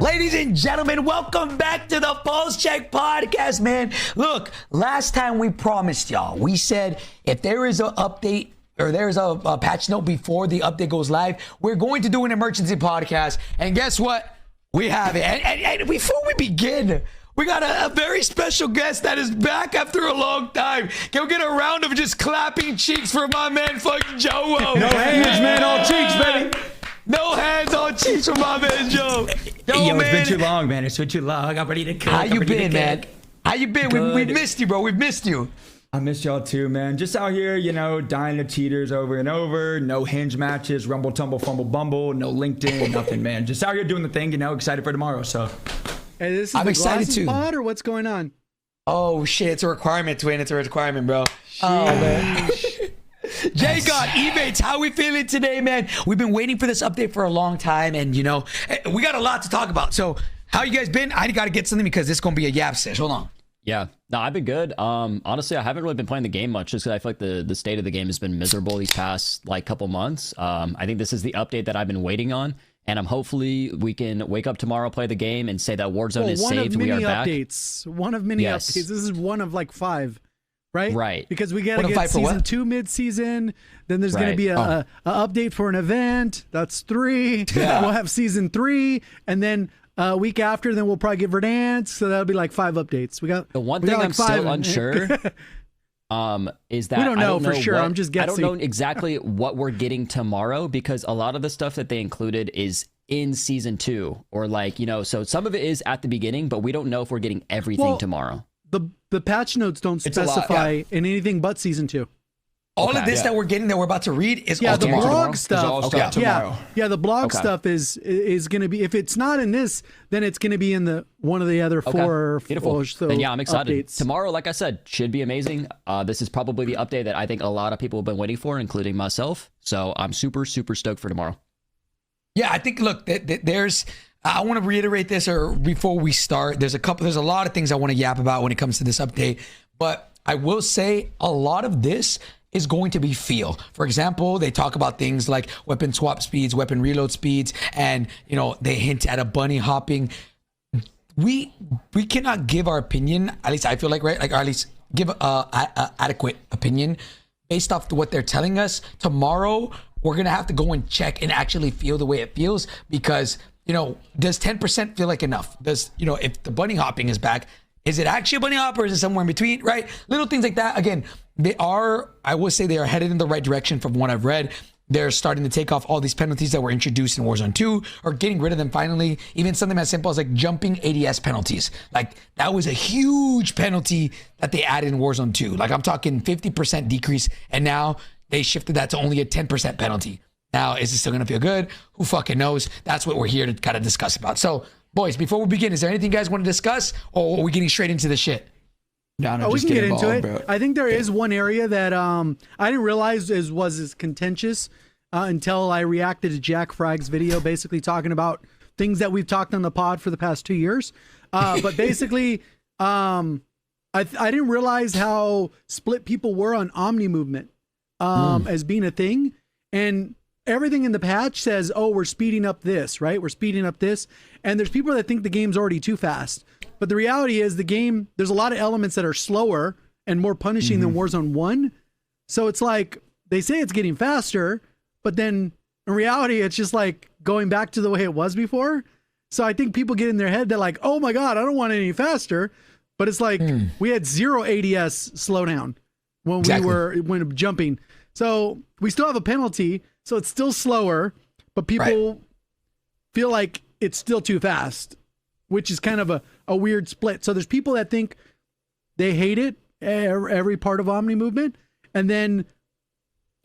Ladies and gentlemen, welcome back to the Pullze Check podcast, man. Look, last time we promised y'all, we said if there is an update or there's a patch note before the update goes live, we're going to do an emergency podcast. And guess what? We have it. And before we begin, we got a very special guest that is back after a long time. Can we get a round of just clapping cheeks for my man, fucking Joe? No hands, man, all cheeks, baby. No hands on cheeks for my man, Joe. Yo, man. It's been too long, man. It's been too long. I'm ready to cook. How you been, man? How you been? We missed you, bro. We missed you. I missed y'all too, man. Just out here, you know, dying to cheaters over and over. No hinge matches, rumble, tumble, fumble, bumble. No LinkedIn, nothing, man. Just out here doing the thing, you know, excited for tomorrow, so. Hey, this is I'm the excited too. Pod or what's going on? Oh, shit. It's a requirement, Twin. It's a requirement, bro. Oh, man. Jay God, Ebates, how we feeling today, man? We've been waiting for this update for a long time, and you know, we got a lot to talk about. So, how you guys been? I got to get something because this is gonna be a yap sesh. Hold on. Yeah, no, I've been good. Honestly, I haven't really been playing the game much just because I feel like the state of the game has been miserable these past like couple months. I think this is the update that I've been waiting on, and I'm hopefully we can wake up tomorrow, play the game, and say that Warzone is saved. We are back. One of many updates. This is one of like 5. Right? Right. Because we got to get season 2 mid-season. Then there's going to be a update for an event. That's 3. Yeah. We'll have season 3. And then a week after, then we'll probably get Verdansk. So that'll be like 5 updates. We got the one thing I'm still unsure is that we don't know for sure. I'm just guessing. I don't know exactly what we're getting tomorrow because a lot of the stuff that they included is in season 2 or like, you know, so some of it is at the beginning, but we don't know if we're getting everything tomorrow. The patch notes don't specify in anything but season 2. All of this that we're getting, that we're about to read, is all the tomorrow. blog stuff. Tomorrow. Yeah, the blog stuff is going to be. If it's not in this, then it's going to be in the one of the other 4. Beautiful. Or so then yeah, I'm excited. Updates. Tomorrow, like I said, should be amazing. This is probably the update that I think a lot of people have been waiting for, including myself. So I'm super stoked for tomorrow. Yeah, I think. Look, there's. I want to reiterate this, or before we start, there's a lot of things I want to yap about when it comes to this update, but I will say a lot of this is going to be feel. For example, they talk about things like weapon swap speeds, weapon reload speeds, and you know, they hint at a bunny hopping. We cannot give our opinion, at least I feel like, right? Like, or at least give a adequate opinion based off what they're telling us. Tomorrow, we're gonna have to go and check and actually feel the way it feels, because you know, does 10% feel like enough? Does, you know, if the bunny hopping is back, is it actually a bunny hop or is it somewhere in between, right? Little things like that. Again, I will say they are headed in the right direction from what I've read. They're starting to take off all these penalties that were introduced in Warzone 2, or getting rid of them finally. Even something as simple as like jumping ADS penalties. Like, that was a huge penalty that they added in Warzone 2. Like, I'm talking 50% decrease, and now they shifted that to only a 10% penalty. Now, is it still going to feel good? Who fucking knows? That's what we're here to kind of discuss about. So, boys, before we begin, is there anything you guys want to discuss, or are we getting straight into the shit? No, we can get into it. Bro. I think there is one area that I didn't realize was as contentious until I reacted to Jack Fragg's video, basically talking about things that we've talked on the pod for the past 2 years. But basically, I didn't realize how split people were on Omni movement as being a thing. And everything in the patch says, oh, we're speeding up this, right? We're speeding up this. And there's people that think the game's already too fast. But the reality is the game, there's a lot of elements that are slower and more punishing than Warzone 1. So it's like, they say it's getting faster, but then in reality, it's just like going back to the way it was before. So I think people get in their head, they're like, oh my God, I don't want it any faster. But it's like, we had 0 ADS slowdown when when jumping. So we still have a penalty. So it's still slower, but people feel like it's still too fast, which is kind of a weird split. So there's people that think they hate it, every part of Omni movement. And then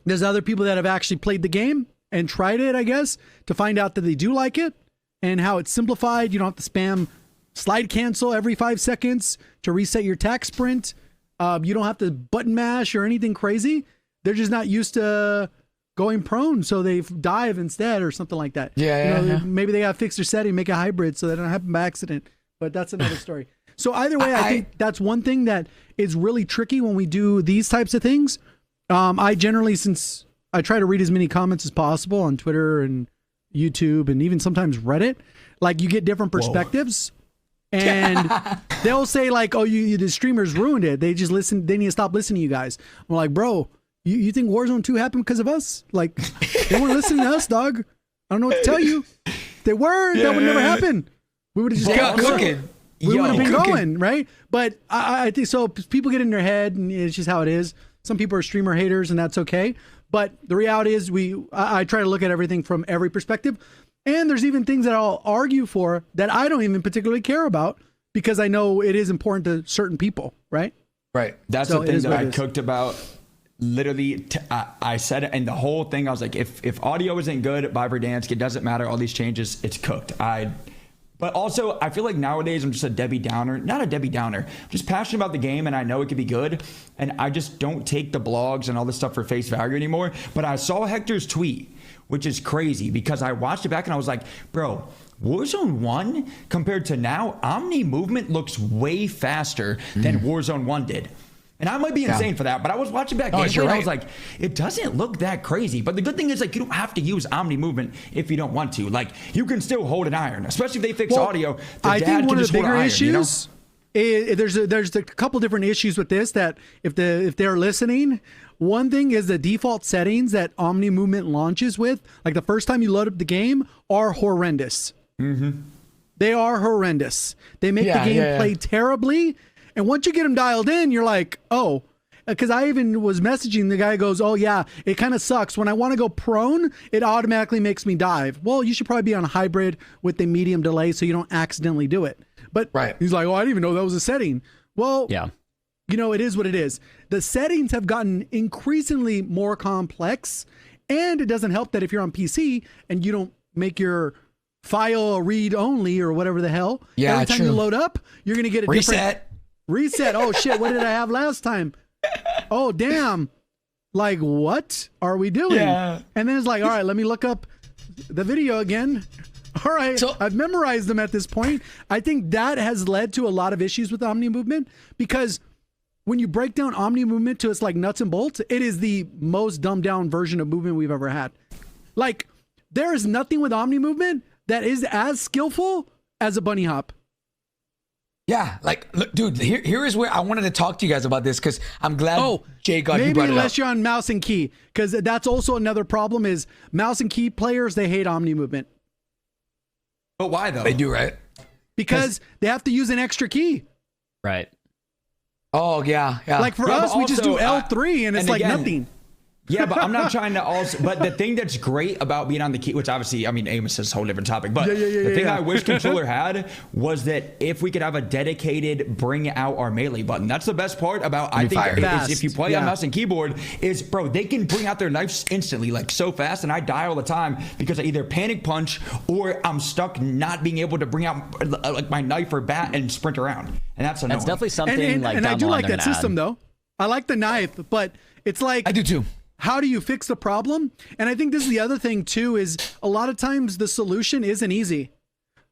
there's other people that have actually played the game and tried it, I guess, to find out that they do like it and how it's simplified. You don't have to spam slide cancel every 5 seconds to reset your tac sprint. You don't have to button mash or anything crazy. They're just not used to going prone, so they dive instead or something like that. Maybe they got to fix their setting, make a hybrid so that it don't happen by accident. But that's another story. So either way, I think that's one thing that is really tricky when we do these types of things. I generally, since I try to read as many comments as possible on Twitter and YouTube and even sometimes Reddit, like you get different perspectives. And they'll say like, "Oh, the streamers ruined it. They just listen. They need to stop listening to you guys." I'm like, "Bro, you think Warzone 2 happened because of us? Like, they weren't listening to us, dog. I don't know what to tell you. If they were, that would never happen. We would have just got cooking. We would have been going, right?" But I think so. People get in their head, and it's just how it is. Some people are streamer haters, and that's okay. But the reality is, I try to look at everything from every perspective. And there's even things that I'll argue for that I don't even particularly care about because I know it is important to certain people, right? Right. That's the thing that I cooked about. Literally, I said it, and the whole thing, I was like, if audio isn't good by Verdansk, it doesn't matter. All these changes, it's cooked. But also, I feel like nowadays I'm just a Debbie Downer. Not a Debbie Downer. I'm just passionate about the game, and I know it could be good. And I just don't take the blogs and all this stuff for face value anymore. But I saw Hector's tweet, which is crazy because I watched it back and I was like, bro, Warzone 1 compared to now, Omni movement looks way faster than Warzone 1 did. And I might be insane for that, but I was watching back gameplay and I was like, it doesn't look that crazy. But the good thing is, like, you don't have to use Omni movement if you don't want to. Like, you can still hold an iron, especially if they fix audio. I think one of the bigger issues is there's a couple different issues with this that if they're listening. One thing is the default settings that Omni movement launches with, like the first time you load up the game, are horrendous. They are horrendous. They make the game play terribly. And once you get them dialed in, you're like, oh, because I even was messaging the guy who goes, oh yeah, it kind of sucks. When I want to go prone, it automatically makes me dive. Well, you should probably be on hybrid with a medium delay so you don't accidentally do it. But he's like, oh, I didn't even know that was a setting. Well, you know, it is what it is. The settings have gotten increasingly more complex, and it doesn't help that if you're on PC and you don't make your file read only or whatever the hell, every time you load up, you're going to get a different reset. Oh shit, what did I have last time? Oh damn. Like, what are we doing? And then it's like, all right, let me look up the video again. All right, so I've memorized them at this point. I think that has led to a lot of issues with Omni movement because when you break down Omni movement to its like nuts and bolts, it is the most dumbed down version of movement we've ever had. Like, there is nothing with Omni movement that is as skillful as a bunny hop. Yeah, like, look, dude, here is where I wanted to talk to you guys about this because I'm glad Jay got you brought it up. Maybe unless you're on mouse and key, because that's also another problem is mouse and key players, they hate Omni movement. But why though? They do, right? Because they have to use an extra key. Right. Oh, yeah. Like for us, we just do L3 and it's like nothing. Yeah, but I'm not trying to also. But the thing that's great about being on the key, which obviously, I mean, Amos is a whole different topic. But the thing I wish controller had was that if we could have a dedicated bring out our melee button. That's the best part about I think is if you play on mouse and keyboard is bro, they can bring out their knives instantly, like so fast, and I die all the time because I either panic punch or I'm stuck not being able to bring out like my knife or bat and sprint around, and that's annoying. That's definitely something and I do like that system though. I like the knife, but it's like I do too. How do you fix the problem? And I think this is the other thing too, is a lot of times the solution isn't easy.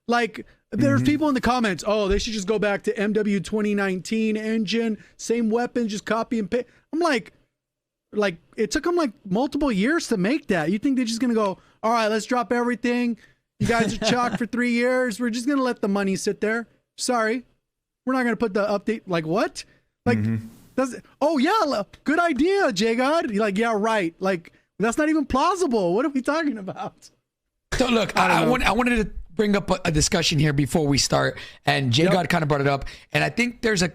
Like there's people in the comments, oh, they should just go back to MW 2019 engine, same weapon, just copy and paste. I'm like it took them like multiple years to make that. You think they're just going to go, all right, let's drop everything. You guys are chalked for 3 years. We're just going to let the money sit there. Sorry. We're not going to put the update. Like what? Like, oh yeah, good idea, J God. You're like, yeah, right. Like that's not even plausible. What are we talking about? So look, I wanted to bring up a discussion here before we start, and J God kind of brought it up, and I think there's a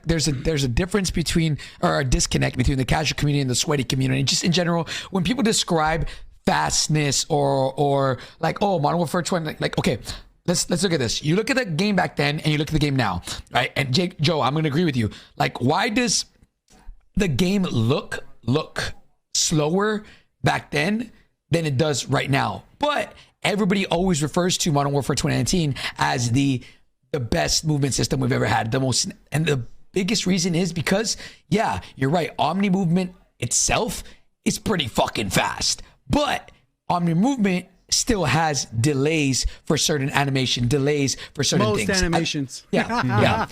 difference between, or a disconnect between the casual community and the sweaty community. Just in general, when people describe fastness or like, oh, Modern Warfare 20, like okay. Let's look at this. You look at the game back then and you look at the game now, right? And Joe, I'm going to agree with you. Like, why does the game look slower back then than it does right now? But everybody always refers to Modern Warfare 2019 as the best movement system we've ever had. And the biggest reason is because, yeah, you're right. Omni movement itself is pretty fucking fast, but Omni movement still has delays for certain animation, delays for certain things. Most animations. Yeah.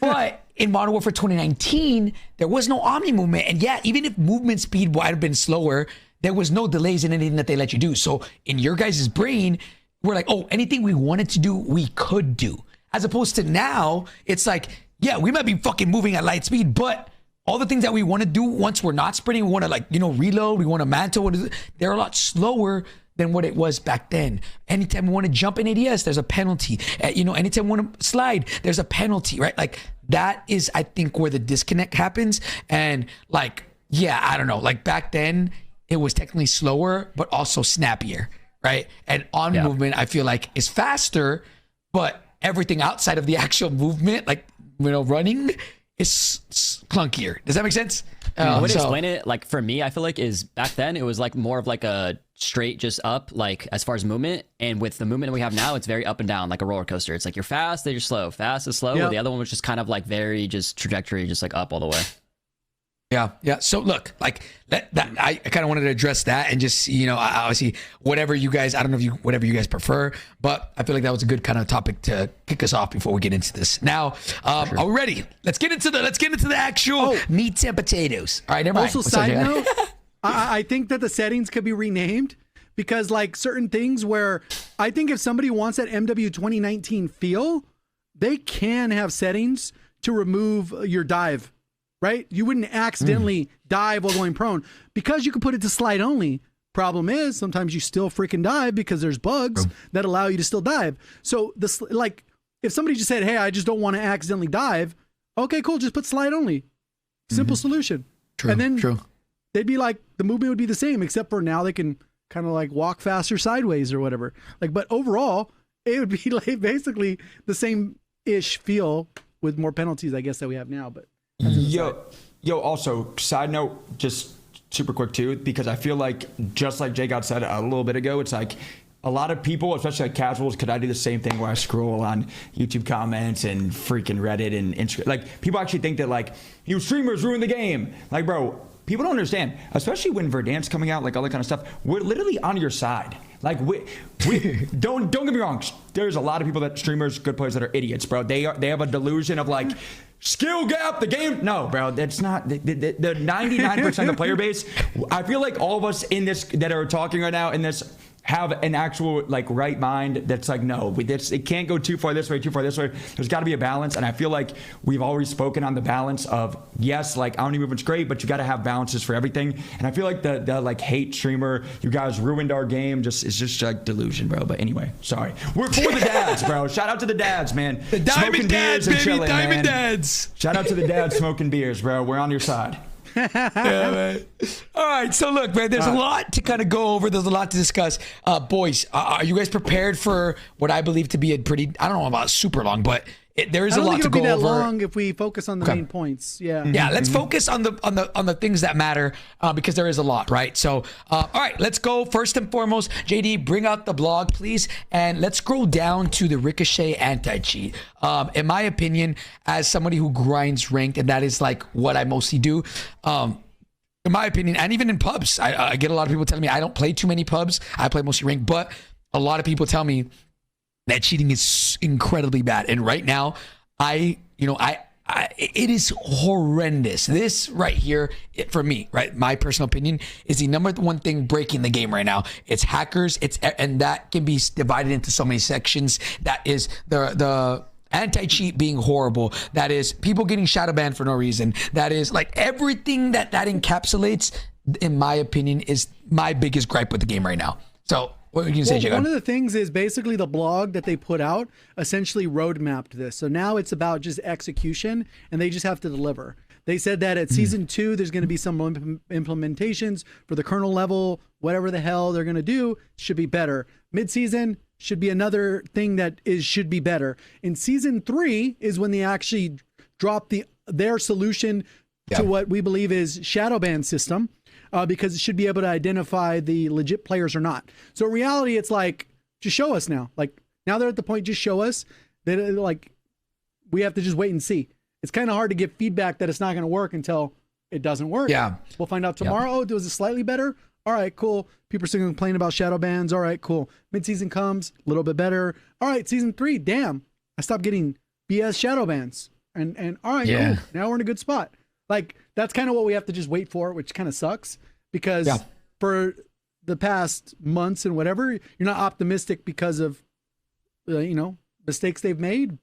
But in Modern Warfare 2019, there was no Omni movement. And yeah, even if movement speed would have been slower, there was no delays in anything that they let you do. So in your guys' brain, we're like, oh, anything we wanted to do, we could do. As opposed to now, it's like, yeah, we might be fucking moving at light speed, but all the things that we want to do once we're not sprinting, we want to like, reload, we want to mantle, they're a lot slower than what it was back then. Anytime we want to jump in ADS, there's a penalty. Anytime we want to slide, there's a penalty, right? Like that is, I think, where the disconnect happens. And like, yeah, I don't know. Like back then, it was technically slower, but also snappier, right? And on movement, I feel like is faster, but everything outside of the actual movement, like running, is clunkier. Does that make sense? The way to explain it, like for me, I feel like is back then it was like more of like a straight just up, like as far as movement, and with the movement we have now, it's very up and down, like a roller coaster. It's like you're fast, then you're slow, fast and slow. Yep. The other one was just kind of like very just trajectory, just like up all the way. Yeah. So look, like that I kind of wanted to address that and just, obviously whatever you guys, I don't know whatever you guys prefer, but I feel like that was a good kind of topic to kick us off before we get into this. Now, are we ready? Let's get into the actual meat and potatoes. All right, never mind. Also, side note, I think that the settings could be renamed because like certain things where I think if somebody wants that MW 2019 feel, they can have settings to remove your dive. Right? You wouldn't accidentally dive while going prone because you can put it to slide only. Problem is sometimes you still freaking dive because there's bugs that allow you to still dive. So like if somebody just said, hey, I just don't want to accidentally dive. Okay, cool. Just put slide only. Simple solution. True. And then they'd be like, the movement would be the same, except for now they can kind of like walk faster sideways or whatever. Like, but overall it would be like basically the same ish feel with more penalties, I guess, that we have now, but Yo, also, side note, just super quick too, because I feel like, just like Jay got said a little bit ago, it's like a lot of people, especially like casuals, could I do the same thing where I scroll on YouTube comments and freaking Reddit and Instagram? Like, people actually think that, like, you streamers ruin the game. Like, bro, people don't understand, especially when Verdansk's coming out, like all that kind of stuff. We're literally on your side. Like, we don't get me wrong. There's a lot of people that streamers, good players that are idiots, bro. They have a delusion of like, skill gap, the game. No, bro, that's not the 99% of the player base. I feel like all of us in this that are talking right now in this have an actual like right mind that's like, no, it can't go too far this way, too far this way. There's got to be a balance. And I feel like we've always spoken on the balance of, yes, like Omni movement's great, but you got to have balances for everything. And I feel like the like hate streamer, you guys ruined our game, it's just like delusion, bro. But anyway, sorry. We're for the dads, bro. Shout out to the dads, man. The Diamond Dads, baby. Chilling, Diamond Dads. Shout out to the dads smoking beers, bro. We're on your side. Yeah, man. All right, so look, man, there's a lot to kind of go over. There's a lot to discuss. Boys, are you guys prepared for what I believe to be a pretty, I don't know about super long, but there is a lot to go over. I don't think it'll be that long if we focus on the main points. Yeah. Yeah, let's focus on the things that matter because there is a lot, right? So, all right, let's go. First and foremost, JD, bring out the blog, please, and let's scroll down to the Ricochet anti-cheat. In my opinion, as somebody who grinds ranked, and that is like what I mostly do, in my opinion, and even in pubs, I get a lot of people telling me I don't play too many pubs. I play mostly ranked, but a lot of people tell me that cheating is incredibly bad. And right now, it is horrendous. This right here, for me, right, my personal opinion, is the number one thing breaking the game right now. It's hackers. And that can be divided into so many sections. That is the anti-cheat being horrible. That is people getting shadow banned for no reason. That is like everything that encapsulates, in my opinion, is my biggest gripe with the game right now. So what are you going to say, one of the things is basically the blog that they put out essentially roadmapped this. So now it's about just execution and they just have to deliver. They said that at season 2, there's going to be some implementations for the kernel level, whatever the hell they're going to do should be better. Mid-season should be another thing that should be better. In season 3 is when they actually drop their solution to what we believe is shadow ban system. Because it should be able to identify the legit players or not. So in reality, it's like, just show us now. Like now they're at the point, just show us that like we have to just wait and see. It's kind of hard to give feedback that it's not going to work until it doesn't work. Yeah. We'll find out tomorrow. Oh, was it slightly better? All right, cool. People are still complaining about shadow bans. All right, cool. Mid-season comes, a little bit better. All right, season 3, damn. I stopped getting BS shadow bans. And all right, cool. Now we're in a good spot. Like, that's kind of what we have to just wait for, which kind of sucks because for the past months and whatever, you're not optimistic because of, mistakes they've made,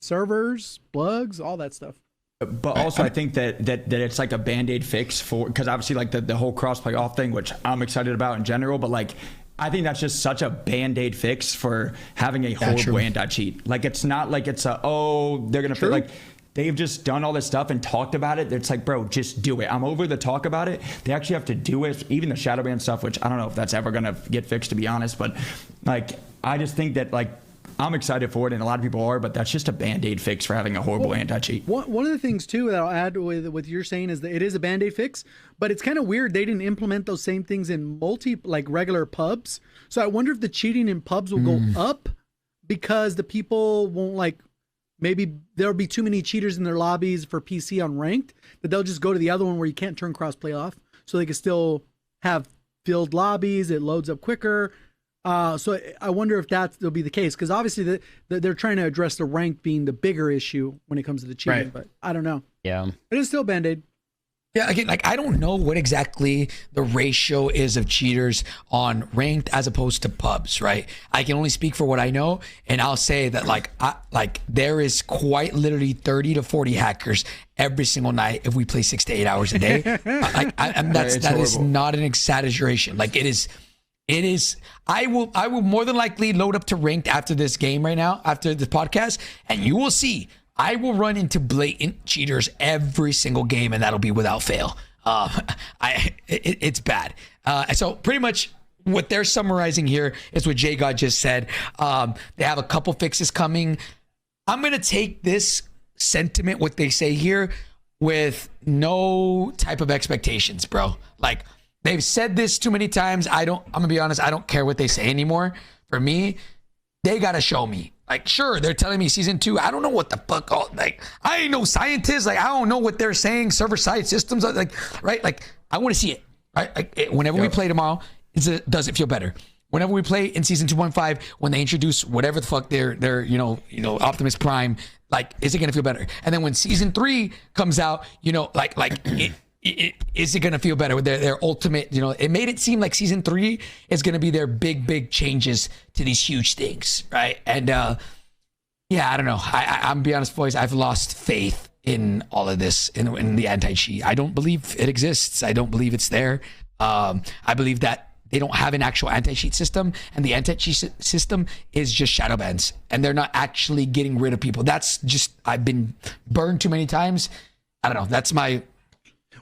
servers, bugs, all that stuff. But also, I think that it's like a Band-Aid fix for, because obviously like the whole cross-play off thing, which I'm excited about in general, but like I think that's just such a Band-Aid fix for having a horrible anti-cheat. Like it's not like it's they're gonna feel like they've just done all this stuff and talked about it. It's like, bro, just do it. I'm over the talk about it. They actually have to do it. Even the shadow ban stuff, which I don't know if that's ever gonna get fixed, to be honest. But like, I just think that like, I'm excited for it, and a lot of people are, but that's just a Band-Aid fix for having a horrible anti-cheat. One of the things, too, that I'll add with you're saying is that it is a Band-Aid fix, but it's kind of weird they didn't implement those same things in regular pubs. So I wonder if the cheating in pubs will go up because the people won't, maybe there'll be too many cheaters in their lobbies for PC on ranked, that they'll just go to the other one where you can't turn cross-play off, so they can still have filled lobbies, it loads up quicker. So I wonder if that'll be the case, because obviously they're trying to address the rank being the bigger issue when it comes to the cheating, but I don't know. Yeah. It is still Band-Aid. Yeah, again, I don't know what exactly the ratio is of cheaters on ranked as opposed to pubs, right? I can only speak for what I know, and I'll say that there is quite literally 30 to 40 hackers every single night if we play 6 to 8 hours a day. That is not an exaggeration. Like it is. I will more than likely load up to ranked after this game right now, after this podcast, and you will see I will run into blatant cheaters every single game, and that'll be without fail. It's bad. So pretty much what they're summarizing here is what Jay God just said. They have a couple fixes coming. I'm going to take this sentiment, what they say here, with no type of expectations, bro. Like, they've said this too many times. I'm gonna be honest, I don't care what they say anymore. For me, they gotta show me. Like, sure, they're telling me season 2. I don't know what the fuck. I ain't no scientist. Like, I don't know what they're saying. Server side systems, right? Like, I want to see it. Right? Like, whenever we play tomorrow, does it feel better? Whenever we play in season 2.5, when they introduce whatever the fuck their Optimus Prime, like, is it gonna feel better? And then when season 3 comes out, is it going to feel better with their ultimate, it made it seem like season 3 is going to be their big changes to these huge things, right? And I don't know. I'm be honest, boys, I've lost faith in all of this, in the anti-cheat. I don't believe it exists. I don't believe it's there. I believe that they don't have an actual anti-cheat system, and the anti-cheat system is just shadow bans, and they're not actually getting rid of people. That's just, I've been burned too many times. I don't know. That's my...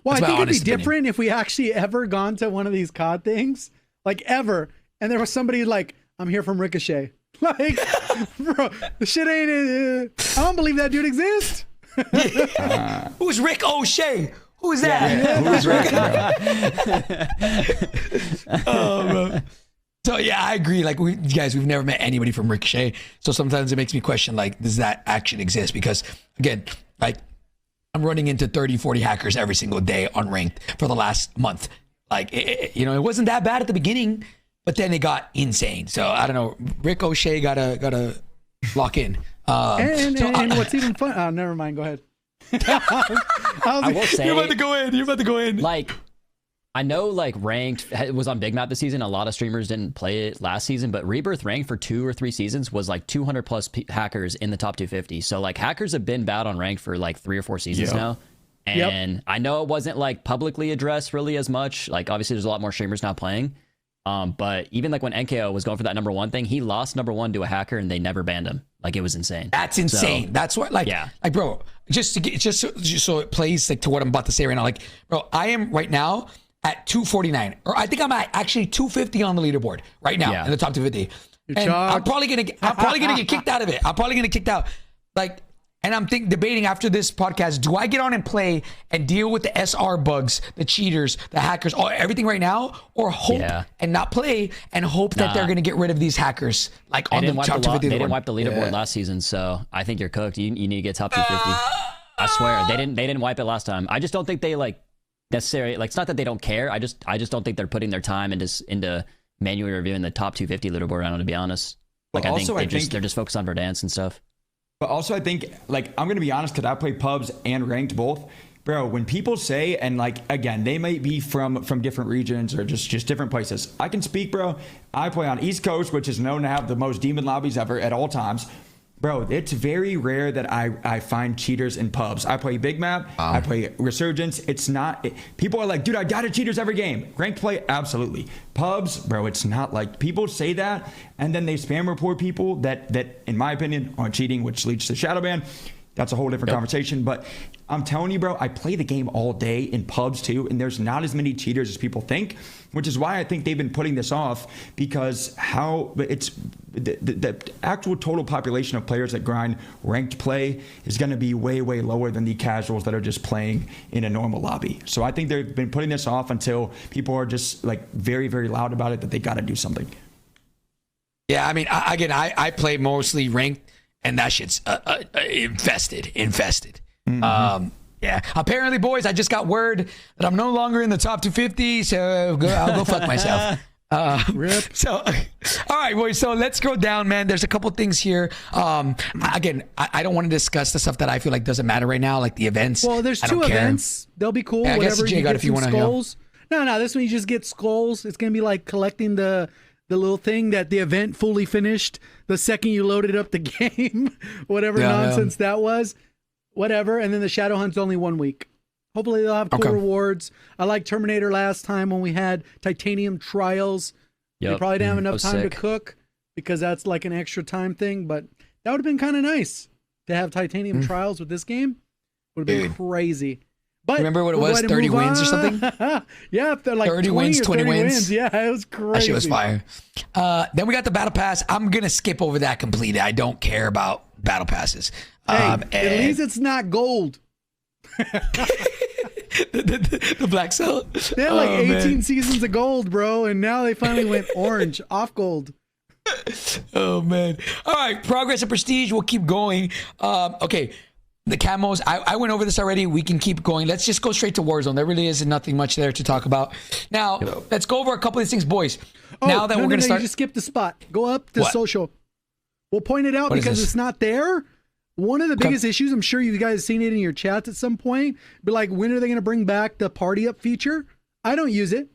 Well, I think it'd be different if we actually ever gone to one of these COD things, like ever, and there was somebody like, I'm here from Ricochet. Like, bro, the shit ain't, I don't believe that dude exists. Who's Rick O'Shea? Who's that? Yeah. Who's Rick? Bro. So yeah, I agree. Like, we've never met anybody from Ricochet. So sometimes it makes me question, like, does that actually exist? Because again, like, I'm running into 30, 40 hackers every single day on ranked for the last month. Like, it wasn't that bad at the beginning, but then it got insane. So I don't know. Rick O'Shea gotta lock in. And what's even fun? Oh, never mind. Go ahead. I will say, you're about to go in. Like, I know, like, ranked was on Big Map this season. A lot of streamers didn't play it last season, but Rebirth ranked for 2 or 3 seasons was like 200 plus hackers in the top 250. So like, hackers have been bad on ranked for like 3 or 4 seasons now. And I know it wasn't like publicly addressed really as much. Like, obviously there's a lot more streamers now playing. But even like when NKO was going for that number 1 thing, he lost number 1 to a hacker and they never banned him. Like, it was insane. That's insane. So, that's what, like, bro, just so it plays like to what I'm about to say right now. Like, bro, I am right now at 249, or I think I'm at actually 250 on the leaderboard right now in the top 250. And I'm probably gonna get kicked out of it. I'm probably gonna get kicked out. Like, and I'm debating after this podcast, do I get on and play and deal with the SR bugs, the cheaters, the hackers, everything right now, or hope and not play and hope that they're gonna get rid of these hackers, like, on the top 250. They didn't wipe the leaderboard last season, so I think you're cooked. You need to get top 250. I swear they didn't wipe it last time. I just don't think they like necessarily, like, it's not that they don't care. I just don't think they're putting their time into manually reviewing the top 250 leaderboard round, to be honest. Like, I think they're just focused on Verdansk and stuff. But also, I think, like, I'm gonna be honest, because I play pubs and ranked both. bro, when people say, and like, again, they might be from different regions or just different places. I can speak, bro. I play on East Coast, which is known to have the most demon lobbies ever at all times. Bro, it's very rare that I find cheaters in pubs. I play big map. I play Resurgence. It's not. People are like, dude, I got a cheaters every game. Ranked play, absolutely. Pubs, bro, it's not like people say that, and then they spam report people that in my opinion are cheating, which leads to shadow ban. That's a whole different conversation. But I'm telling you, bro, I play the game all day in pubs too, and there's not as many cheaters as people think, which is why I think they've been putting this off, because it's the actual total population of players that grind ranked play is going to be way, way lower than the casuals that are just playing in a normal lobby. So I think they've been putting this off until people are just like very, very loud about it that they got to do something. Yeah, I mean, I play mostly ranked. And that shit's infested. Mm-hmm. Yeah. Apparently, boys, I just got word that I'm no longer in the top 250, so I'll go fuck myself. Rip. So, all right, boys. So let's go down, man. There's a couple things here. Again, I don't want to discuss the stuff that I feel like doesn't matter right now, like the events. Well, there's 2 events. They'll be cool. Yeah, I guess Whatever you get if you want to. Skulls. No. This one you just get skulls. It's gonna be like collecting the little thing that the event fully finished the second you loaded up the game, whatever nonsense that was, whatever. And then the Shadow Hunt's only 1 week. Hopefully they'll have cool rewards. I like Terminator last time when we had Titanium Trials. Yep. They probably didn't have enough time to cook because that's like an extra time thing, but that would have been kind of nice to have Titanium Trials with this game. Would have been crazy. But remember what it was? 30 wins or something? Yeah, they're like 30 wins, 20 wins. Yeah, it was crazy. That shit was fire. Then we got the Battle Pass. I'm going to skip over that completely. I don't care about Battle Passes. Hey, at least it's not gold. the black cell. They had like 18 seasons of gold, bro, and now they finally went orange off gold. Oh, man. All right, progress and prestige. We'll keep going. Okay. The camos, I went over this already. We can keep going. Let's just go straight to Warzone. There really is nothing much there to talk about. Now, let's go over a couple of these things, boys. Now that we're going to start. You just skip the spot. Go up to social. We'll point it out because it's not there. One of the biggest issues, I'm sure you guys have seen it in your chats at some point, but like, when are they going to bring back the party up feature? I don't use it.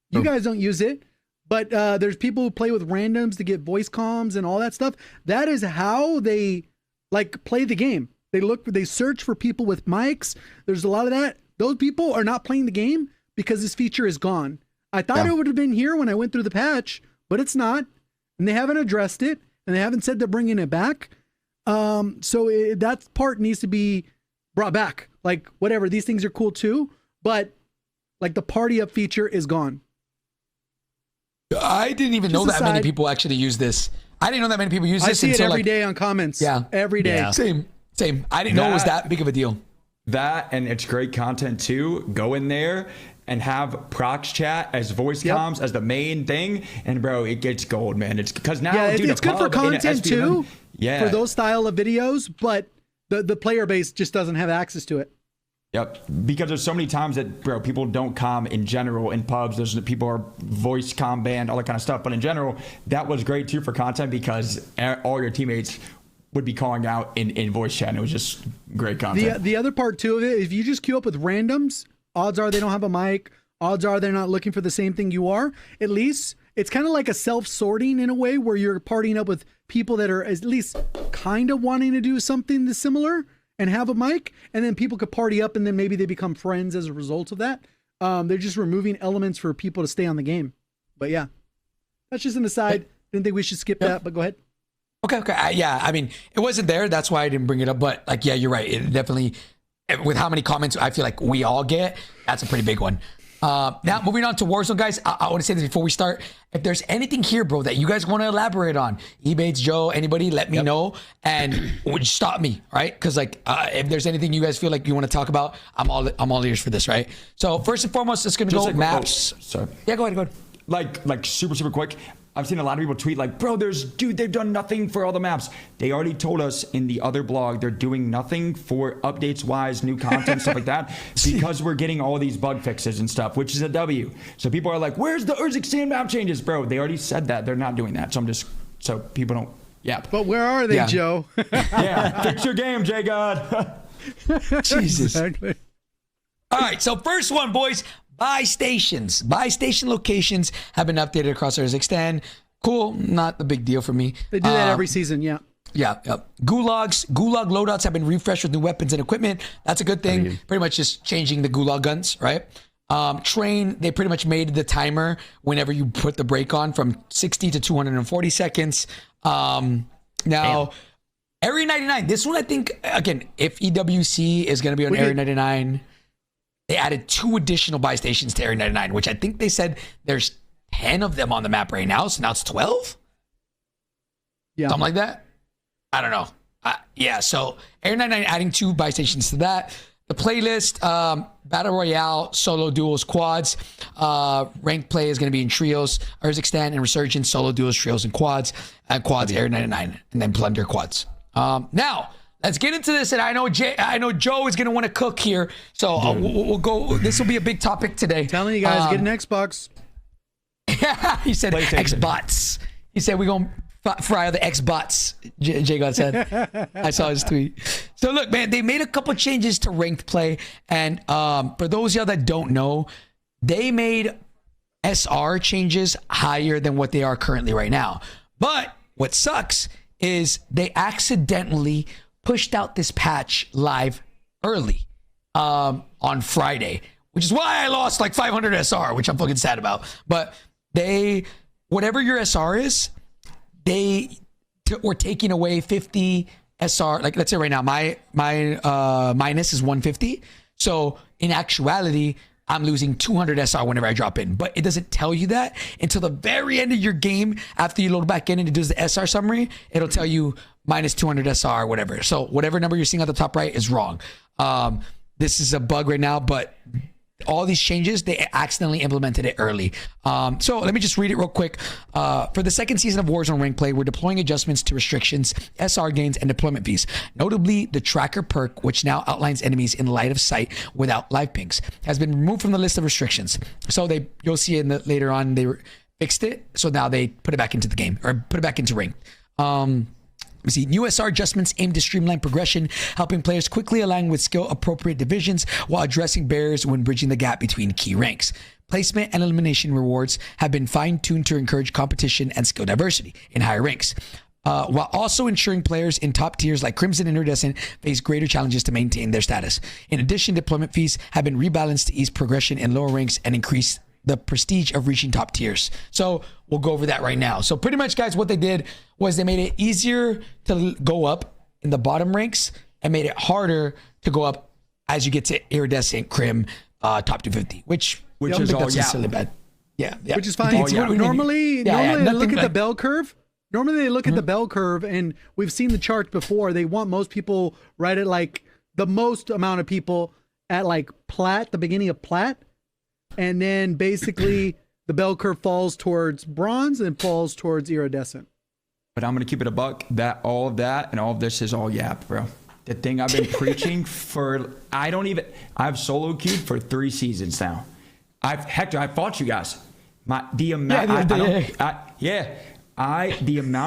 You guys don't use it. But there's people who play with randoms to get voice comms and all that stuff. That is how they like play the game. They search for people with mics. There's a lot of that. Those people are not playing the game because this feature is gone. I thought it would have been here when I went through the patch, but it's not. And they haven't addressed it, and they haven't said they're bringing it back. That part needs to be brought back. Like, whatever, these things are cool too, but like the party up feature is gone. I didn't even know that many people actually use this. I didn't know that many people use this. I see it every day on comments. Yeah. Every day. Yeah. Same. I didn't know it was that big of a deal. That, and it's great content too. Go in there and have prox chat as voice comms as the main thing, and bro, it gets gold, man. It's because now it's good for content too. Yeah, for those style of videos, but the player base just doesn't have access to it. Yep, because there's so many times that, bro, people don't comm in general in pubs. There's people are voice comm banned, all that kind of stuff. But in general, that was great too for content because all your teammates would be calling out in voice chat, and it was just great content. The other part too of it, if you just queue up with randoms, odds are they don't have a mic. Odds are they're not looking for the same thing you are. At least it's kind of like a self-sorting in a way where you're partying up with people that are at least kind of wanting to do something similar and have a mic, and then people could party up, and then maybe they become friends as a result of that. They're just removing elements for people to stay on the game. But yeah, that's just an aside. Didn't think we should skip that, but go ahead. Okay. Yeah, I mean, it wasn't there. That's why I didn't bring it up. But like, yeah, you're right. It definitely, with how many comments I feel like we all get, that's a pretty big one. Now, moving on to Warzone, guys, I want to say this before we start. If there's anything here, bro, that you guys want to elaborate on, Ebates, Joe, anybody, let me know and stop me, right? Because like, if there's anything you guys feel like you want to talk about, I'm all ears for this, right? So first and foremost, it's gonna go maps. Sorry. Yeah, go ahead. Like super quick. I've seen a lot of people tweet like, bro, they've done nothing for all the maps. They already told us in the other blog they're doing nothing for updates wise, new content, stuff like that, because we're getting all these bug fixes and stuff, which is a W. So people are like, where's the Urzik map changes? Bro, they already said that. They're not doing that. So people don't, But where are they, Joe? Fix your game, J God. Jesus. Exactly. All right, so first one, boys. Buy stations. Buy station locations have been updated across Kazakhstan. Cool, not a big deal for me. They do that every season, yeah. Yeah. Gulag loadouts have been refreshed with new weapons and equipment. That's a good thing. Pretty much just changing the Gulag guns, right? Train, they pretty much made the timer whenever you put the brake on from 60 to 240 seconds. Now, Area 99, this one I think, again, if EWC is going to be on Area 99, they added 2 additional buy stations to Area 99, which I think they said there's 10 of them on the map right now, so now it's 12? Yeah. Something like that? I don't know. Yeah, so Area 99 adding 2 buy stations to that. The playlist, Battle Royale, solo duos, quads. Ranked play is going to be in trios, Kazakhstan and Resurgence, solo duos, trios, and quads. Quads, Area 99, and then Plunder quads. Now, let's get into this, and I know Joe is going to want to cook here, so we'll go. This will be a big topic today. Telling you guys, get an Xbox. Yeah, he said Xbots. He said we're going to fry the Xbots, Jay God said. I saw his tweet. So look, man, they made a couple changes to ranked play, and for those of y'all that don't know, they made SR changes higher than what they are currently right now. But what sucks is they accidentally pushed out this patch live early on Friday, which is why I lost like 500 SR, which I'm fucking sad about. But whatever your SR is, they were taking away 50 SR. Like, let's say right now, my minus is 150. So in actuality, I'm losing 200 SR whenever I drop in. But it doesn't tell you that until the very end of your game. After you load back in and it does the SR summary, it'll tell you minus 200 SR or whatever. So whatever number you're seeing at the top right is wrong. This is a bug right now, but all these changes, they accidentally implemented it early. So let me just read it real quick. For the second season of Warzone Rank Play, we're deploying adjustments to restrictions, SR gains, and deployment fees. Notably, the tracker perk, which now outlines enemies in light of sight without live pings, has been removed from the list of restrictions. So you'll see later on they fixed it. So now they put it back into the game, or put it back into Rank. We see new SR adjustments aimed to streamline progression, helping players quickly align with skill-appropriate divisions while addressing barriers when bridging the gap between key ranks. Placement and elimination rewards have been fine-tuned to encourage competition and skill diversity in higher ranks, while also ensuring players in top tiers like Crimson and Iridescent face greater challenges to maintain their status. In addition, deployment fees have been rebalanced to ease progression in lower ranks and increase the prestige of reaching top tiers. So we'll go over that right now. So pretty much, guys, what they did was they made it easier to go up in the bottom ranks and made it harder to go up as you get to Iridescent, Crim, top 250, which is all necessarily bad. Yeah. Which is fine. Normally they look at the bell curve. Normally they look at the bell curve, and we've seen the chart before. They want most people right at like the most amount of people at like plat, the beginning of plat. And then basically the bell curve falls towards bronze and falls towards iridescent. But I'm going to keep it a buck. All of that and all of this is all yap, bro. The thing I've been preaching I've solo queued for 3 seasons now. Hector, I fought you guys. The amount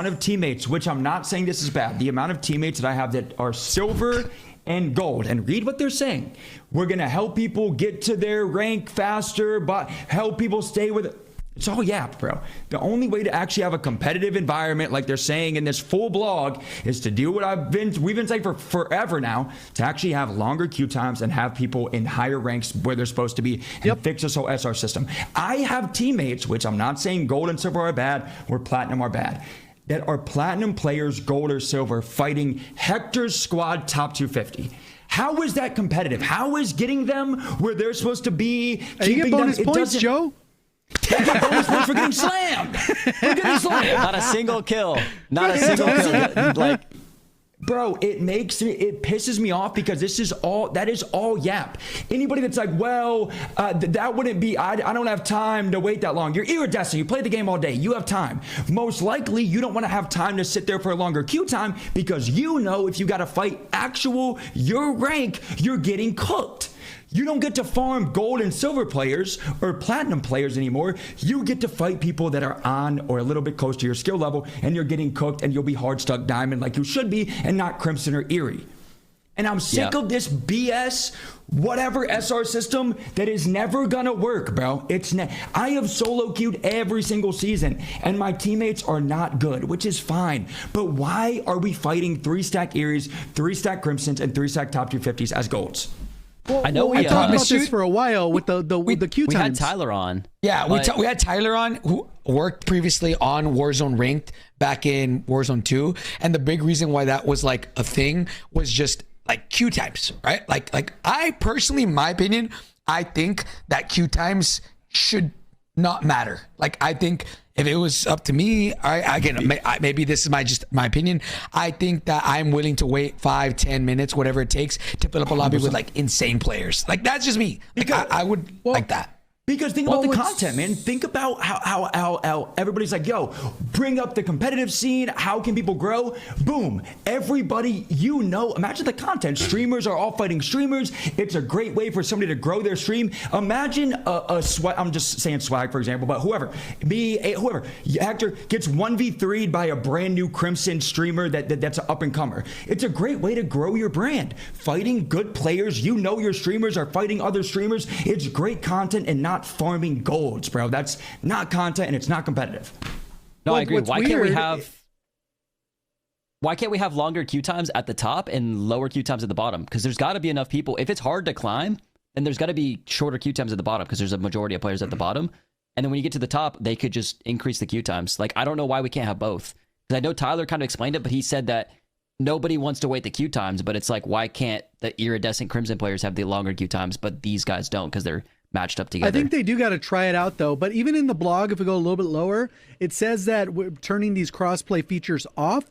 of teammates, which I'm not saying this is bad, the amount of teammates that I have that are silver and gold, and read what they're saying. We're going to help people get to their rank faster, but help people stay with it. It's all yap, bro. The only way to actually have a competitive environment, like they're saying in this full blog, is to do what we've been saying for forever now, to actually have longer queue times and have people in higher ranks where they're supposed to be, and fix this whole SR system. I have teammates, which I'm not saying gold and silver are bad or platinum are bad, that are platinum players, gold or silver, fighting Hector's squad top 250. How is that competitive? How is getting them where they're supposed to be? You get bonus points, Joe. They get bonus points for getting slammed. Not a single kill. Not a single kill. Like, bro, it pisses me off because that is all yap. Anybody that's like, well, that wouldn't be, I don't have time to wait that long. You're iridescent, you play the game all day, you have time. Most likely you don't want to have time to sit there for a longer queue time because you know if you got to fight your rank, you're getting cooked. You don't get to farm gold and silver players or platinum players anymore. You get to fight people that are on or a little bit close to your skill level, and you're getting cooked, and you'll be hard stuck diamond like you should be and not crimson or eerie. And I'm sick of this BS, whatever SR system that is never gonna work, bro. I have solo queued every single season, and my teammates are not good, which is fine. But why are we fighting 3-stack Eries, 3-stack Crimsons, and 3-stack top 250s as golds? Well, I know we talked about this for a while with the queue times. We had Tyler on. Yeah, we had Tyler on, who worked previously on Warzone Ranked back in Warzone 2, and the big reason why that was like a thing was just like queue times, right? Like I personally, in my opinion, I think that queue times should not matter. Like I think if it was up to me, maybe this is my opinion. I think that I'm willing to wait 5-10 minutes, whatever it takes, to fill up a lobby with like insane players. Like that's just me. Like I would like that. Because think about the content, man. Think about how everybody's like, yo, bring up the competitive scene. How can people grow? Boom. Everybody, imagine the content. Streamers are all fighting streamers. It's a great way for somebody to grow their stream. Imagine I'm just saying Swag, for example, but whoever, Hector gets 1v3'd by a brand new Crimson streamer that's an up-and-comer. It's a great way to grow your brand. Fighting good players. Your streamers are fighting other streamers. It's great content and not farming golds, bro. That's not content and it's not competitive. No, I agree. Why can't we have longer queue times at the top and lower queue times at the bottom? Because there's got to be enough people. If it's hard to climb, then there's got to be shorter queue times at the bottom because there's a majority of players at the bottom. And then when you get to the top, they could just increase the queue times. Like, I don't know why we can't have both. Because I know Tyler kind of explained it, but he said that nobody wants to wait the queue times. But it's like, why can't the iridescent Crimson players have the longer queue times, but these guys don't because they're matched up together? I think they do got to try it out though. But even in the blog, if we go a little bit lower, it says that we're turning these crossplay features off.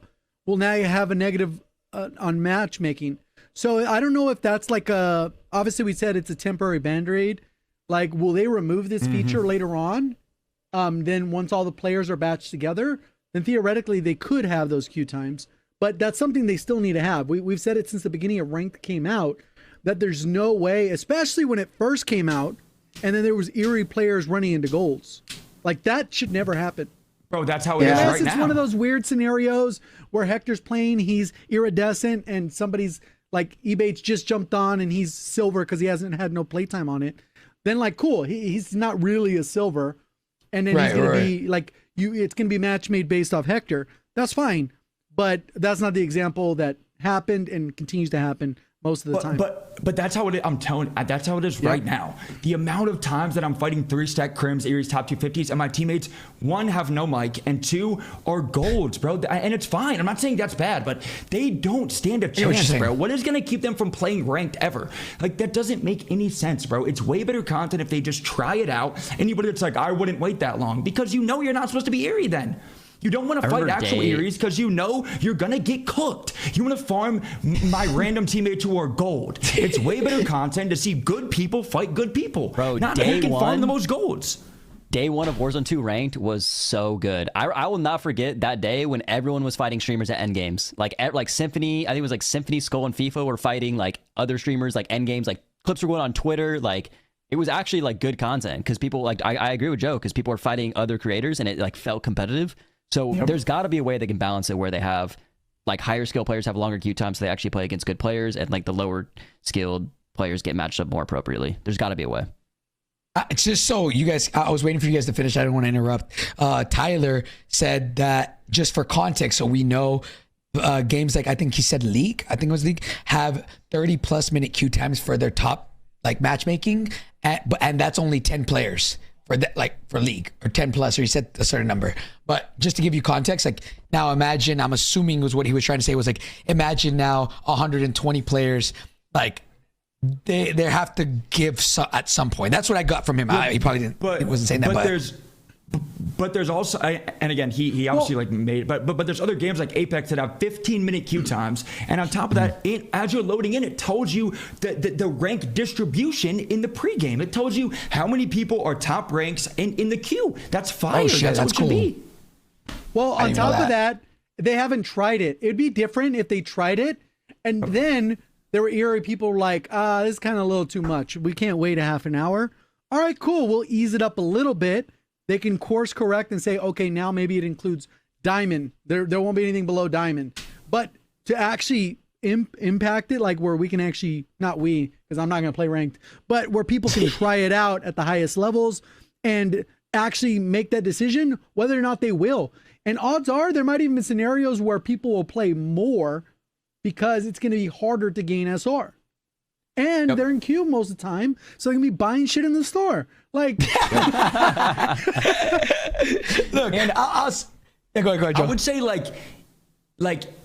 Well, now you have a negative on matchmaking. So I don't know if that's like obviously we said it's a temporary band-aid. Like, will they remove this feature later on? Then once all the players are batched together, then theoretically they could have those queue times. But that's something they still need to have. We've said it since the beginning of Ranked came out, that there's no way, especially when it first came out, and then there was Eerie players running into golds. Like, that should never happen. Bro, that's how it is right now. Unless it's one of those weird scenarios where Hector's playing, he's iridescent, and somebody's like, eBates just jumped on and he's silver because he hasn't had no playtime on it. Then, like, cool, he's not really a silver. And then he's going to be like, it's going to be match made based off Hector. That's fine. But that's not the example that happened and continues to happen most of the time. But that's how it is. I'm telling you, that's how it is right now. The amount of times that I'm fighting 3-stack Crims, Eries, top 250s, and my teammates, 1, have no mic, and 2, are golds, bro. And it's fine. I'm not saying that's bad, but they don't stand a chance, bro. What is going to keep them from playing ranked ever? Like, that doesn't make any sense, bro. It's way better content if they just try it out. Anybody that's like, I wouldn't wait that long, because you're not supposed to be Eerie then. You don't want to fight actual Eries because you're going to get cooked. You want to farm my random teammates who are gold. It's way better content to see good people fight good people. Bro, not who can farm the most golds. Day 1 of Warzone 2 Ranked was so good. I will not forget that day when everyone was fighting streamers at endgames. Like Symphony, I think it was like Symphony, Skull, and FIFA were fighting like other streamers, like endgames. Like, clips were going on Twitter. Like, it was actually like good content because people, like, I agree with Joe, because people were fighting other creators and it like felt competitive. So there's got to be a way they can balance it where they have like higher skill players have longer queue times so they actually play against good players, and like the lower skilled players get matched up more appropriately. There's got to be a way. It's just so you guys, I was waiting for you guys to finish. I didn't want to interrupt. Tyler said that just for context, so we know games like, I think he said League, have 30+ minute queue times for their top like matchmaking, and that's only 10 players. For that, like for League, or 10+, or he said a certain number. But just to give you context, like now imagine, I'm assuming was what he was trying to say was like, imagine now 120 players, like they have to give at some point. That's what I got from him. He probably didn't. He wasn't saying that. But there's also, and again, he obviously made it, but there's other games like Apex that have 15-minute queue times, and on top of that, as you're loading in, it tells you the rank distribution in the pregame. It tells you how many people are top ranks in the queue. That's fire. Oh, shit, that's cool. Be. Well, on top of that, they haven't tried it. It'd be different if they tried it, and then there were Eerie people like, this is kind of a little too much. We can't wait a half an hour. All right, cool. We'll ease it up a little bit. They can course correct and say, okay, now maybe it includes diamond. There won't be anything below diamond. But to actually impact it, like where we can actually, not we, because I'm not going to play ranked, but where people can try it out at the highest levels and actually make that decision whether or not they will. And odds are there might even be scenarios where people will play more because it's going to be harder to gain SR. And they're in queue most of the time, so they can be buying shit in the store. Like, look, and yeah, go ahead, Joe. I would say like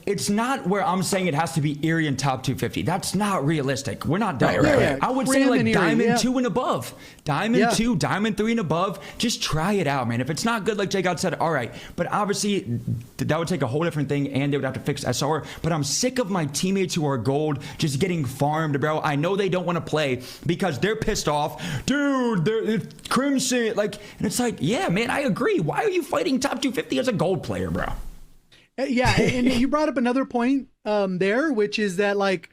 it's not where I'm saying it has to be Eerie and top 250. That's not realistic. We're not done. Right. I would say like Diamond 2 and above. Diamond 2, Diamond 3 and above. Just try it out, man. If it's not good, like Jake said, all right. But obviously, that would take a whole different thing, and they would have to fix SR. But I'm sick of my teammates who are gold just getting farmed, bro. I know they don't want to play because they're pissed off. Dude, they're Crimson. Like, and it's like, yeah, man, I agree. Why are you fighting top 250 as a gold player, bro? Yeah, and you brought up another point there, which is that like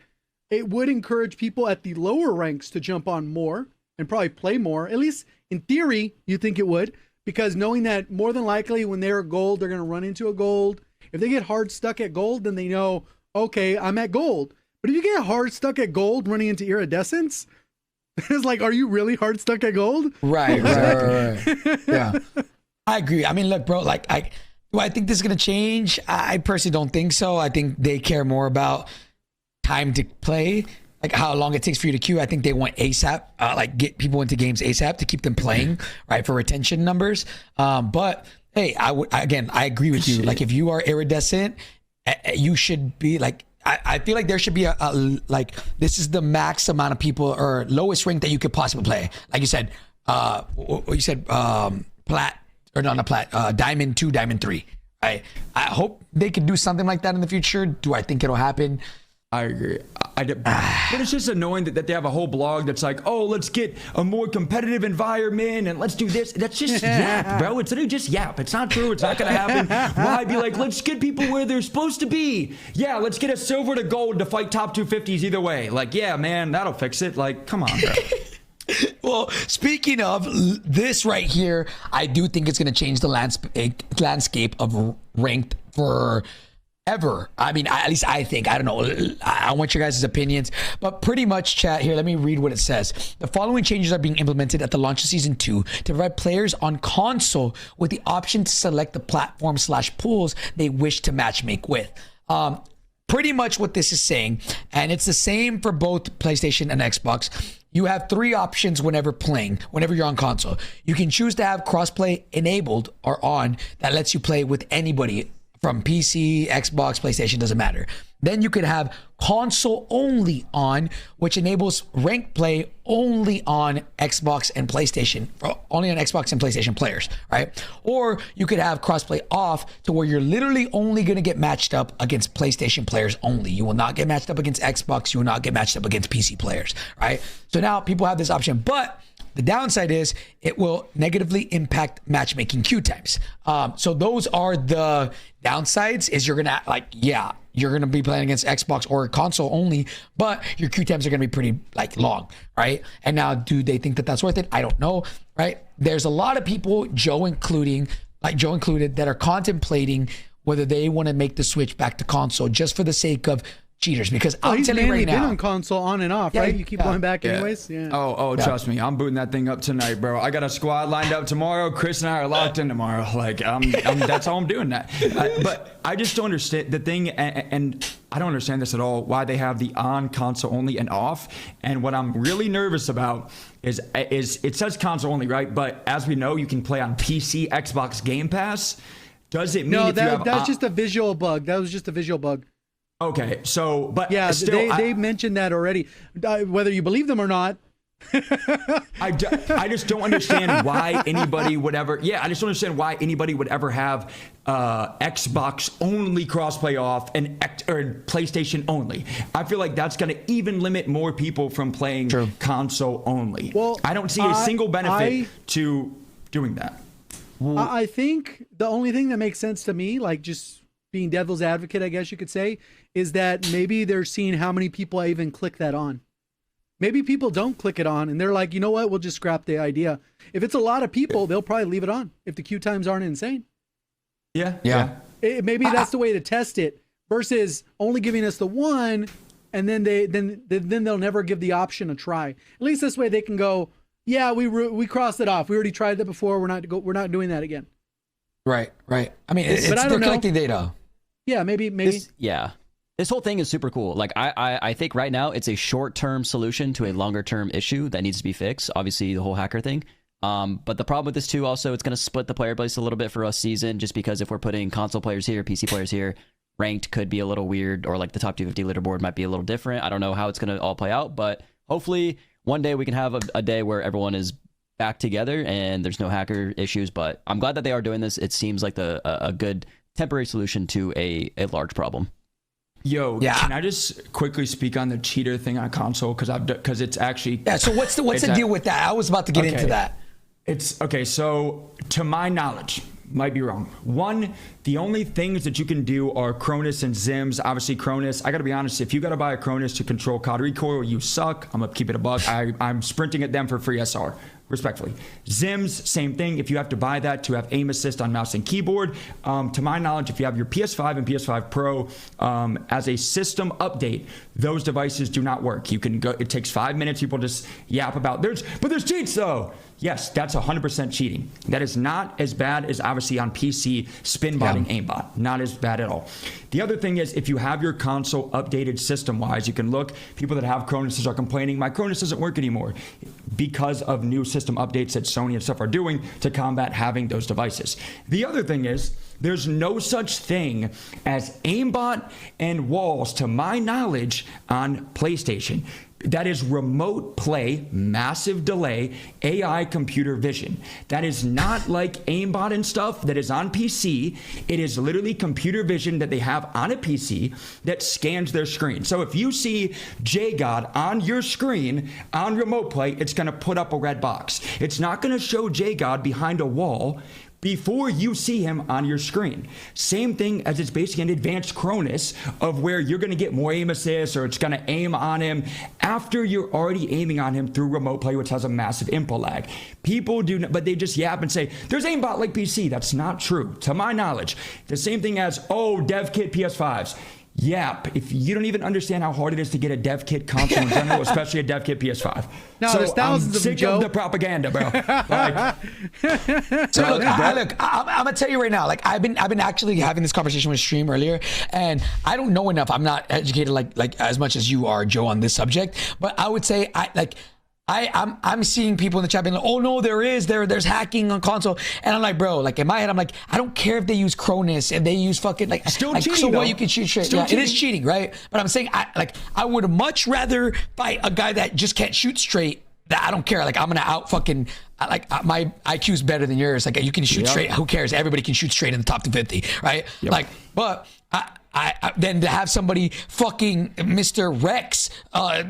it would encourage people at the lower ranks to jump on more and probably play more. At least in theory, you think it would, because knowing that more than likely when they're gold, they're going to run into a gold. If they get hard stuck at gold, then they know, okay, I'm at gold. But if you get hard stuck at gold running into iridescence, it's like, are you really hard stuck at gold? Right. Yeah, I agree. I mean, look, bro, like do I think this is going to change? I personally don't think so. I think they care more about time to play, like how long it takes for you to queue. I think they want ASAP, like get people into games ASAP to keep them playing, right, for retention numbers. But hey, I agree with you. Like if you are iridescent, you should be like, I feel like there should be a like this is the max amount of people or lowest rank that you could possibly play. Like you said, plat. Or not plat, Diamond 2, Diamond 3. I hope they can do something like that in the future. Do I think it'll happen? I agree. But it's just annoying that they have a whole blog that's like, oh, let's get a more competitive environment and let's do this. That's just yap, bro. It's literally just yap. It's not true. It's not going to happen. Why be like, let's get people where they're supposed to be? Yeah, let's get a silver to gold to fight top 250s either way. Like, yeah, man, that'll fix it. Like, come on, bro. Well, speaking of this right here, I do think it's going to change the landscape of ranked forever. I mean, at least I think. I don't know. I want your guys' opinions. But pretty much, chat here, let me read what it says. The following changes are being implemented at the launch of Season 2 to provide players on console with the option to select the platform/pools they wish to matchmake with. Pretty much what this is saying, and it's the same for both PlayStation and Xbox. You have three options whenever you're on console. You can choose to have crossplay enabled or on that lets you play with anybody from PC, Xbox, PlayStation, doesn't matter. Then you could have console only on, which enables ranked play only on Xbox and PlayStation, only on Xbox and PlayStation players, right? Or you could have crossplay off to where you're literally only going to get matched up against PlayStation players only. You will not get matched up against Xbox. You will not get matched up against PC players, right? So now people have this option, but the downside is it will negatively impact matchmaking queue times. So those are the downsides. Is you're gonna you're gonna be playing against Xbox or console only, but your queue times are gonna be pretty long, right? And now, do they think that that's worth it? I don't know, right? There's a lot of people, Joe included, that are contemplating whether they want to make the switch back to console just for the sake of cheaters, because I'm telling you right now, been on console on and off, right? You keep going back anyways. Yeah. Trust me, I'm booting that thing up tonight, bro. I got a squad lined up tomorrow. Chris and I are locked in tomorrow. Like, that's how I'm doing that. But I just don't understand the thing, and I don't understand this at all. Why they have the on console only and off? And what I'm really nervous about is it says console only, right? But as we know, you can play on PC, Xbox Game Pass. Does it mean that's just a visual bug? That was just a visual bug. Okay, so, but yeah, still, they mentioned that already. Whether you believe them or not, I just don't understand why anybody would ever. Yeah, I just don't understand why anybody would ever have Xbox only crossplay off and PlayStation only. I feel like that's going to even limit more people from playing console only. Well, I don't see a single benefit to doing that. I think the only thing that makes sense to me, like just being devil's advocate, I guess you could say, is that maybe they're seeing how many people even click that on. Maybe people don't click it on and they're like, you know what, we'll just scrap the idea. If it's a lot of people, they'll probably leave it on if the queue times aren't insane. Yeah. Maybe that's the way to test it. versus only giving us the one, and then they'll never give the option a try. At least this way they can go, yeah, we crossed it off. We already tried that before. We're not doing that again. Right. I mean, they're collecting data. Yeah, maybe. This whole thing is super cool. Like, I think right now it's a short-term solution to a longer-term issue that needs to be fixed. Obviously, the whole hacker thing. But the problem with this too, also, it's going to split the player base a little bit for us season, just because if we're putting console players here, PC players here, ranked could be a little weird, or like the top 250 leaderboard might be a little different. I don't know how it's going to all play out, but hopefully one day we can have a day where everyone is back together and there's no hacker issues. But I'm glad that they are doing this. It seems like a good temporary solution to a large problem. Yo, can I just quickly speak on the cheater thing on console? Because it's actually... Yeah, so what's the deal with that? I was about to get into that. It's okay. So to my knowledge, might be wrong. One, the only things that you can do are Cronus and Zims. Obviously, Cronus, I got to be honest, if you got to buy a Cronus to control COD recoil, you suck. I'm going to keep it a buck. I'm sprinting at them for free SR. Respectfully. Zims, same thing. If you have to buy that to have aim assist on mouse and keyboard, to my knowledge, if you have your PS5 and PS5 Pro as a system update, those devices do not work. You can go, it takes 5 minutes. People just yap about there's cheats though. Yes, that's 100% cheating. That is not as bad as obviously on PC spin botting aimbot. Not as bad at all. The other thing is if you have your console updated system-wise, you can look, people that have Cronuses are complaining, my Cronus doesn't work anymore because of new system updates that Sony and stuff are doing to combat having those devices. The other thing is there's no such thing as aimbot and walls, to my knowledge, on PlayStation. That is remote play, massive delay, AI computer vision. That is not like aimbot and stuff that is on PC. It is literally computer vision that they have on a PC that scans their screen. So if you see JGod on your screen on remote play, it's going to put up a red box. It's not going to show JGod behind a wall before you see him on your screen. Same thing as it's basically an advanced Cronus of where you're going to get more aim assist or it's going to aim on him after you're already aiming on him through remote play, which has a massive input lag. People do not, but they just yap and say, there's aimbot like PC. That's not true, to my knowledge. The same thing as, dev kit PS5s. Yep, if you don't even understand how hard it is to get a dev kit console in general, especially a dev kit PS5. No, so there's thousands I'm sick of the propaganda, bro. So look, I'm gonna tell you right now. Like I've been actually having this conversation with Stream earlier, and I don't know enough. I'm not educated like as much as you are, Joe, on this subject. But I would say I'm seeing people in the chat being like, oh no, there's hacking on console, and I'm like, bro, like in my head, I'm like, I don't care if they use Cronus and they use fucking still cheating. So what, you can shoot straight. Yeah, it is cheating, right? But I'm saying I would much rather fight a guy that just can't shoot straight. That I don't care. Like I'm gonna out fucking my IQ is better than yours. Like you can shoot straight. Who cares? Everybody can shoot straight in the top 250, right? Yep. Like, but I then to have somebody fucking Mr. Rex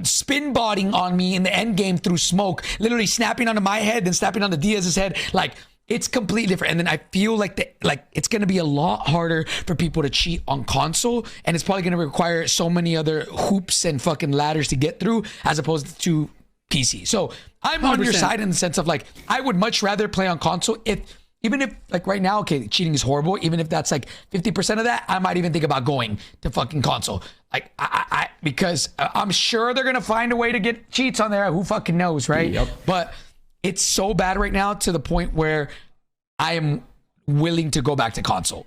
spin botting on me in the end game through smoke, literally snapping onto my head, then snapping onto Diaz's head, like it's completely different. And then I feel like it's gonna be a lot harder for people to cheat on console, and it's probably gonna require so many other hoops and fucking ladders to get through as opposed to PC. So I'm 100%. On your side in the sense of like I would much rather play on console even if like right now, okay, cheating is horrible. Even if that's like 50% of that, I might even think about going to fucking console. Like because I'm sure they're gonna find a way to get cheats on there. Who fucking knows, right? Yep. But it's so bad right now to the point where I am willing to go back to console.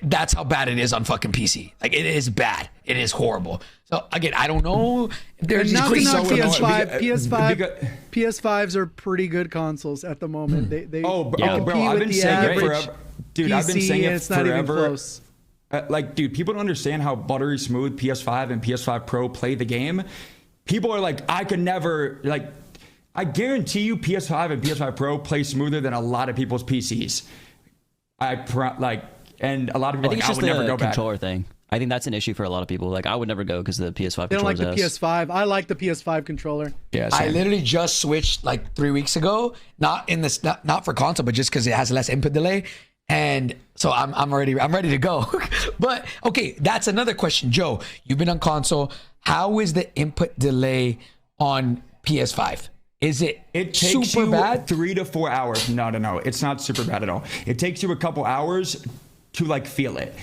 That's how bad it is on fucking PC. Like it is bad. It is horrible. So again, I don't know if there's not PS5. PS5s are pretty good consoles at the moment. They bro, I've been saying it forever. Dude, I've been saying it forever. Not even close. Dude, people don't understand how buttery smooth PS5 and PS5 Pro play the game. People are like, I could never I guarantee you PS5 and PS5 Pro play smoother than a lot of people's PCs. And a lot of people I think I would never go back. Controller thing. I think that's an issue for a lot of people. Like I would never go because the PS5 they don't like the PS5. I like the PS5 controller. Yeah, I literally just switched like 3 weeks ago. Not for console, but just because it has less input delay. And so I'm ready to go. But okay, that's another question, Joe. You've been on console. How is the input delay on PS5? Is it takes super bad? 3 to 4 hours. No. It's not super bad at all. It takes you a couple hours to feel it.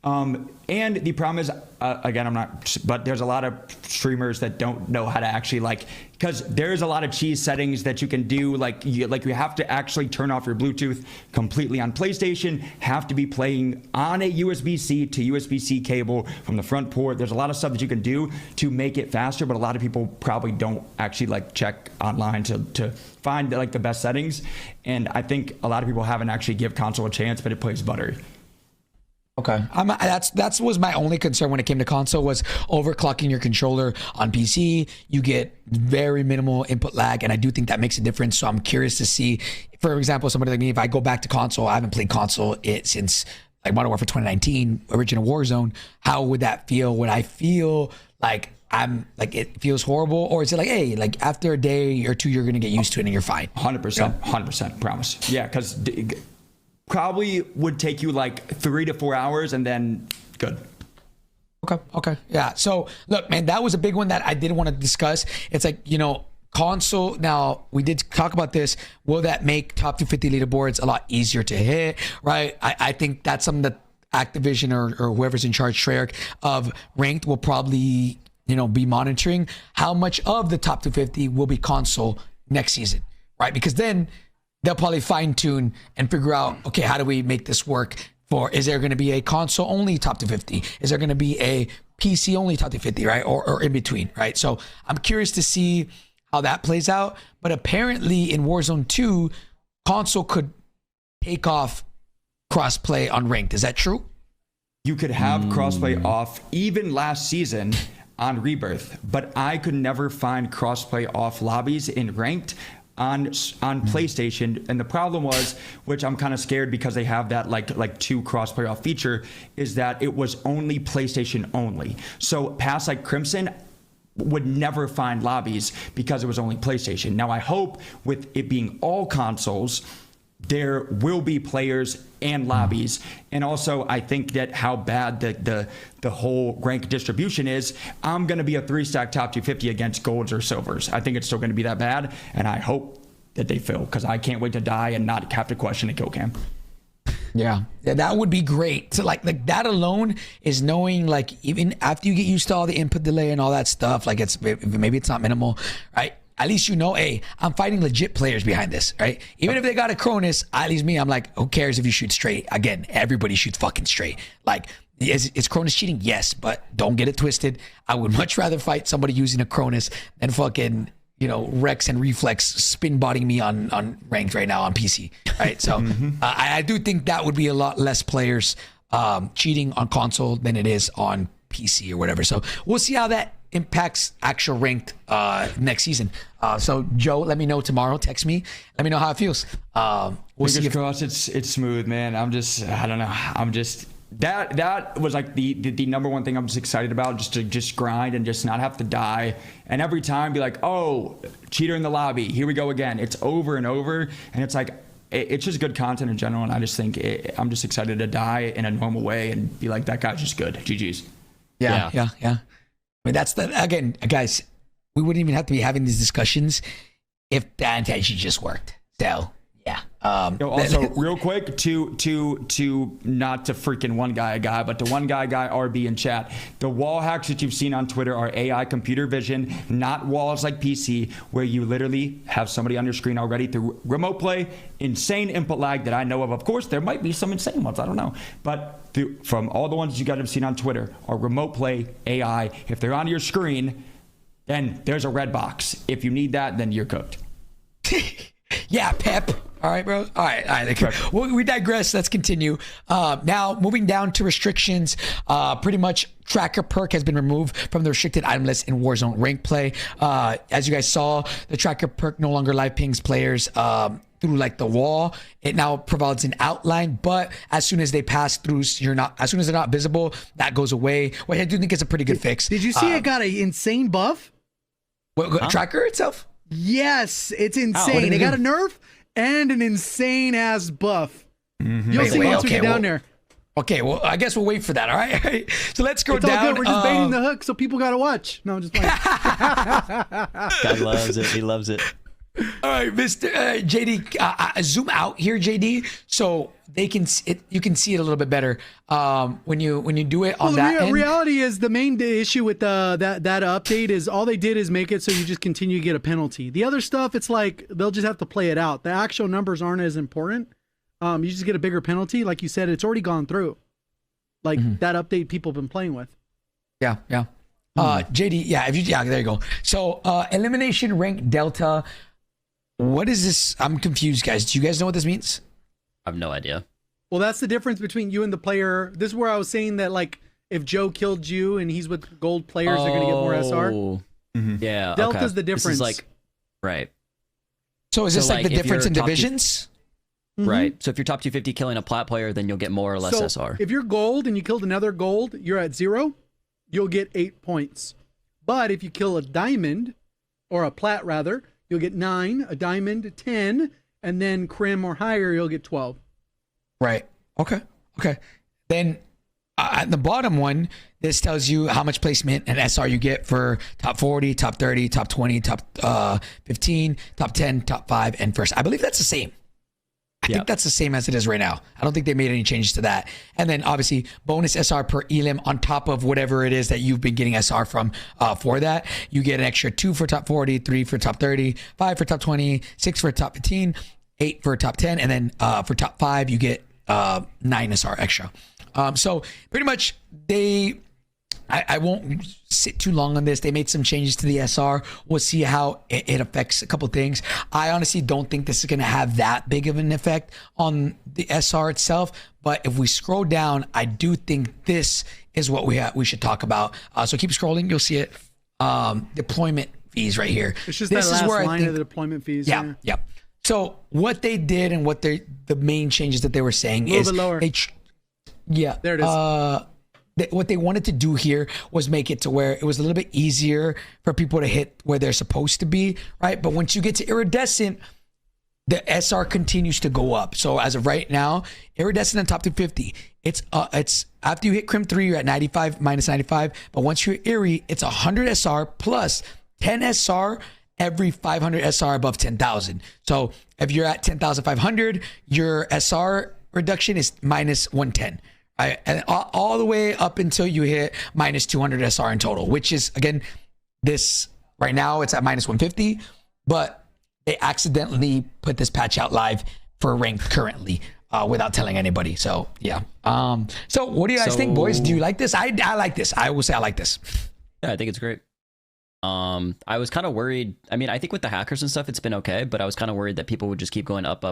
And the problem is, again, I'm not, but there's a lot of streamers that don't know how to actually because there's a lot of cheese settings that you can do. You have to actually turn off your Bluetooth completely on PlayStation, have to be playing on a USB-C to USB-C cable from the front port. There's a lot of stuff that you can do to make it faster, but a lot of people probably don't actually check online to find the best settings. And I think a lot of people haven't actually give console a chance, but it plays buttery. Okay, that's was my only concern when it came to console was overclocking your controller on PC. You get very minimal input lag, and I do think that makes a difference. So I'm curious to see, for example, somebody like me, if I go back to console, I haven't played console since Modern Warfare 2019, original Warzone. How would that feel? Would I feel like it feels horrible, or is it hey, after a day or two, you're gonna get used to it and you're fine? 100%, promise. Yeah, because probably would take you 3 to 4 hours and then good. Okay. Yeah. So look, man, that was a big one that I did want to discuss. It's console. Now we did talk about this. Will that make top 250 leaderboards a lot easier to hit? Right. I think that's something that Activision or whoever's in charge, Treyarch of ranked, will probably, be monitoring how much of the top 250 will be console next season. Right. Because then they'll probably fine tune and figure out, okay, how do we make this work? Is there going to be a console only top 250? Is there going to be a PC only top 250, right? Or in between, right? So I'm curious to see how that plays out. But apparently in Warzone 2, console could take off crossplay on ranked. Is that true? You could have crossplay off even last season on Rebirth, but I could never find crossplay off lobbies in ranked on PlayStation. And the problem was, which I'm kind of scared because they have that two crossplay off feature, is that it was only PlayStation only. So past Crimson would never find lobbies because it was only PlayStation. Now I hope with it being all consoles, there will be players and lobbies. And also I think that how bad the whole rank distribution is, I'm going to be a 3-stack top 250 against golds or silvers. I think it's still going to be that bad, and I hope that they fail because I can't wait to die and not have to question a kill cam. Yeah, that would be great. So that alone is knowing even after you get used to all the input delay and all that stuff, maybe it's not minimal, right? At least hey, I'm fighting legit players behind this, right? Even if they got a Cronus, at least me, I'm who cares if you shoot straight? Again, everybody shoots fucking straight. Is Cronus cheating? Yes, but don't get it twisted. I would much rather fight somebody using a Cronus than fucking, Rex and Reflex spin botting me on ranked right now on PC, right? So I do think that would be a lot less players cheating on console than it is on PC or whatever. So we'll see how that impacts actual ranked next season. So Joe, let me know tomorrow. Text me. Let me know how it feels. We'll see. Fingers crossed it's smooth, man. I don't know. That was the number one thing I'm just excited about, just to grind and just not have to die. And every time be oh, cheater in the lobby. Here we go again. It's over and over. And it's it's just good content in general. And I just think I'm just excited to die in a normal way and be that guy's just good. GG's. Yeah. I mean, that's again, guys, we wouldn't even have to be having these discussions if the anti-cheat just worked. So yeah. Also, real quick, to not to freaking one guy a guy, but to one guy RB in chat. The wall hacks that you've seen on Twitter are AI computer vision, not walls like PC, where you literally have somebody on your screen already through remote play. Insane input lag that I know of. Of course, there might be some insane ones. I don't know, but from all the ones you guys have seen on Twitter are remote play AI. If they're on your screen, then there's a red box. If you need that, then you're cooked. Yeah, Pep. All right, bro. All right. We digress. Let's continue. Now, moving down to restrictions. Pretty much, tracker perk has been removed from the restricted item list in Warzone rank play. As you guys saw, the tracker perk no longer live pings players through the wall. It now provides an outline, but as soon as they pass through, as soon as they're not visible, that goes away. Which I do think is a pretty good fix. Did you see it got an insane buff? Tracker itself? Yes, it's insane. They got a nerf and an insane ass buff. You'll see once we get down there. Okay, well, I guess we'll wait for that. All right. So let's go it's all down. Good. We're just baiting the hook, so people gotta watch. No, I'm just playing. God loves it. He loves it. All right, Mr. JD, zoom out here, JD, so they can you can see it a little bit better when you do it on that end. Reality is the main issue with that update is all they did is make it so you just continue to get a penalty. The other stuff, it's like they'll just have to play it out. The actual numbers aren't as important. You just get a bigger penalty. Like you said, it's already gone through. Like that update people have been playing with. Yeah. JD, there you go. So elimination rank delta. What is this? I'm confused, guys. Do you guys know what this means? I have no idea. Well, that's the difference between you and the player. This is where I was saying that, like, if Joe killed you and he's with gold players, they're going to get more SR. Yeah. Delta's the difference. This is like, right. So is this like the difference in divisions? Right. So if you're top 250 killing a plat player, then you'll get more or less SR. If you're gold and you killed another gold, you're at 0. You'll get 8 points. But if you kill a diamond, or a plat rather, you'll get 9, a diamond 10, and then crim or higher, you'll get 12. Right. Okay. Then at the bottom one, this tells you how much placement and SR you get for top 40, top 30, top 20, top 15, top 10, top 5, and first. I believe that's the same. I think that's the same as it is right now. I don't think they made any changes to that. And then obviously bonus SR per elim on top of whatever it is that you've been getting SR from for that. You get an extra 2 for top 40, 3 for top 30, 5 for top 20, 6 for top 15, 8 for top 10. And then for top 5, you get 9 SR extra. So pretty much I won't sit too long on this. They made some changes to the SR. We'll see how it affects a couple things. I honestly don't think this is going to have that big of an effect on the SR itself. But if we scroll down, I do think this is what we should talk about. So keep scrolling. You'll see it. Deployment fees right here. It's just this that last line of the deployment fees. Yeah. So what they did and what the main changes that they were saying is a little bit lower. There it is. What they wanted to do here was make it to where it was a little bit easier for people to hit where they're supposed to be, right? But once you get to iridescent, the SR continues to go up. So as of right now, iridescent and top 250, it's after you hit crim 3, you're at 95 minus 95. But once you're Erie, it's 100 SR plus 10 SR every 500 SR above 10,000. So if you're at 10,500, your SR reduction is minus 110. Right? And all the way up until you hit minus 200 SR in total, which is, again, this right now it's at minus 150, but they accidentally put this patch out live for ranked currently without telling anybody. So yeah. So what do you guys think, boys? Do you like this? I like this. I will say I like this. Yeah, I think it's great. I was kind of worried. I mean, I think with the hackers and stuff, it's been okay, but I was kind of worried that people would just keep going up.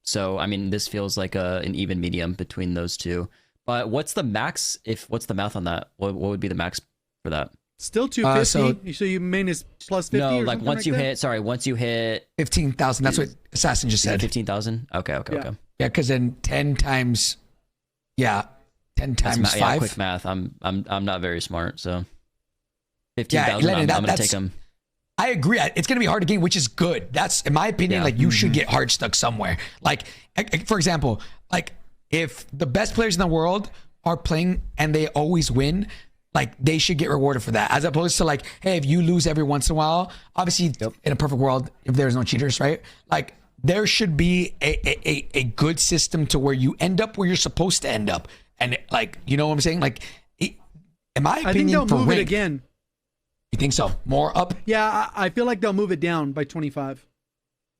So, I mean, this feels like an even medium between those two. But what's the max? What's the math on that? What would be the max for that? Still 250. So you minus plus 50. No, or like once you hit. Sorry, once you hit 15,000. That's what Assassin just said. 15,000. Okay. Yeah, because then 10 times. Yeah, 10 times 5. Yeah, quick math. I'm not very smart, so 15,000. I'm gonna take them. I agree. It's going to be hard to gain, which is good. That's, in my opinion, like you should get hard stuck somewhere. Like, for example, like if the best players in the world are playing and they always win, like they should get rewarded for that. As opposed to like, hey, if you lose every once in a while, obviously in a perfect world, if there's no cheaters, right? Like there should be a good system to where you end up where you're supposed to end up. And like, you know what I'm saying? Like, in my opinion, I think they'll move it again. You think so? More up? Yeah, I feel like they'll move it down by 25.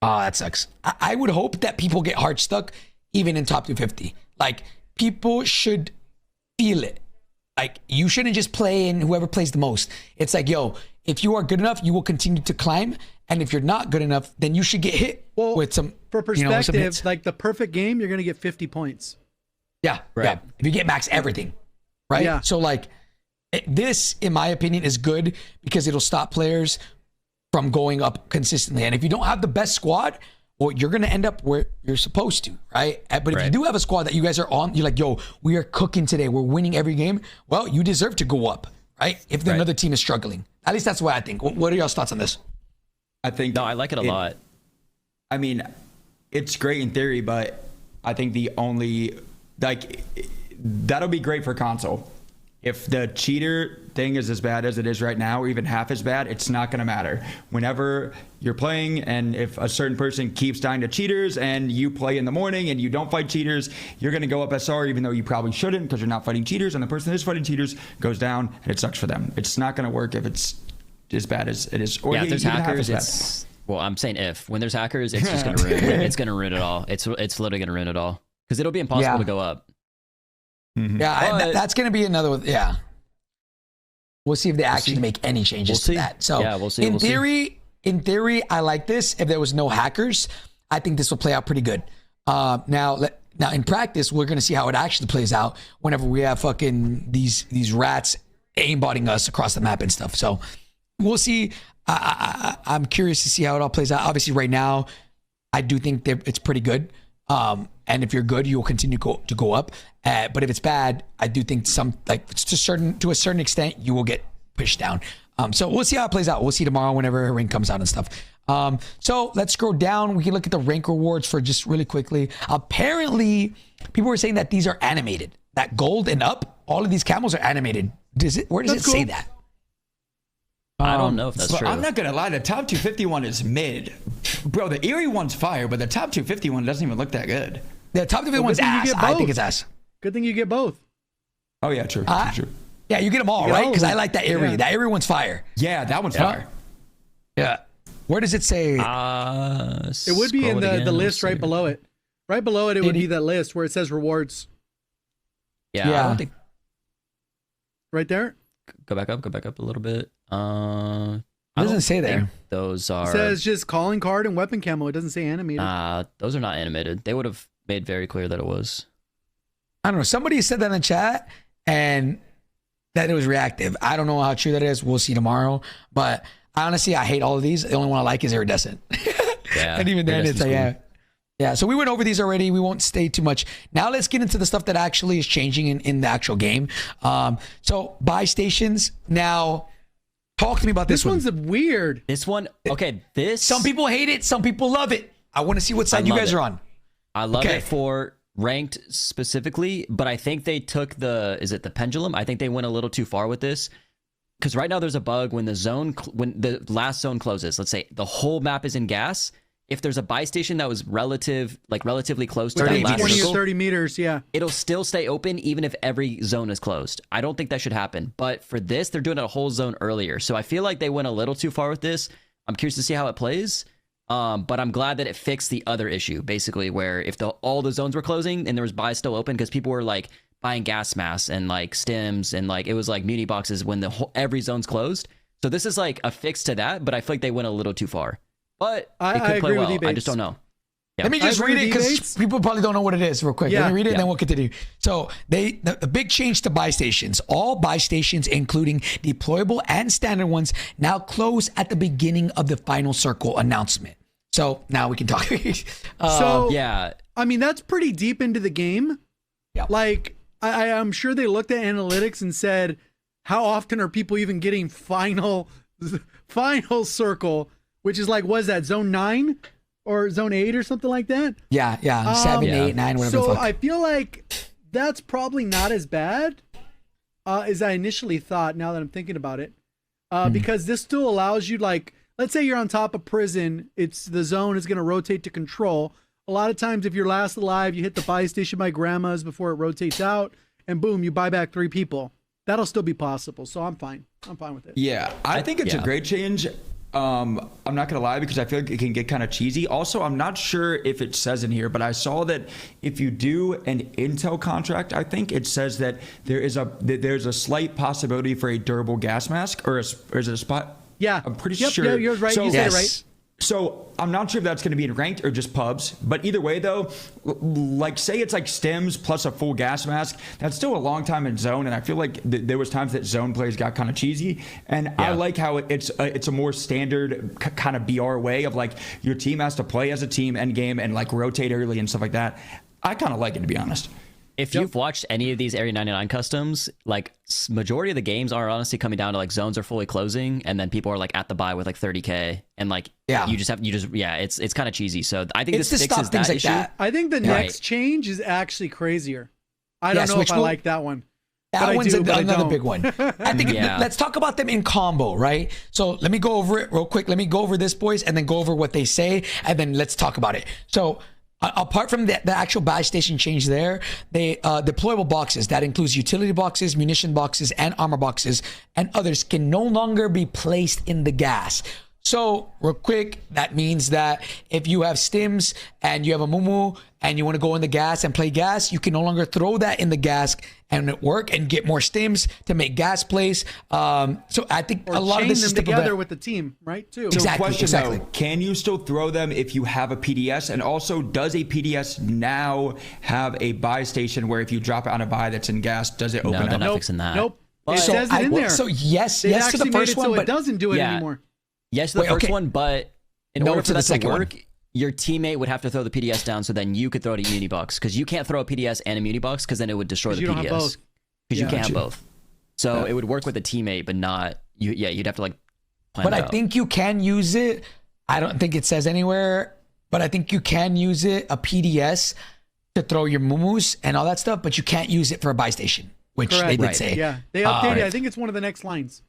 That sucks. I would hope that people get hard stuck even in top 250. Like, people should feel it. Like, you shouldn't just play in whoever plays the most. It's like, yo, if you are good enough, you will continue to climb. And if you're not good enough, then you should get hit with some, for perspective, like the perfect game, you're going to get 50 points. Yeah, right. Yeah. If you get max everything, right? Yeah. So, like, this, in my opinion, is good because it'll stop players from going up consistently. And if you don't have the best squad, well, you're going to end up where you're supposed to, right? But if you do have a squad that you guys are on, you're like, yo, we are cooking today. We're winning every game. Well, you deserve to go up, right? If another team is struggling. At least that's what I think. What are y'all's thoughts on this? I think... No, I like it a lot. I mean, it's great in theory, but I think the only... Like, that'll be great for console. if the cheater thing is as bad as it is right now, or even half as bad, it's not going to matter. Whenever you're playing, and if a certain person keeps dying to cheaters, and you play in the morning and you don't fight cheaters, you're going to go up SR, even though you probably shouldn't, because you're not fighting cheaters, and the person that is fighting cheaters goes down, and it sucks for them. It's not going to work if it's as bad as it is. Or Yeah, if there's even half hackers, as bad. it's well, I'm saying if when there's hackers, it's just gonna ruin it. It's gonna ruin it all. It's literally gonna ruin it all because it'll be impossible to go up. Yeah, that's gonna be another one. Yeah, we'll see if they actually make any changes to that. So yeah, we'll see. In theory, I like this. If there was no hackers, I think this will play out pretty good. Now in practice, we're gonna see how it actually plays out whenever we have fucking these rats aimbotting us across the map and stuff. So we'll see. I'm curious to see how it all plays out. Obviously, right now, I do think that it's pretty good. And if you're good, you will continue to go up. But if it's bad, I do think to a certain extent, you will get pushed down. So we'll see how it plays out. We'll see tomorrow whenever rank comes out and stuff. So let's scroll down. We can look at the rank rewards for just really quickly. Apparently, people were saying that these are animated. That gold and up, all of these camos are animated. Where does it say that? I don't know if that's true. I'm not gonna lie, the top 251 is mid. Bro, the Eerie one's fire, but the top 251 doesn't even look that good. The top 251's ass. I think it's ass. Good thing you get both. Oh yeah, true. Yeah, you get them all, right? Because I like that Eerie. Yeah. That Eerie one's fire. Yeah, that one's fire. Yeah. Where does it say? It would be in the list right below it. Right below it, it would be that list where it says rewards. Yeah. I don't think... Right there? Go back up a little bit. It doesn't say there. Those are. It says just calling card and weapon camo. It doesn't say animated. Those are not animated. They would have made very clear that it was. I don't know. Somebody said that in the chat and that it was reactive. I don't know how true that is. We'll see tomorrow. But honestly, I hate all of these. The only one I like is Iridescent. Yeah. And even then, it's like, cool. Yeah, so we went over these already. We won't stay too much. Now let's get into the stuff that actually is changing in the actual game. So buy stations. Now, talk to me about this one. This one's weird. This one, okay, Some people hate it. Some people love it. I want to see what side you guys are on. I love it for ranked specifically, but I think they took is it the pendulum? I think they went a little too far with this. Because right now there's a bug when when the last zone closes. Let's say the whole map is in gas. If there's a buy station that was relatively close to that last 20 circle, or 30 meters, yeah. it'll still stay open even if every zone is closed. I don't think that should happen. But for this, they're doing a whole zone earlier. So I feel like they went a little too far with this. I'm curious to see how it plays. But I'm glad that it fixed the other issue, basically, where if all the zones were closing and there was buys still open, because people were like buying gas masks and like stims and like it was like muni boxes when every zone's closed. So this is like a fix to that, but I feel like they went a little too far. But it could play well. I just don't know. Yeah. Let me just read it because people probably don't know what it is real quick. Let me read it and then we'll continue. So the big change to buy stations. All buy stations, including deployable and standard ones, now close at the beginning of the final circle announcement. So now we can talk. Yeah. I mean, that's pretty deep into the game. Yeah. Like, I'm sure they looked at analytics and said, how often are people even getting final circle? Which is like, what is that, zone 9 or zone 8 or something like that? Yeah. 7, 8, 9, whatever the So fuck. I feel like that's probably not as bad as I initially thought now that I'm thinking about it. Because this still allows you, like, let's say you're on top of prison. The zone is going to rotate to control. A lot of times if you're last alive, you hit the buy station by grandma's before it rotates out. And boom, you buy back 3 people. That'll still be possible. So I'm fine. I'm fine with it. Yeah, I think it's a great change. I'm not gonna lie because I feel like it can get kind of cheesy. Also, I'm not sure if it says in here, but I saw that if you do an Intel contract, I think it says that there's a slight possibility for a durable gas mask, or is it a spot? Yeah, I'm pretty sure. Yeah, you're right. You said it right. So I'm not sure if that's going to be in ranked or just pubs, but either way though, like say it's like stims plus a full gas mask, that's still a long time in zone, and I feel like there was times that zone plays got kind of cheesy, and I like how it's a more standard kind of BR way of like your team has to play as a team end game and like rotate early and stuff like that. I kind of like it, to be honest. If you've watched any of these Area 99 customs, like majority of the games are honestly coming down to like zones are fully closing and then people are like at the buy with like 30K and like it's kind of cheesy. So I think this fixes that issue. I think the next change is actually crazier. I don't know if I like that one. That one's but I another don't. big one. I think let's talk about them in combo, right? So let me go over it real quick. Let me go over this, boys, and then go over what they say, and then let's talk about it. So apart from the actual buy station change there, they deployable boxes, that includes utility boxes, munition boxes, and armor boxes, and others can no longer be placed in the gas. So real quick, that means that if you have stims and you have a mumu and you want to go in the gas and play gas, you can no longer throw that in the gas and it work and get more stims to make gas plays. So I think Or a lot of chain this them is together with the team, right? Too. Exactly. Though, can you still throw them if you have a PDS? And also, does a PDS now have a buy station where if you drop it on a buy that's in gas, does it open they're up? not fixing that. Nope. But- It says it in there. So yes They to actually the first made it one, so but it doesn't do it Yeah. anymore. Yes, the Wait, first okay. one, but in No order to for the that to second one. work, your teammate would have to throw the PDS down, so then you could throw it a muni box, because you can't throw a PDS and a muni box, because then it would destroy the You don't have PDS. both. Because you can't have Gotcha. both. So it would work with a teammate, but not you. Yeah, you'd have to like plan But it I out. think you can use it. I don't think it says anywhere, but I think you can use it, a PDS, to throw your mumus and all that stuff, but you can't use it for a buy station, which they did Correct. say. Yeah, they updated. I think it's one of the next lines.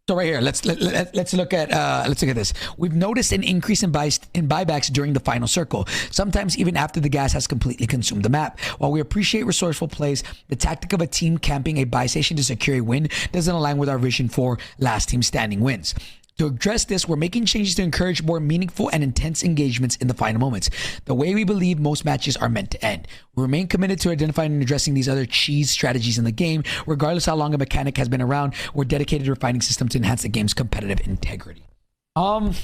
So right here, let's look at this. We've noticed an increase in buybacks during the final circle, sometimes even after the gas has completely consumed the map. While we appreciate resourceful plays, the tactic of a team camping a buy station to secure a win doesn't align with our vision for last team standing wins. To address this, we're making changes to encourage more meaningful and intense engagements in the final moments, the way we believe most matches are meant to end. We remain committed to identifying and addressing these other cheese strategies in the game. Regardless how long a mechanic has been around, we're dedicated to refining systems to enhance the game's competitive integrity. I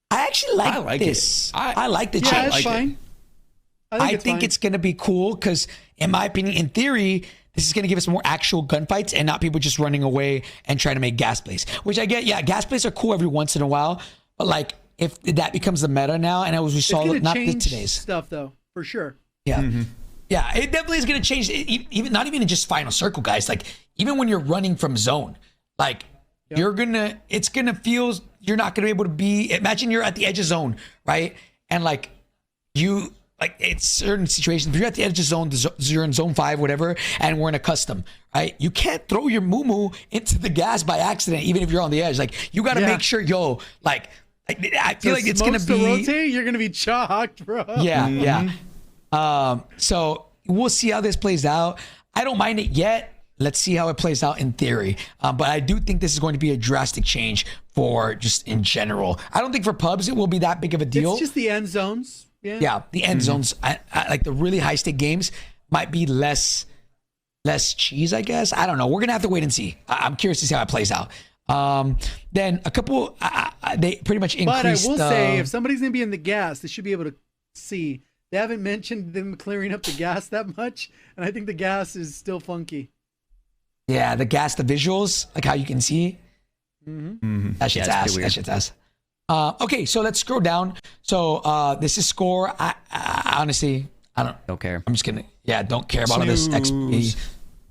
actually like this. I like the Yeah, change. it's fine. I think it's going to be cool because, in my opinion, in theory, this is going to give us more actual gunfights and not people just running away and trying to make gas plays. Which I get, yeah, gas plays are cool every once in a while, but like if that becomes the meta now, and as we saw, not today's stuff though, for sure. Yeah, yeah, it definitely is going to change. Even not even in just final circle, guys. Like even when you're running from zone, like it's gonna feel you're not gonna be able to be. Imagine you're at the edge of zone, right? And like you. Like it's certain situations, if you're at the edge of zone, you're in zone 5, whatever, and we're in a custom, right? You can't throw your moo into the gas by accident, even if you're on the edge. Like you got to make sure, I feel like it's gonna be rotate. You're gonna be chalked, bro. Yeah. So we'll see how this plays out. I don't mind it yet. Let's see how it plays out in theory. But I do think this is going to be a drastic change for just in general. I don't think for pubs it will be that big of a deal. It's just the end zones. Yeah, the end zones, I like the really high stake games might be less cheese, I guess. I don't know. We're gonna have to wait and see. I'm curious to see how it plays out. Then a couple, they pretty much increased. But I will say, if somebody's gonna be in the gas, they should be able to see. They haven't mentioned them clearing up the gas that much, and I think the gas is still funky. Yeah, the visuals, like how you can see. That shit's ass. That shit's ass. Okay, so let's scroll down. So this is score. I honestly, I don't care. I'm just gonna, don't care about all this XP.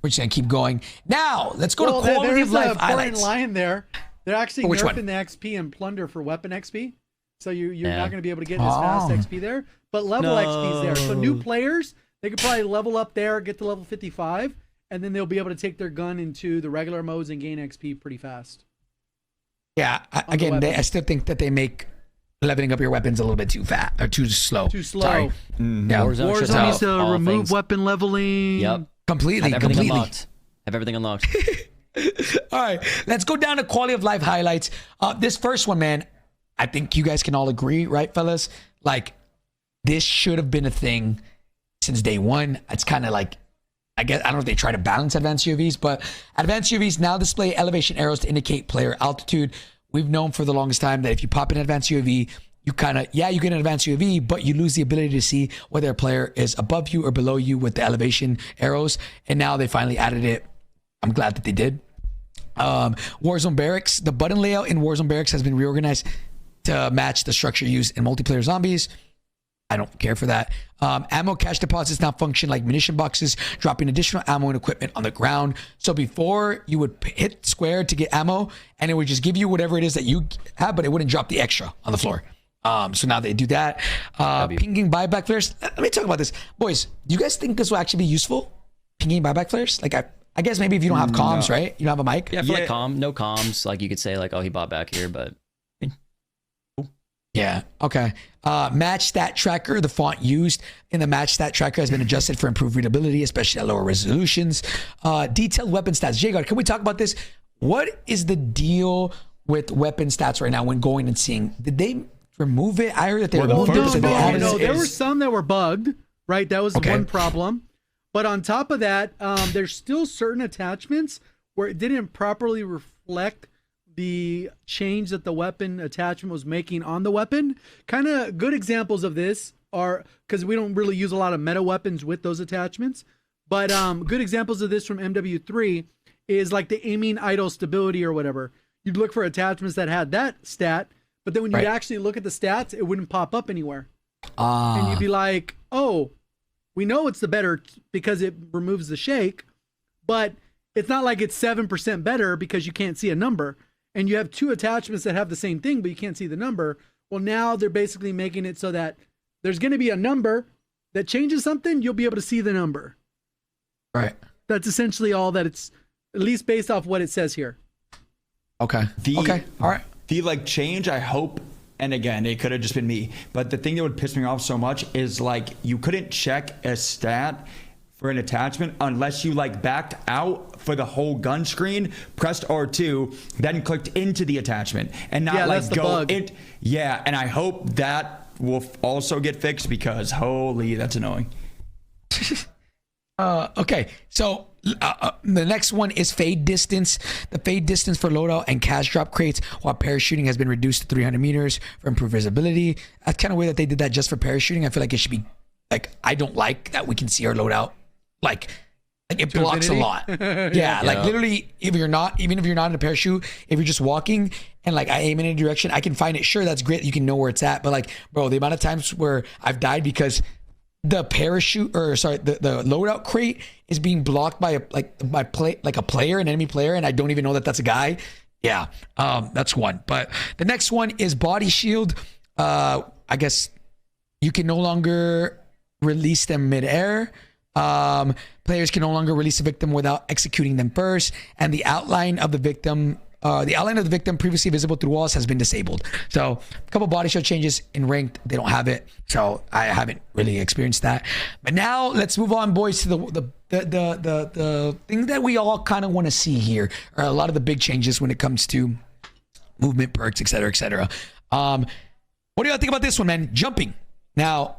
We're just gonna keep going. Now, let's go to quality of life highlights. Line there. They're actually Which nerfing one? the XP and plunder for weapon XP. So you're not gonna be able to get as fast XP there. But level XP is there. So new players, they could probably level up there, get to level 55, and then they'll be able to take their gun into the regular modes and gain XP pretty fast. Yeah, again, I still think that they make leveling up your weapons a little bit too fat or too slow. Too slow. Sorry. Yeah, Warzone needs to remove weapon leveling. Yep. Completely. Have everything unlocked. All right, let's go down to quality of life highlights. This first one, man, I think you guys can all agree, right, fellas? Like, this should have been a thing since day one. It's kind of like, I guess, I don't know if they try to balance advanced UAVs, but advanced UAVs now display elevation arrows to indicate player altitude. We've known for the longest time that if you pop an advanced UAV, you kind of, you get an advanced UAV, but you lose the ability to see whether a player is above you or below you with the elevation arrows. And now they finally added it. I'm glad that they did. Warzone Barracks, the button layout in Warzone Barracks has been reorganized to match the structure used in multiplayer zombies. I don't care for that. Ammo cache deposits now function like munition boxes, dropping additional ammo and equipment on the ground. So before, you would hit square to get ammo, and it would just give you whatever it is that you have, but it wouldn't drop the extra on the floor. So now they do that. Pinging buyback flares. Let me talk about this. Boys, do you guys think this will actually be useful? pinging buyback flares? Like I guess maybe if you don't have comms, right? You don't have a mic. Yeah, for like no comms, like you could say like, oh, he bought back here, but. Yeah. Okay. Match stat tracker. The font used in the match stat tracker has been adjusted for improved readability, especially at lower resolutions. Detailed weapon stats. Jagard, can we talk about this? What is the deal with weapon stats right now when going and seeing? Did they remove it? I heard that they removed it. No, there were some that were bugged, right? That was one problem. But on top of that, there's still certain attachments where it didn't properly reflect the change that the weapon attachment was making on the weapon. Kind of good examples of this are, because we don't really use a lot of meta weapons with those attachments, but good examples of this from MW3 is like the aiming idle stability or whatever. You'd look for attachments that had that stat, but then when you'd actually look at the stats, it wouldn't pop up anywhere. And you'd be like, oh, we know it's the better because it removes the shake, but it's not like it's 7% better because you can't see a number. And you have two attachments that have the same thing, but you can't see the number. Well, now they're basically making it so that there's going to be a number that changes something. You'll be able to see the number. Right. That's essentially all that it's, at least based off what it says here. Okay. Okay. All right. The like change, I hope, and again, it could have just been me, but the thing that would piss me off so much is like you couldn't check a stat for an attachment unless you like backed out for the whole gun screen, pressed R2, then clicked into the attachment and not like go in. Yeah, and I hope that will also get fixed because holy, that's annoying. Okay, so the next one is fade distance. The fade distance for loadout and cash drop crates while parachuting has been reduced to 300 meters for improved visibility. That's kind of weird that they did that just for parachuting. I feel like it should be like, I don't like that we can see our loadout. Like it blocks a lot. Yeah, like literally, even if you're not in a parachute, if you're just walking and like I aim in any direction, I can find it. Sure, that's great. You can know where it's at. But like, bro, the amount of times where I've died because the parachute, or sorry, the loadout crate is being blocked by a player, an enemy player, and I don't even know that that's a guy. Yeah, that's one. But the next one is body shield. I guess you can no longer release them midair. Players can no longer release a victim without executing them first, and the outline of the victim previously visible through walls has been disabled. So a couple body shield changes in ranked, they don't have it, so I haven't really experienced that. But now let's move on, boys, to the thing that we all kind of want to see here, or a lot of the big changes when it comes to movement, perks, etc., etc. What do y'all think about this one, man? Jumping. Now,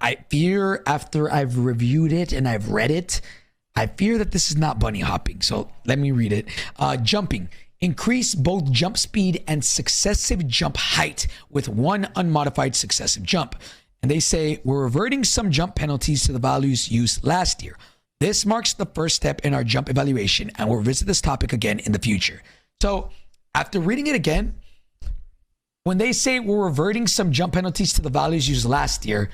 I fear, after I've reviewed it and I've read it, I fear that this is not bunny hopping. So let me read it. Jumping. Increase both jump speed and successive jump height with one unmodified successive jump. And they say, we're reverting some jump penalties to the values used last year. This marks the first step in our jump evaluation, and we'll visit this topic again in the future. So after reading it again, when they say we're reverting some jump penalties to the values used last year,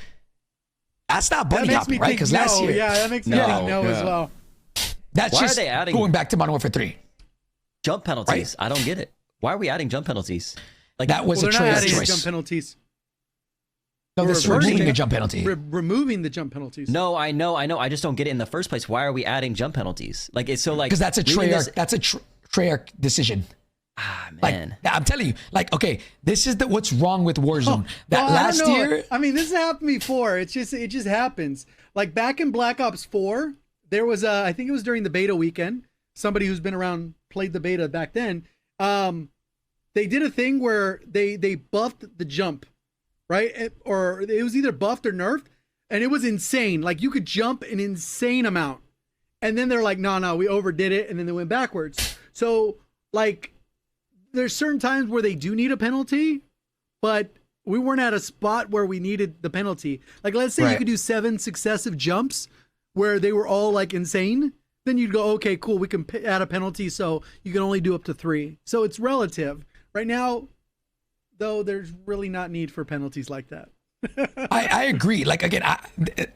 that's not bunny hopping, right? Because last year, that makes me think no as well. That's Why just are they adding going back to Modern Warfare 3. Jump penalties? Right? I don't get it. Why are we adding jump penalties? Like that was a choice. Jump penalties. No, this is removing the jump penalty. Removing the jump penalties. No, I know. I just don't get it in the first place. Why are we adding jump penalties? Like it's so like because that's a Treyarch. That's a Treyarch decision. Ah, man. Like, I'm telling you, like, okay, this is what's wrong with Warzone. Last year, I mean, this has happened before. It just happens. Like back in Black Ops 4, there was I think it was during the beta weekend. Somebody who's been around played the beta back then. They did a thing where they buffed the jump, right? Or it was either buffed or nerfed, and it was insane. Like you could jump an insane amount, and then they're like, no, we overdid it, and then they went backwards. So like, there's certain times where they do need a penalty, but we weren't at a spot where we needed the penalty. Like, let's say you could do 7 successive jumps where they were all like insane. Then you'd go, okay, cool. We can add a penalty. So you can only do up to 3. So it's relative right now, though. There's really not need for penalties like that. I agree. Like, again,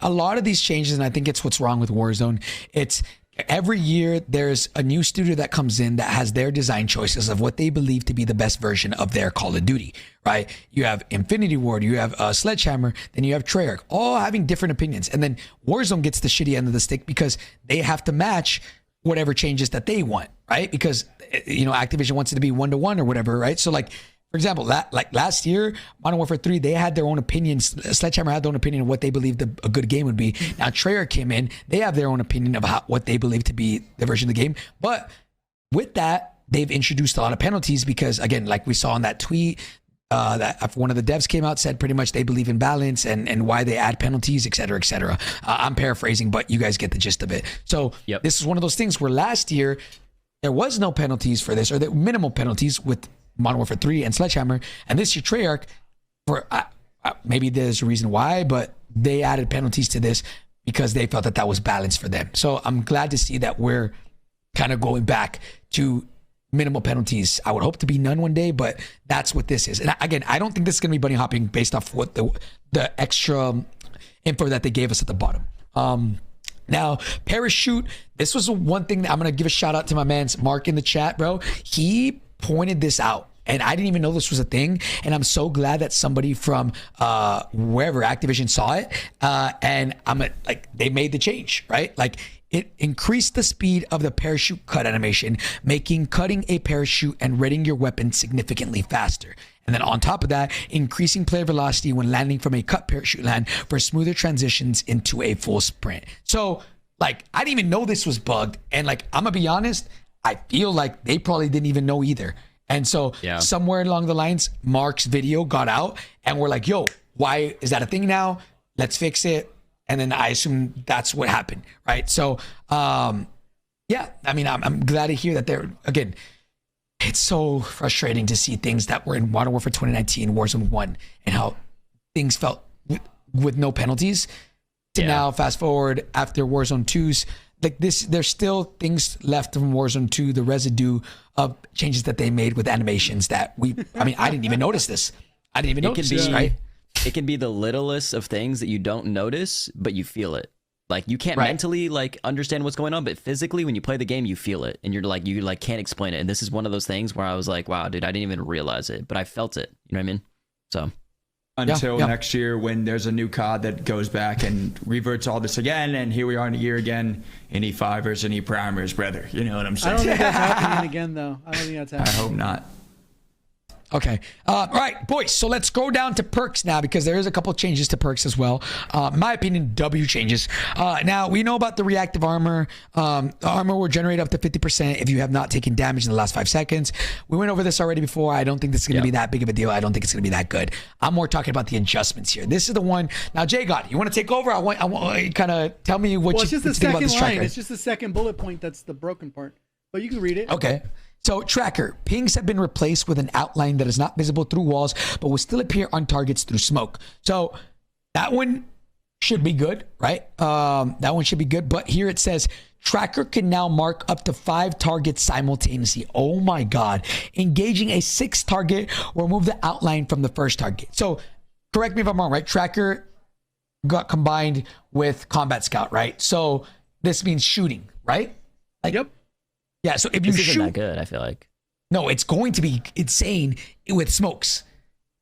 a lot of these changes, and I think it's what's wrong with Warzone. It's every year there's a new studio that comes in that has their design choices of what they believe to be the best version of their Call of Duty, right? You have Infinity Ward, you have Sledgehammer, then you have Treyarch, all having different opinions. And then Warzone gets the shitty end of the stick because they have to match whatever changes that they want, right? Because, you know, Activision wants it to be 1-to-1 or whatever, right? So like, for example, like last year, Modern Warfare 3, they had their own opinions. Sledgehammer had their own opinion of what they believed a good game would be. Now Treyarch came in, they have their own opinion of what they believe to be the version of the game. But with that, they've introduced a lot of penalties because, again, like we saw in that tweet, that one of the devs came out, said pretty much they believe in balance and why they add penalties, et cetera, et cetera. I'm paraphrasing, but you guys get the gist of it. So This is one of those things where last year there was no penalties for this, or there were minimal penalties with Modern Warfare 3 and Sledgehammer, and this year Treyarch, for maybe there's a reason why, but they added penalties to this because they felt that was balanced for them. So I'm glad to see that we're kind of going back to minimal penalties. I would hope to be none one day, but that's what this is. And again, I don't think this is going to be bunny hopping based off what the extra info that they gave us at the bottom. Now, parachute, this was one thing that I'm going to give a shout out to my man's Mark in the chat, bro. He pointed this out and I didn't even know this was a thing, and I'm so glad that somebody from wherever Activision saw it, and they made the change, right? Like, it increased the speed of the parachute cut animation, making cutting a parachute and readying your weapon significantly faster. And then on top of that, increasing player velocity when landing from a cut parachute land for smoother transitions into a full sprint. So like, I didn't even know this was bugged, and like, I'm gonna be honest, I feel like they probably didn't even know either. And so somewhere along the lines, Mark's video got out and we're like, yo, why is that a thing now? Let's fix it. And then I assume that's what happened, right? So, yeah, I mean, I'm glad to hear that they're, again, it's so frustrating to see things that were in Modern Warfare 2019, Warzone 1, and how things felt with no penalties to now fast forward after Warzone 2's. Like this, there's still things left from Warzone 2, the residue of changes that they made with animations that I didn't even notice this. I didn't even notice this, right? It can be the littlest of things that you don't notice, but you feel it. Like, you can't mentally like understand what's going on, but physically when you play the game, you feel it, and you can't explain it. And this is one of those things where I was like, wow, dude, I didn't even realize it, but I felt it. You know what I mean? So until next year, when there's a new COD that goes back and reverts all this again, and here we are in a year again, any fivers, any primers, brother. You know what I'm saying? I don't think that's happening again, though. I don't think that's happening. I hope not. Okay. All right, boys. So let's go down to perks now, because there is a couple changes to perks as well. In my opinion, W changes. Now, we know about the reactive armor. The armor will generate up to 50% if you have not taken damage in the last 5 seconds. We went over this already before. I don't think this is going to be that big of a deal. I don't think it's going to be that good. I'm more talking about the adjustments here. This is the one. Now, Jay God, you want to take over? I want kind of tell me what you think about this tracker. It's just the second bullet point that's the broken part. But you can read it. Okay. So tracker, pings have been replaced with an outline that is not visible through walls, but will still appear on targets through smoke. So that one should be good, right? That one should be good. But here it says tracker can now mark up to 5 targets simultaneously. Oh my God. Engaging a 6th target will remove the outline from the first target. So correct me if I'm wrong, right? Tracker got combined with Combat Scout, right? So this means shooting, right? Like, yep. Yeah, so if you this shoot, isn't that good, I feel like. No, it's going to be insane with smokes.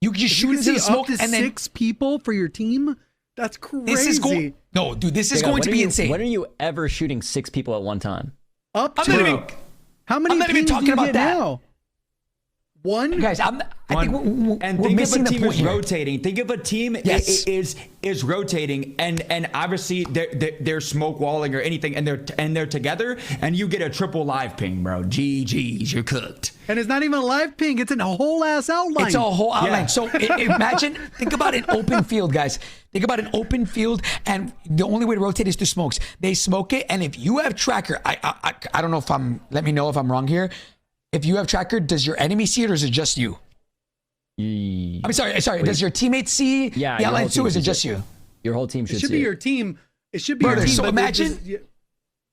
You can just shoot into the smoke up to and then 6 people for your team. That's crazy. This is going. No, dude, this is going to be insane. When are you ever shooting 6 people at one time? Up to how many? I'm not even talking about that. Now? One, guys. I think we're missing the point. Think of a team is rotating. Think of a team is rotating, and obviously they're smoke walling or anything, and they're together, and you get a triple live ping, bro. GG's, you're cooked. And it's not even a live ping; it's a whole ass outline. It's a whole outline. Yeah. So imagine, think about an open field, guys. Think about an open field, and the only way to rotate is through smokes. They smoke it, and if you have tracker, I don't know if let me know if I'm wrong here. If you have tracker, does your enemy see it, or is it just you? I'm sorry. Wait. Does your teammate see the outline too, or is it just you? Your whole team should see it. It should be your team. It should be your team.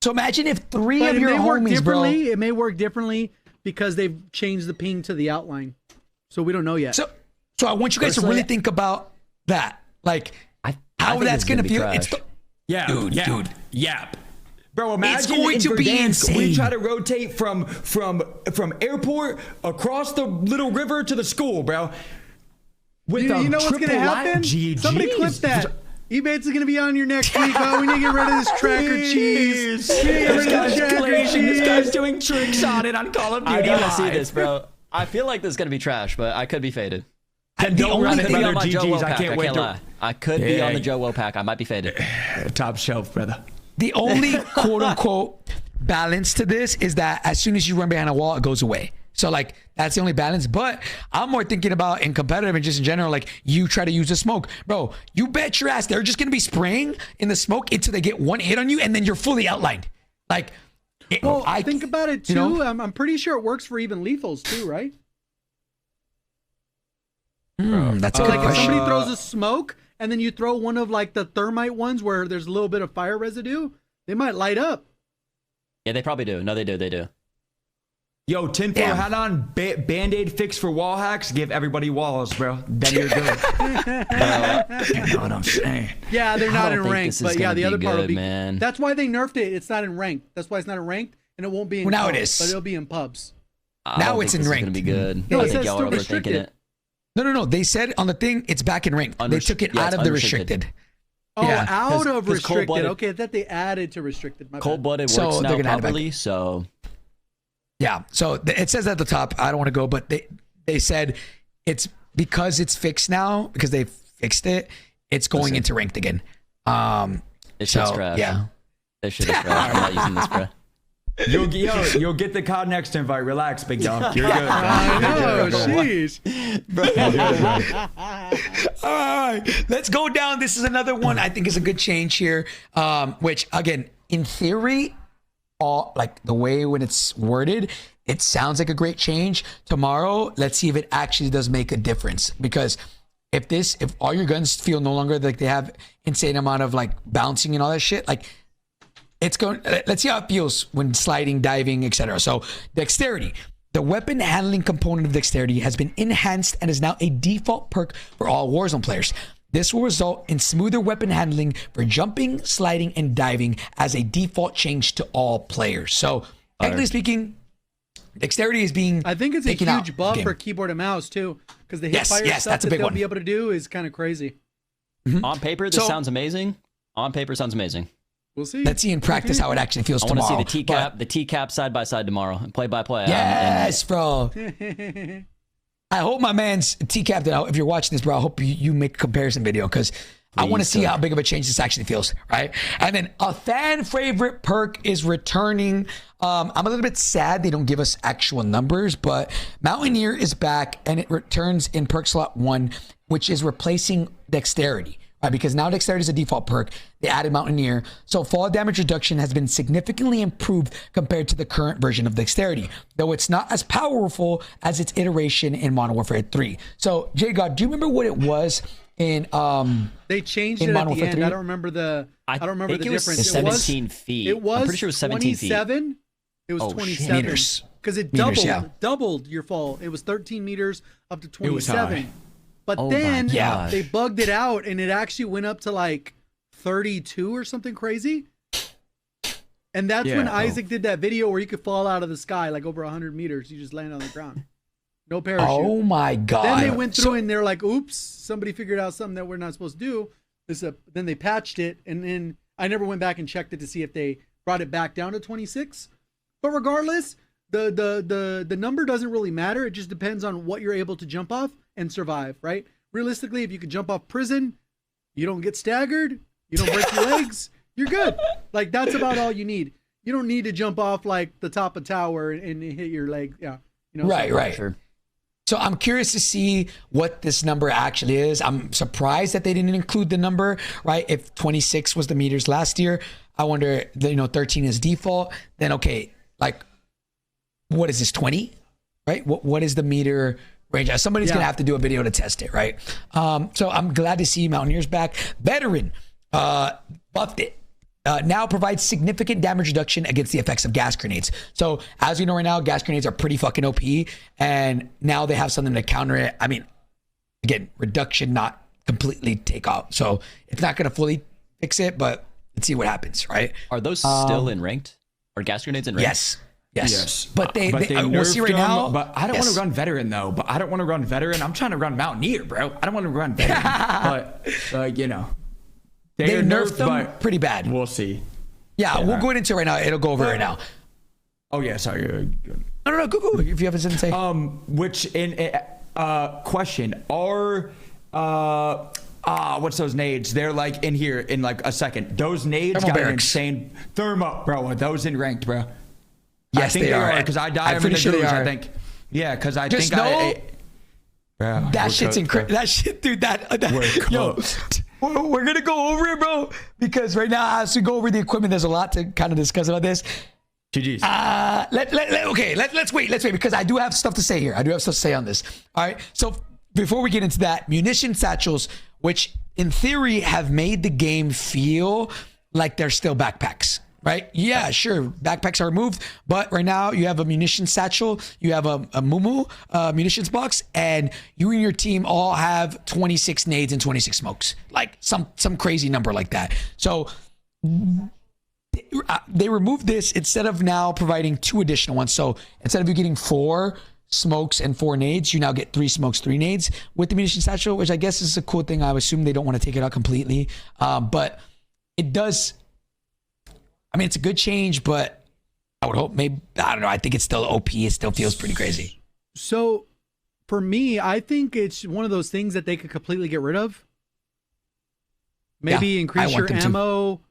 So imagine if 3 of your homies, bro. It may work differently because they've changed the ping to the outline. So we don't know yet. So I want you guys to really think about that. Like, how that's going to feel. Dude. Yep. Bro, imagine It's going to be insane. We try to rotate from airport across the little river to the school, bro. With You know what's gonna happen? Somebody clip that. Ebates is gonna be on your next week. Oh, we need to get rid of this tracker cheese. This guy's doing tricks on it on Call of Duty. I gotta see this, bro. I feel like this is gonna be trash, but I could be faded. And the only I could thing be on on my Joe GGs, Woe I pack. can't wait can't lie. I could be on the Joe Woe pack. I might be faded. Top shelf, brother. The only quote unquote balance to this is that as soon as you run behind a wall, it goes away. So like that's the only balance. But I'm more thinking about in competitive and just in general, like you try to use the smoke. Bro, you bet your ass they're just gonna be spraying in the smoke until they get one hit on you and then you're fully outlined. Like well, I think about it too. You know? I'm pretty sure it works for even lethals too, right? That's a So good like if question. somebody throws a smoke and then you throw one of like the thermite ones where there's a little bit of fire residue, they might light up. Yeah, they probably do. No, they do. They do. Yo, tinfoil Damn. hat on, Band-Aid fix for wall hacks. Give everybody walls, bro. Then you're good. You know what I'm saying? Yeah, they're I not don't in think ranked, this is but yeah, gonna the be other part will good, be. man. That's why they nerfed it. It's not in ranked. That's why it's not in ranked, and it won't be in. Well, now it comp, is. but it'll be in pubs. I Now don't it's think in this is ranked. gonna be good. No, I it think says y'all still are overthinking restricted. it. No. They said on the thing it's back in ranked. They took it Yeah, out it's of the unrestricted. restricted. Oh, Yeah, out 'cause- of 'cause restricted. cold-blooded- Okay, I thought they added to restricted. My bad. Cold-blooded So works they're now gonna add it back. properly, so Yeah. So it says at the top, I don't want to go, but they said it's because it's fixed now, because they fixed it, it's going into ranked again. it shit's So, trash. yeah. This shit is trash. I'm not using this, bro. You'll get the COD next invite. Relax, big dog. You're good. I know, Bro. sheesh. All right, let's go down. This is another one I think is a good change here, which again, in theory, like the way when it's worded, it sounds like a great change. Tomorrow, let's see if it actually does make a difference. Because if all your guns feel no longer like they have insane amount of like bouncing and all that shit, like it's going. Let's see how it feels when sliding, diving, etc. So dexterity. The weapon handling component of dexterity has been enhanced and is now a default perk for all Warzone players. This will result in smoother weapon handling for jumping, sliding, and diving as a default change to all players. So, technically speaking, dexterity is being I think it's a taken out huge of buff the game. for keyboard and mouse too, because the Yes, hipfire yes, stuff that's a that big they'll one. be able to do is kind of crazy. On paper, this So- sounds amazing. On paper, sounds amazing. We'll see. Let's see in practice how it actually feels I want to tomorrow. see the TCAP side by side tomorrow, play by play. Yes, bro. I hope my man's T-Cap, if you're watching this, bro, I hope you make a comparison video because I want to see how big of a change this actually feels, right? And then a fan favorite perk is returning. I'm a little bit sad they don't give us actual numbers, but Mountaineer is back and it returns in perk slot 1, which is replacing dexterity. Right, because now dexterity is a default perk. They added Mountaineer. So fall damage reduction has been significantly improved compared to the current version of dexterity, though it's not as powerful as its iteration in Modern Warfare 3. So, J-God, do you remember what it was in They changed in it at Modern the Warfare end. 3? I don't remember the. I don't remember think the it was difference. 17 feet. It was. I'm pretty sure it was 17 feet. 27. It was Oh, shit. 27 Meters. because it Meters, doubled your fall. It was 13 meters up to was 27. high. But Oh my then gosh. they bugged it out and it actually went up to like 32 or something crazy. And that's when Isaac did that video where you could fall out of the sky like over 100 meters. You just land on the ground. No parachute. Oh my God. Then they went through and they're like, oops, somebody figured out something that we're not supposed to do. Then they patched it. And then I never went back and checked it to see if they brought it back down to 26. But regardless, the number doesn't really matter. It just depends on what you're able to jump off and survive, right? Realistically, if you could jump off prison, you don't get staggered, you don't break your legs, you're good. Like that's about all you need. You don't need to jump off like the top of tower and hit your leg. Yeah. You know, Right. Sure. So I'm curious to see what this number actually is. I'm surprised that they didn't include the number, right? If 26 was the meters last year, I wonder, 13 is default. Then, okay, like, what is this, 20? Right? What is the meter range? Somebody's going to have to do a video to test it, right? So I'm glad to see Mountaineers back. Veteran buffed it. Now provides significant damage reduction against the effects of gas grenades. So as you know right now, gas grenades are pretty fucking OP, and now they have something to counter it. I mean, again, reduction, not completely take out. So it's not going to fully fix it, but let's see what happens, right? Are those still in ranked? Are gas grenades in ranked? Yes. But they we'll see nerfed right now. But I don't want to run veteran though. But I don't want to run veteran. I'm trying to run Mountaineer, bro. I don't want to run veteran. But you know, they nerfed them pretty bad. We'll see. Yeah, we'll go into it right now. It'll go over right now. Oh yeah, sorry. No, go. If you have something to say. Which in question are what's those nades? They're like in here in like a second. Those nades Thermal got an barracks. insane thermo, bro. Are those in ranked, bro? Yes, I think they are because I died. I'm pretty sure they are. I think. Yeah, because I Just think know bro, that shit's incredible. That shit, dude. We're gonna go over it, bro. Because right now, as we go over the equipment, there's a lot to kind of discuss about this. GG's. Let's wait because I do have stuff to say here. I do have stuff to say on this. All right. So before we get into that, munition satchels, which in theory have made the game feel like they're still backpacks. Right? Yeah, sure. Backpacks are removed, but right now you have a munition satchel, you have a mumu munitions box, and you and your team all have 26 nades and 26 smokes, like some crazy number like that. So they removed this instead of now providing 2 additional ones. So instead of you getting 4 smokes and 4 nades, you now get 3 smokes, 3 nades with the munition satchel, which I guess is a cool thing. I would assume they don't want to take it out completely, but it does. I mean, it's a good change, but I would hope maybe, I don't know. I think it's still OP. It still feels pretty crazy. So for me, I think it's one of those things that they could completely get rid of. Maybe increase your ammo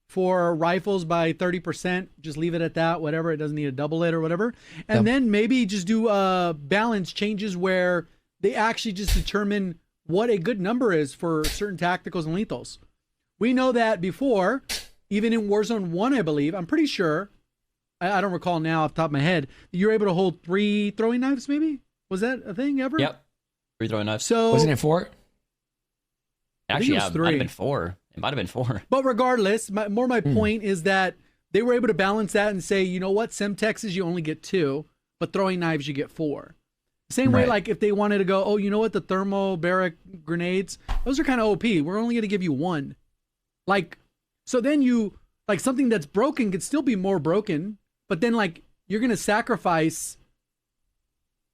for rifles by 30%. Just leave it at that, whatever. It doesn't need to double it or whatever. And then maybe just do balance changes where they actually just determine what a good number is for certain tacticals and lethals. We know that before. Even in Warzone 1, I believe, I'm pretty sure, I don't recall now off the top of my head, you were able to hold 3 throwing knives, maybe? Was that a thing ever? Yep. 3 throwing knives. So, wasn't it 4? Actually, yeah, it might have been 4. It might have been 4. But regardless, my point is that they were able to balance that and say, you know what, Semtexes, you only get 2, but throwing knives, you get 4. Same way, like if they wanted to go, oh, you know what, the thermobaric grenades, those are kind of OP. We're only going to give you 1. Like, so then you, like something that's broken could still be more broken, but then like you're going to sacrifice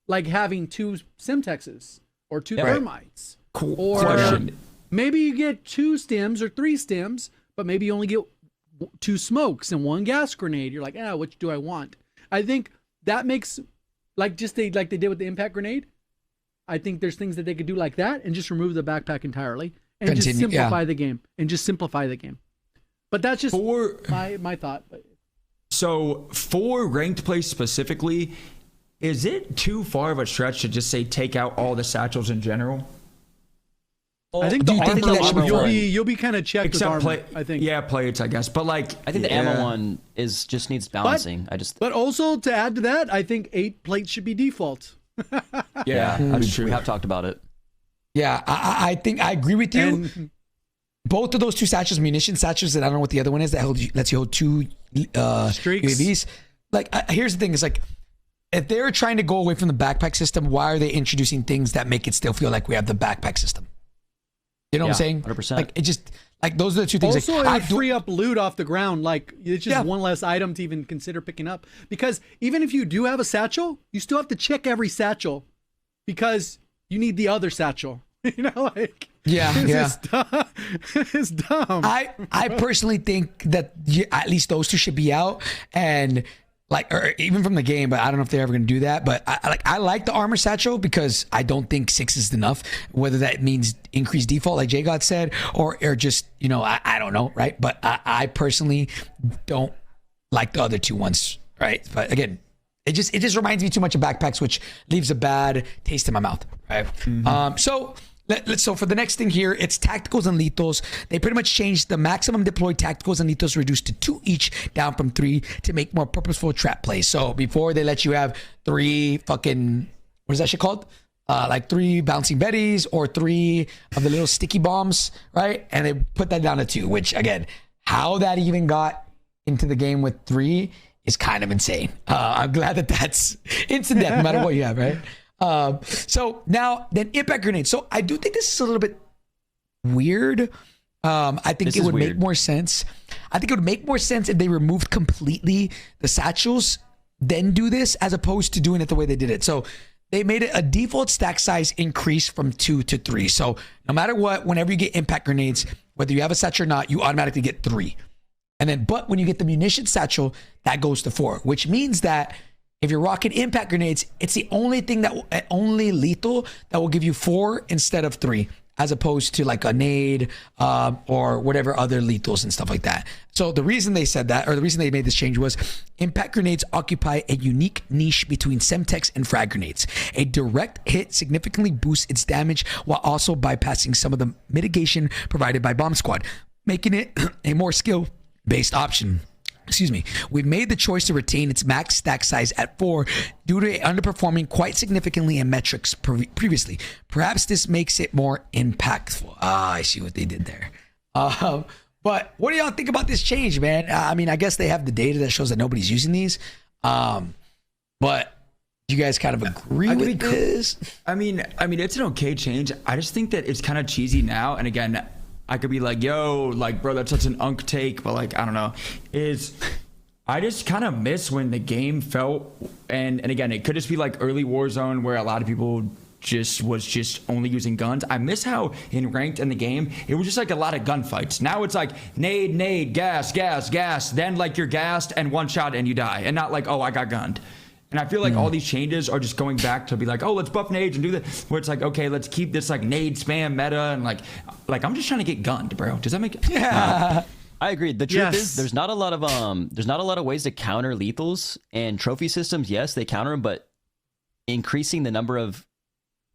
like having 2 Semtexes or 2 thermites. Cool. Or question. Maybe you get 2 stems or 3 stems, but maybe you only get 2 smokes and 1 gas grenade. You're like, which do I want? I think that makes like they did with the impact grenade. I think there's things that they could do like that and just remove the backpack entirely and just simplify the game. But that's just my thought. So for ranked play specifically, is it too far of a stretch to just say take out all the satchels in general? I think the armor you'll be kind of checked with armor. I think. Yeah, plates, I guess. But like, I think the ammo one just needs balancing. But also to add to that, I think 8 plates should be default. Yeah, that's true. We have talked about it. Yeah, I think I agree with you. Both of those 2 satchels, munition satchels, and I don't know what the other one is that lets you hold 2 streaks. UAVs. Like, here's the thing: is like, if they're trying to go away from the backpack system, why are they introducing things that make it still feel like we have the backpack system? You know what I'm saying? 100%. Like, it just like those are the 2 things. Also, like, it would free up loot off the ground. Like, it's just one less item to even consider picking up. Because even if you do have a satchel, you still have to check every satchel because you need the other satchel. You know, like. It's dumb. I personally think that at least those 2 should be out, and like, or even from the game, but I don't know if they're ever going to do that. But I like the armor satchel because I don't think 6 is enough. Whether that means increased default, like Jay God said, or just I don't know, right? But I personally don't like the other 2 ones, right? But again, it just reminds me too much of backpacks, which leaves a bad taste in my mouth, right? Mm-hmm. So for the next thing here, it's tacticals and lethals. They pretty much changed the maximum deployed tacticals and lethals reduced to 2 each, down from 3 to make more purposeful trap plays. So before they let you have 3 fucking, what is that shit called? Like 3 bouncing betties or 3 of the little sticky bombs, right? And they put that down to 2, which again, how that even got into the game with 3 is kind of insane. I'm glad that that's instant death no matter what you have, right? So now then impact grenades. So I do think this is a little bit weird I think it would make more sense. I think it would make more sense if they removed completely the satchels, then do this, as opposed to doing it the way they did it. So they made it a default stack size increase from 2 to 3. So no matter what, whenever you get impact grenades, whether you have a satchel or not, you automatically get 3. And then, but when you get the munition satchel, that goes to 4, which means that if you're rocking impact grenades, it's the only thing that only lethal that will give you 4 instead of 3, as opposed to like a nade or whatever other lethals and stuff like that. So the reason they said that, or the reason they made this change, was impact grenades occupy a unique niche between Semtex and frag grenades. A direct hit significantly boosts its damage while also bypassing some of the mitigation provided by Bomb Squad, making it a more skill-based option. Excuse me. We've made the choice to retain its max stack size at 4 due to it underperforming quite significantly in metrics previously. Perhaps this makes it more impactful. I see what they did there. But what do y'all think about this change, man? I mean, I guess they have the data that shows that nobody's using these. But do you guys kind of agree with this? I mean, it's an okay change. I just think that it's kind of cheesy now. And again, I could be like, yo, like, bro, that's such an unk take, but like, I don't know. I just kind of miss when the game felt, and again, it could just be like early Warzone where a lot of people was just only using guns. I miss how in ranked in the game, it was just like a lot of gunfights. Now it's like nade, gas, then like you're gassed and one shot and you die, and not like, oh, I got gunned. And I feel like all these changes are just going back to be like, oh, let's buff nades and do this. Where it's like, okay, let's keep this like nade spam meta, and like I'm just trying to get gunned, bro. Does that make it? Yeah. I agree. The truth is, there's not a lot of ways to counter lethals, and trophy systems. Yes, they counter them, but increasing the number of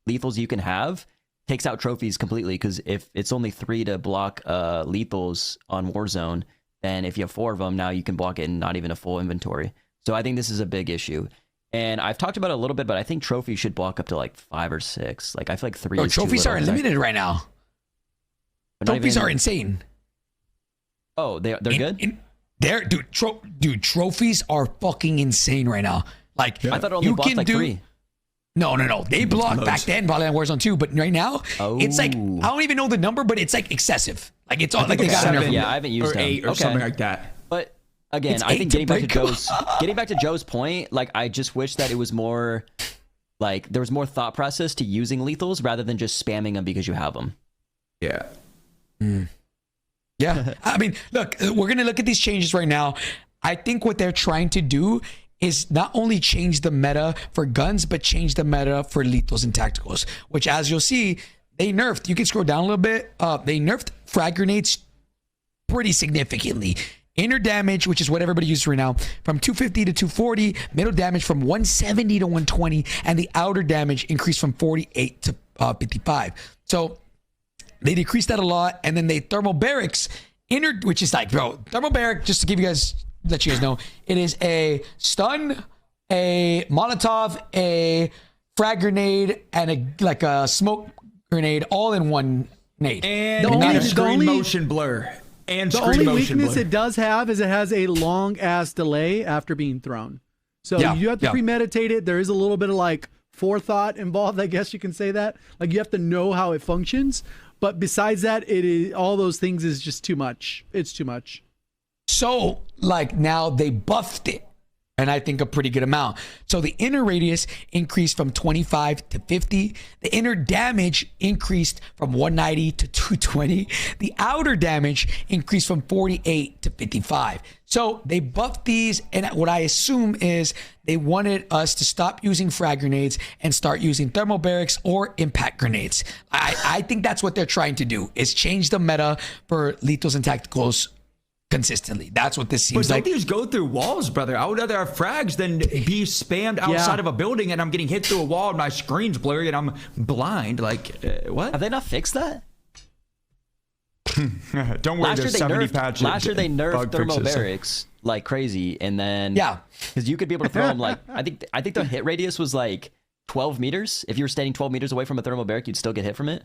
lethals you can have takes out trophies completely. Because if it's only 3 to block lethals on Warzone, then if you have 4 of them, now you can block it in not even a full inventory. So I think this is a big issue. And I've talked about it a little bit, but I think trophies should block up to like 5 or 6. Like I feel like 3 is trophies too are little. unlimited right now. Trophies are insane. Oh, they're good? Dude, trophies are fucking insane right now. Like, I thought it only blocked like 3. No. They blocked back then, probably on Warzone 2, but right now, it's like, I don't even know the number, but it's like excessive. Like, it's all like they got 7, yeah, I haven't used or 8 or something like that. But again, I think getting back to Joe's point, like, I just wish that it was more, like, there was more thought process to using lethals rather than just spamming them because you have them. Yeah. Yeah. I mean, look, we're going to look at these changes right now. I think what they're trying to do is not only change the meta for guns, but change the meta for lethals and tacticals, which, as you'll see, they nerfed. You can scroll down a little bit. They nerfed frag grenades pretty significantly. Inner damage, which is what everybody uses right now, from 250 to 240. Middle damage from 170 to 120. And the outer damage increased from 48 to 55. So they decreased that a lot. And then they thermobarics inner, which is like, bro, thermobaric, just to let you guys know, it is a stun, a Molotov, a frag grenade, and a smoke grenade all in one nade. And screen motion blur. And the only weakness it does have is it has a long ass delay after being thrown. So you have to premeditate it. There is a little bit of like forethought involved, I guess you can say that. Like you have to know how it functions. But besides that, it is all those things is just too much. It's too much. So like now they buffed it, and I think a pretty good amount. So the inner radius increased from 25 to 50. The inner damage increased from 190 to 220. The outer damage increased from 48 to 55. So they buffed these, and what I assume is they wanted us to stop using frag grenades and start using thermobarics or impact grenades. I think that's what they're trying to do, is change the meta for lethals and tacticals consistently. That's what this seems like. But don't these go through walls, brother? I would rather have frags than be spammed outside of a building and I'm getting hit through a wall and my screen's blurry and I'm blind. Like, what? Have they not fixed that? Don't worry, there's 70 patches. Last year they nerfed thermobarics like crazy, and then because you could be able to throw them like I think the hit radius was like 12 meters. If you were standing 12 meters away from a thermobaric, you'd still get hit from it.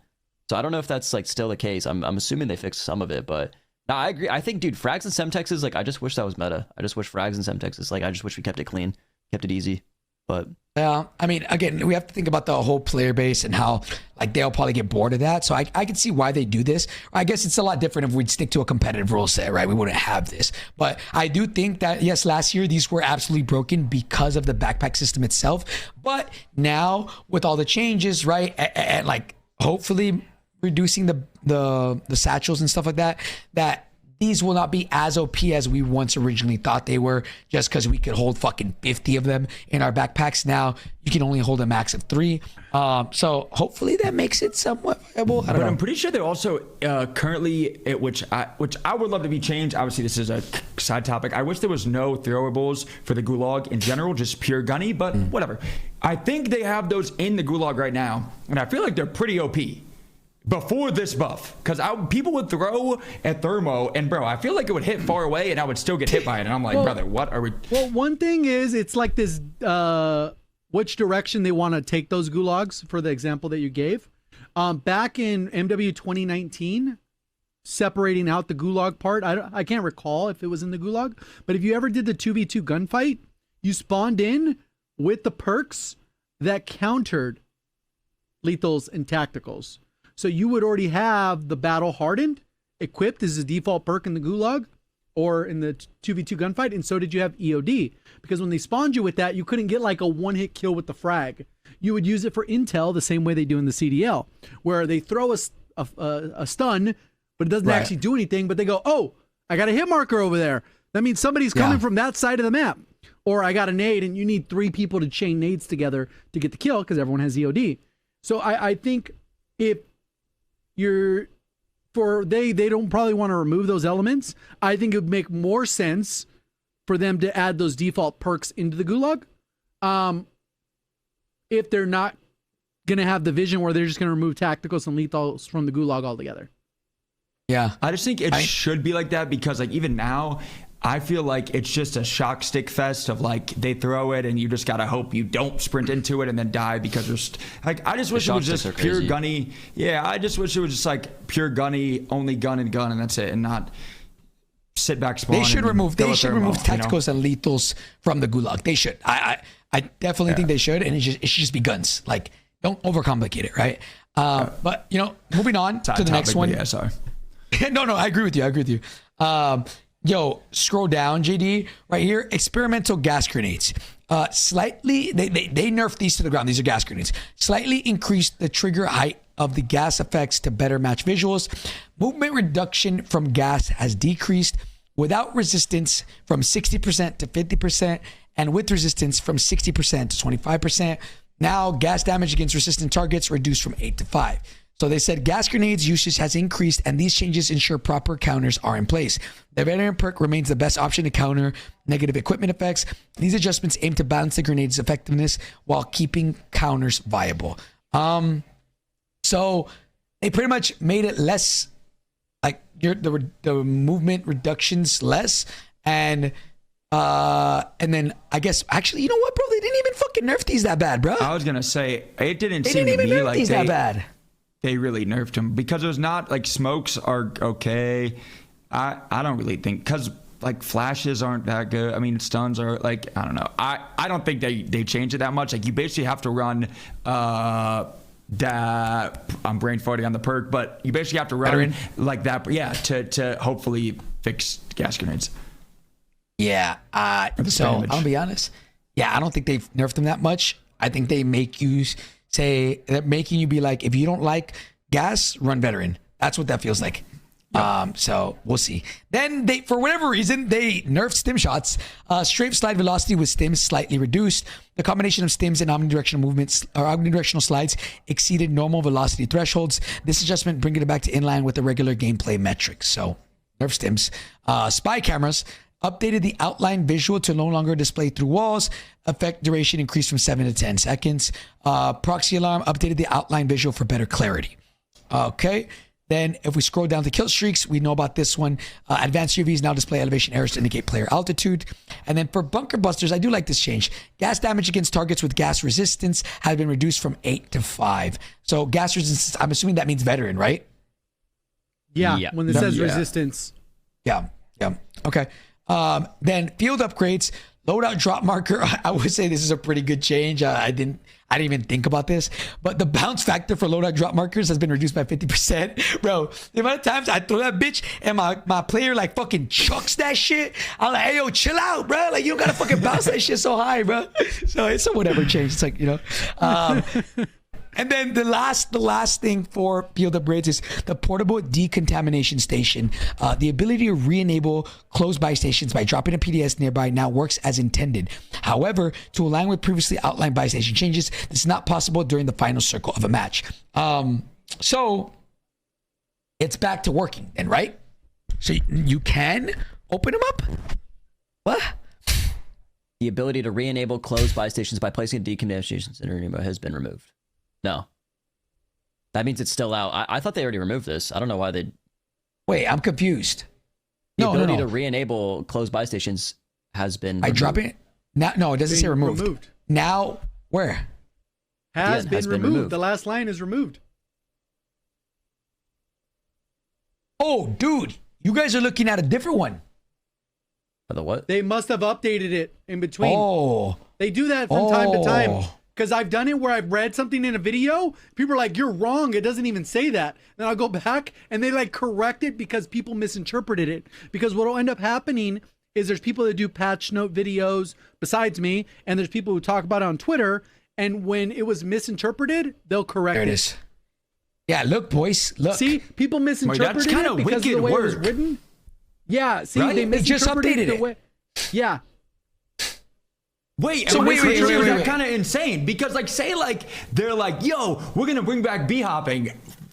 So I don't know if that's like still the case. I'm assuming they fixed some of it, but no, I agree. I think, dude, frags and semtexes, like, I just wish that was meta. I just wish frags and semtexes, like, I just wish we kept it clean, kept it easy. But Yeah, I mean, again, we have to think about the whole player base and how like they'll probably get bored of that. So I can see why they do this. I guess it's a lot different if we'd stick to a competitive rule set, right? We wouldn't have this. But I do think that, yes, last year these were absolutely broken because of the backpack system itself. But now with all the changes, right, and like hopefully reducing the satchels and stuff like that, that these will not be as OP as we once originally thought they were, just because we could hold fucking 50 of them in our backpacks. Now you can only hold a max of 3. So hopefully that makes it somewhat viable. But I'm pretty sure they're also currently, which I would love to be changed. Obviously, this is a side topic. I wish there was no throwables for the Gulag in general, just pure gunny, but whatever. I think they have those in the Gulag right now, and I feel like they're pretty OP. Before this buff, because people would throw at thermo, and bro, I feel like it would hit far away, and I would still get hit by it. And I'm like, brother, what are we? Well, one thing is, it's like this: which direction they want to take those gulags. For the example that you gave, back in MW 2019, separating out the gulag part. I can't recall if it was in the gulag, but if you ever did the 2v2 gunfight, you spawned in with the perks that countered lethals and tacticals. So you would already have the battle hardened equipped as a default perk in the gulag or in the 2v2 gunfight, and so did you have EOD, because when they spawned you with that, you couldn't get like a one-hit kill with the frag. You would use it for intel the same way they do in the CDL, where they throw a stun, but it doesn't actually do anything, but they go, oh, I got a hit marker over there. That means somebody's coming from that side of the map. Or I got a nade, and you need 3 people to chain nades together to get the kill because everyone has EOD. So I think if they don't probably want to remove those elements, I think it would make more sense for them to add those default perks into the gulag. If they're not going to have the vision where they're just going to remove tacticals and lethals from the gulag altogether. Yeah, I just think it should be like that, because like even now, I feel like it's just a shock stick fest of like they throw it and you just gotta hope you don't sprint into it and then die, because there's like I just wish it was just pure gunny. Yeah, I just wish it was just like pure gunny, only gun and that's it, and not sit back spawn. They should remove tacticals and lethals from the gulag. They should. I definitely think they should, and it should just be guns. Like, don't overcomplicate it, right? But moving on to the next one. Yeah, sorry. No, I agree with you. Yo, scroll down, JD, right here. Experimental gas grenades. Slightly, they nerfed these to the ground. These are gas grenades. Slightly increased the trigger height of the gas effects to better match visuals. Movement reduction from gas has decreased without resistance from 60% to 50%, and with resistance from 60% to 25%. Now, gas damage against resistant targets reduced from 8 to 5. So they said gas grenades usage has increased, and these changes ensure proper counters are in place. The veteran perk remains the best option to counter negative equipment effects. These adjustments aim to balance the grenade's effectiveness while keeping counters viable. So they pretty much made it less, like the movement reductions less, and then I guess actually, you know what, bro? They didn't even fucking nerf these that bad, bro. I was gonna say it didn't seem to me like that bad. They really nerfed him, because it was not like smokes are okay. I don't really think, because like flashes aren't that good. I mean, stuns are like, I don't know. I don't think they changed it that much. Like you basically have to run that. I'm brain farting on the perk, but you basically have to run like that. Yeah, to hopefully fix gas grenades. Yeah. So I'll be honest. Yeah, I don't think they've nerfed them that much. I think they make you say, they're making you be like, if you don't like gas, run veteran. That's what that feels like. Yep. So we'll see. Then they, for whatever reason, they nerfed stim shots. Strafe slide velocity with stims slightly reduced. The combination of stims and omnidirectional movements or omnidirectional slides exceeded normal velocity thresholds. This adjustment bringing it back to inline with the regular gameplay metrics. So nerf stims. Spy cameras updated the outline visual to no longer display through walls. Effect duration increased from 7 to 10 seconds. Proxy alarm updated the outline visual for better clarity. Okay. Then if we scroll down to kill streaks, we know about this one. Advanced UVs now display elevation errors to indicate player altitude. And then for bunker busters, I do like this change. Gas damage against targets with gas resistance has been reduced from 8 to 5. So gas resistance, I'm assuming that means veteran, right? Yeah. When it says resistance. Yeah. Okay. Then field upgrades. loadout drop marker. I would say this is a pretty good change. I didn't even think about this, but the bounce factor for loadout drop markers has been reduced by 50%. Bro, the amount of times I throw that bitch and my player like fucking chucks that shit, I'm like, hey, yo, chill out, bro. Like, you don't gotta fucking bounce that shit so high, bro. So it's a whatever change. It's like, you know. And then the last thing for field upgrades is the portable decontamination station. The ability to re-enable closed buy stations by dropping a PDS nearby now works as intended. However, to align with previously outlined buy station changes, this is not possible during the final circle of a match. So it's back to working then, right? So you can open them up? What? The ability to re-enable closed buy stations by placing a decontamination center has been removed. No. That means it's still out. I thought they already removed this. I don't know why they... Wait, I'm confused. The ability to re-enable closed buy stations has been removed. I drop it? Now, no, it doesn't say removed. Now, where? Has been removed. The last line is removed. Oh, dude. You guys are looking at a different one. For the what? They must have updated it in between. Oh. They do that from time to time. Because I've done it where I've read something in a video. People are like, you're wrong. It doesn't even say that. Then I'll go back and they like correct it because people misinterpreted it. Because what will end up happening is there's people that do patch note videos besides me. And there's people who talk about it on Twitter. And when it was misinterpreted, they'll correct it. There it is. Yeah, look, boys. Look. See, people misinterpreted it because of the way it was written. Yeah, see, right? they misinterpreted just updated the way. Yeah. Wait, so wait, that's kind of insane because like say like they're like, yo, we're gonna bring back b-hopping,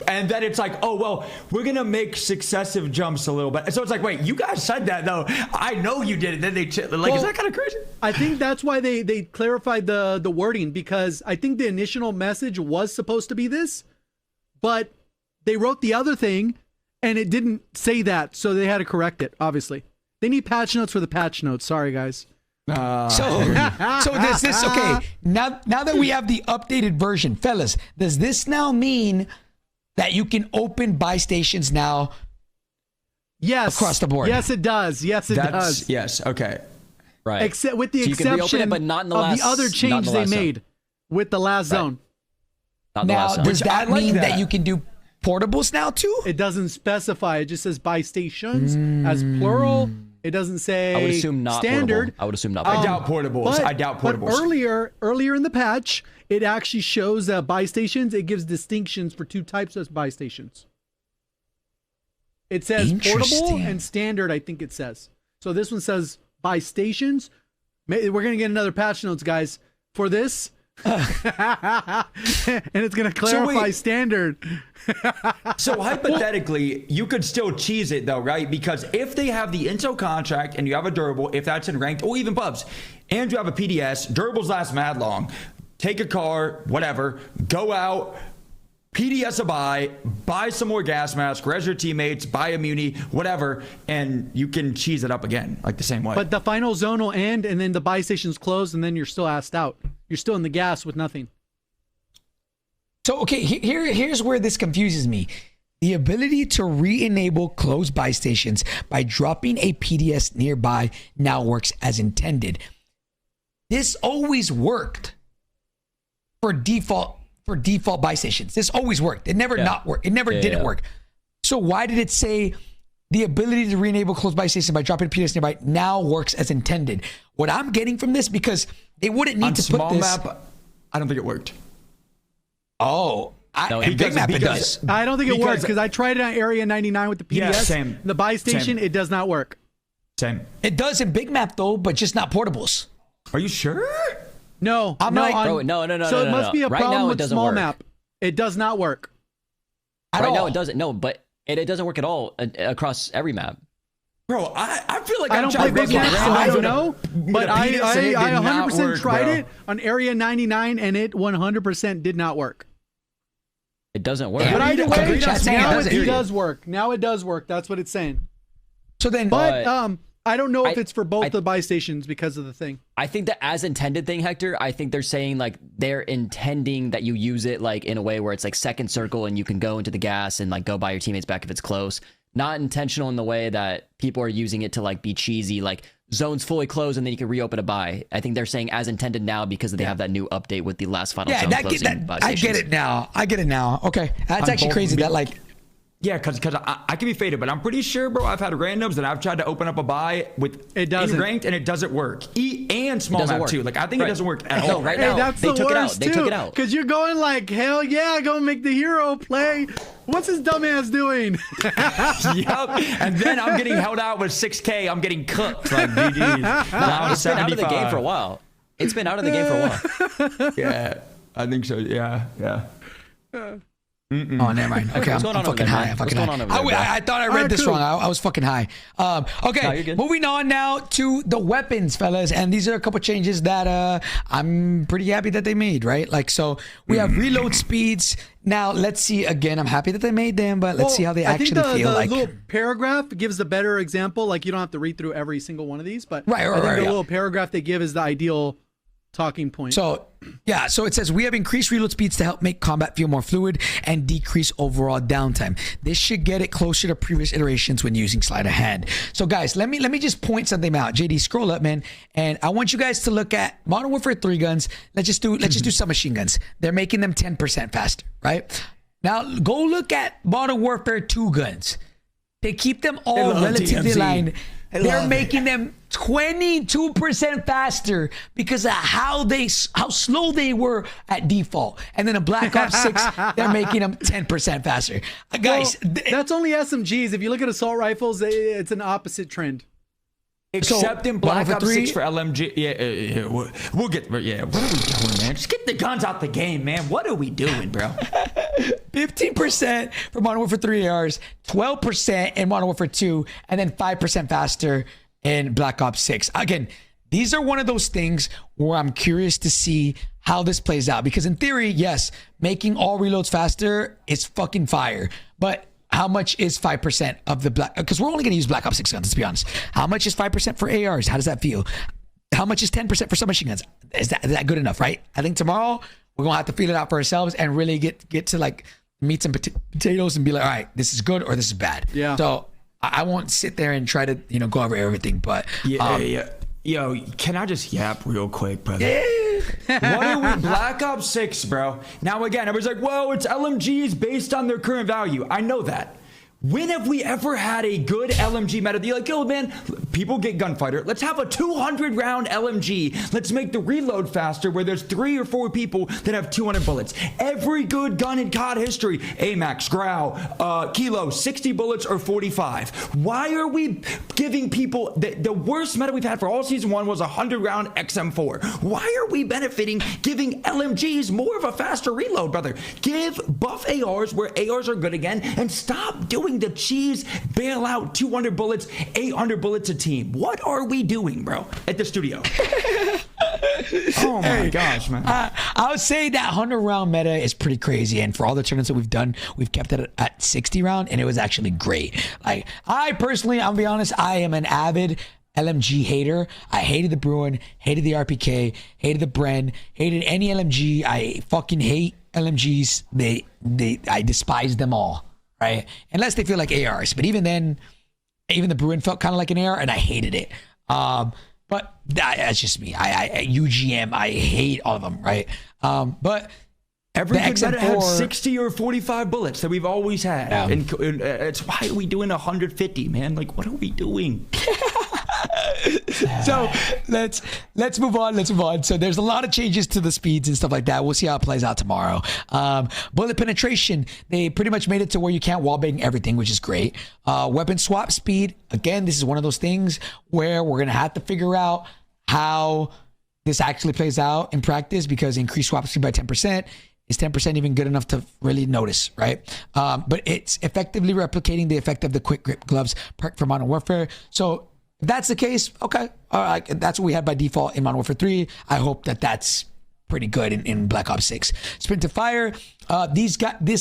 and then it's like, oh well, we're gonna make successive jumps a little bit. So it's like, wait, you guys said that though. I know you did it. Then they like, is that kind of crazy? I think that's why they clarified the wording, because I think the initial message was supposed to be this, but they wrote the other thing and it didn't say that, so they had to correct it. Obviously, they need patch notes for the patch notes. Sorry, guys. So does this, okay, now that we have the updated version, fellas, does this now mean that you can open buy stations now? Yes, across the board. Yes, it does. Yes, it does. Yes. Okay. Right. Except with the so exception it, but not in the of the other change they made with the last zone. Not the now, last zone. does that mean that you can do portables now too? It doesn't specify. It just says buy stations as plural. It doesn't say I would assume not standard. Portable. I would assume not. I doubt portables. But earlier in the patch, it actually shows buy stations. It gives distinctions for two types of buy stations. It says portable and standard, I think it says. So this one says buy stations. We're going to get another patch notes, guys, for this. And it's going to clarify standard. So hypothetically, you could still cheese it though, right? Because if they have the intel contract and you have a durable, if that's in ranked or even pubs, and you have a PDS, durables last mad long. Take a car, whatever, go out, PDS a buy some more gas mask, res your teammates, buy a muni, whatever, and you can cheese it up again, like the same way. But the final zone will end, and then the buy station's closed, and then you're still asked out. You're still in the gas with nothing. So, okay, here's where this confuses me. The ability to re-enable closed buy stations by dropping a PDS nearby now works as intended. This always worked for default buy stations. This always worked. It never not worked. It never didn't work. So why did it say the ability to re-enable closed buy stations by dropping PDS nearby now works as intended? What I'm getting from this, because they wouldn't need to put this. Map, I don't think it worked. Oh, big map it does. I don't think it works because I tried it on Area 99 with the PDS. Yeah, same. The buy station, it does not work. Same. It does in big map though, but just not portables. Are you sure? No, I'm no, like, bro, no. So it must be a problem with small work. map. It does not work. Right now it doesn't. No, but it doesn't work at all across every map. Bro, I feel like I don't play big map, so I don't know. But I 100% tried it on Area 99, and it 100% did not work. It doesn't work. But either way, now it does work. Now it does work. That's what it's saying. So then, but I don't know if it's for both the buy stations because of the thing. I think the as intended thing, Hector, I think they're saying like they're intending that you use it like in a way where it's like second circle and you can go into the gas and like go buy your teammates back if it's close. not intentional in the way that people are using it to like be cheesy, like zones fully closed and then you can reopen a buy. I think they're saying as intended now because they have that new update with the last final zone closing buy I get it now. Okay, that's actually crazy. That like. Yeah, because I can be faded, but I'm pretty sure, bro, I've had randoms that I've tried to open up a buy with in ranked and it doesn't work. And small map too. Like I think it doesn't work at all. Right now, that's they the took worst it out. They took it out. Because you're going like, hell yeah, go make the hero play. What's his dumbass doing? Yep. And then I'm getting held out with 6K. I'm getting cooked. Like, GG's. It's been out of the game for a while. It's been out of the game for a while. Yeah, I think so. Yeah. Oh, never mind. Okay, I'm fucking high. I thought I read this wrong. I was fucking high. Okay, moving on now to the weapons, fellas. And these are a couple changes that I'm pretty happy that they made, right? Like, so we have reload speeds. Now, let's see. Again, I'm happy that they made them, but let's see how they actually feel like. The little paragraph gives a better example. Like, you don't have to read through every single one of these, but I think the little paragraph they give is the ideal talking point. So it says we have increased reload speeds to help make combat feel more fluid and decrease overall downtime. This should get it closer to previous iterations when using sleight of hand. So guys, let me just point something out. JD, scroll up, man, and I want you guys to look at Modern Warfare 3 guns. Let's just do submachine guns. They're making them 10% faster, right? Now go look at Modern Warfare 2 guns. They keep them all relatively aligned. They're making them 22% faster because of how slow they were at default. And then a Black Ops 6, they're making them 10% faster. Guys, that's only SMGs. If you look at assault rifles, it's an opposite trend. Except in Black Ops 6 for LMG. Yeah, we'll get. Yeah, what are we doing, man? Just get the guns out the game, man. What are we doing, bro? 15% for Modern Warfare 3 ARs, 12% in Modern Warfare 2, and then 5% faster in Black Ops 6. Again, these are one of those things where I'm curious to see how this plays out. Because in theory, yes, making all reloads faster is fucking fire. But how much is 5% of the black? Because we're only going to use Black Ops 6 guns, let's be honest. How much is 5% for ARs? How does that feel? How much is 10% for submachine guns? Is that good enough, right? I think tomorrow we're going to have to feel it out for ourselves and really get to like meat some potatoes and be like, all right, this is good or this is bad. Yeah. So I won't sit there and try to, go over everything, but yeah. Yo, can I just yap real quick, brother? What are we? Black Ops 6, bro. Now again, everybody's like, well, it's LMGs based on their current value. I know that. When have we ever had a good LMG meta? You're like, yo, man, people get gunfighter. Let's have a 200 round LMG. Let's make the reload faster where there's 3 or 4 people that have 200 bullets. Every good gun in COD history, AMAX, Grau, Kilo, 60 bullets or 45. Why are we giving people, the worst meta we've had for all season 1 was a 100 round XM4. Why are we benefiting giving LMGs more of a faster reload, brother? Give buff ARs where ARs are good again and stop doing the cheese bailout 200 bullets, 800 bullets a team. What are we doing, bro, at the studio? Oh my gosh, man. I would say that 100 round meta is pretty crazy. And for all the tournaments that we've done, we've kept it at 60 round and it was actually great. Like I personally, I'll be honest, I am an avid LMG hater. I hated the Bruin, hated the RPK, hated the Bren, hated any LMG. I fucking hate LMGs. I despise them all. Right, unless they feel like ARs, but even then, even the Bruin felt kind of like an AR, and I hated it. But that's just me. I UGM, I hate all of them. Right, but every good meta had 60 or 45 bullets that we've always had, and it's why are we doing 150, man? Like, what are we doing? So let's move on. So there's a lot of changes to the speeds and stuff like that. We'll see how it plays out tomorrow. Bullet penetration, they pretty much made it to where you can't wallbang everything, which is great. Weapon swap speed, again, this is one of those things where we're gonna have to figure out how this actually plays out in practice, because increased swap speed by 10%. Is 10% even good enough to really notice, right? But it's effectively replicating the effect of the quick grip gloves perk for Modern Warfare. So if that's the case, okay, all right, that's what we had by default in Modern Warfare 3. I hope that that's pretty good in Black Ops 6. Sprint to fire, this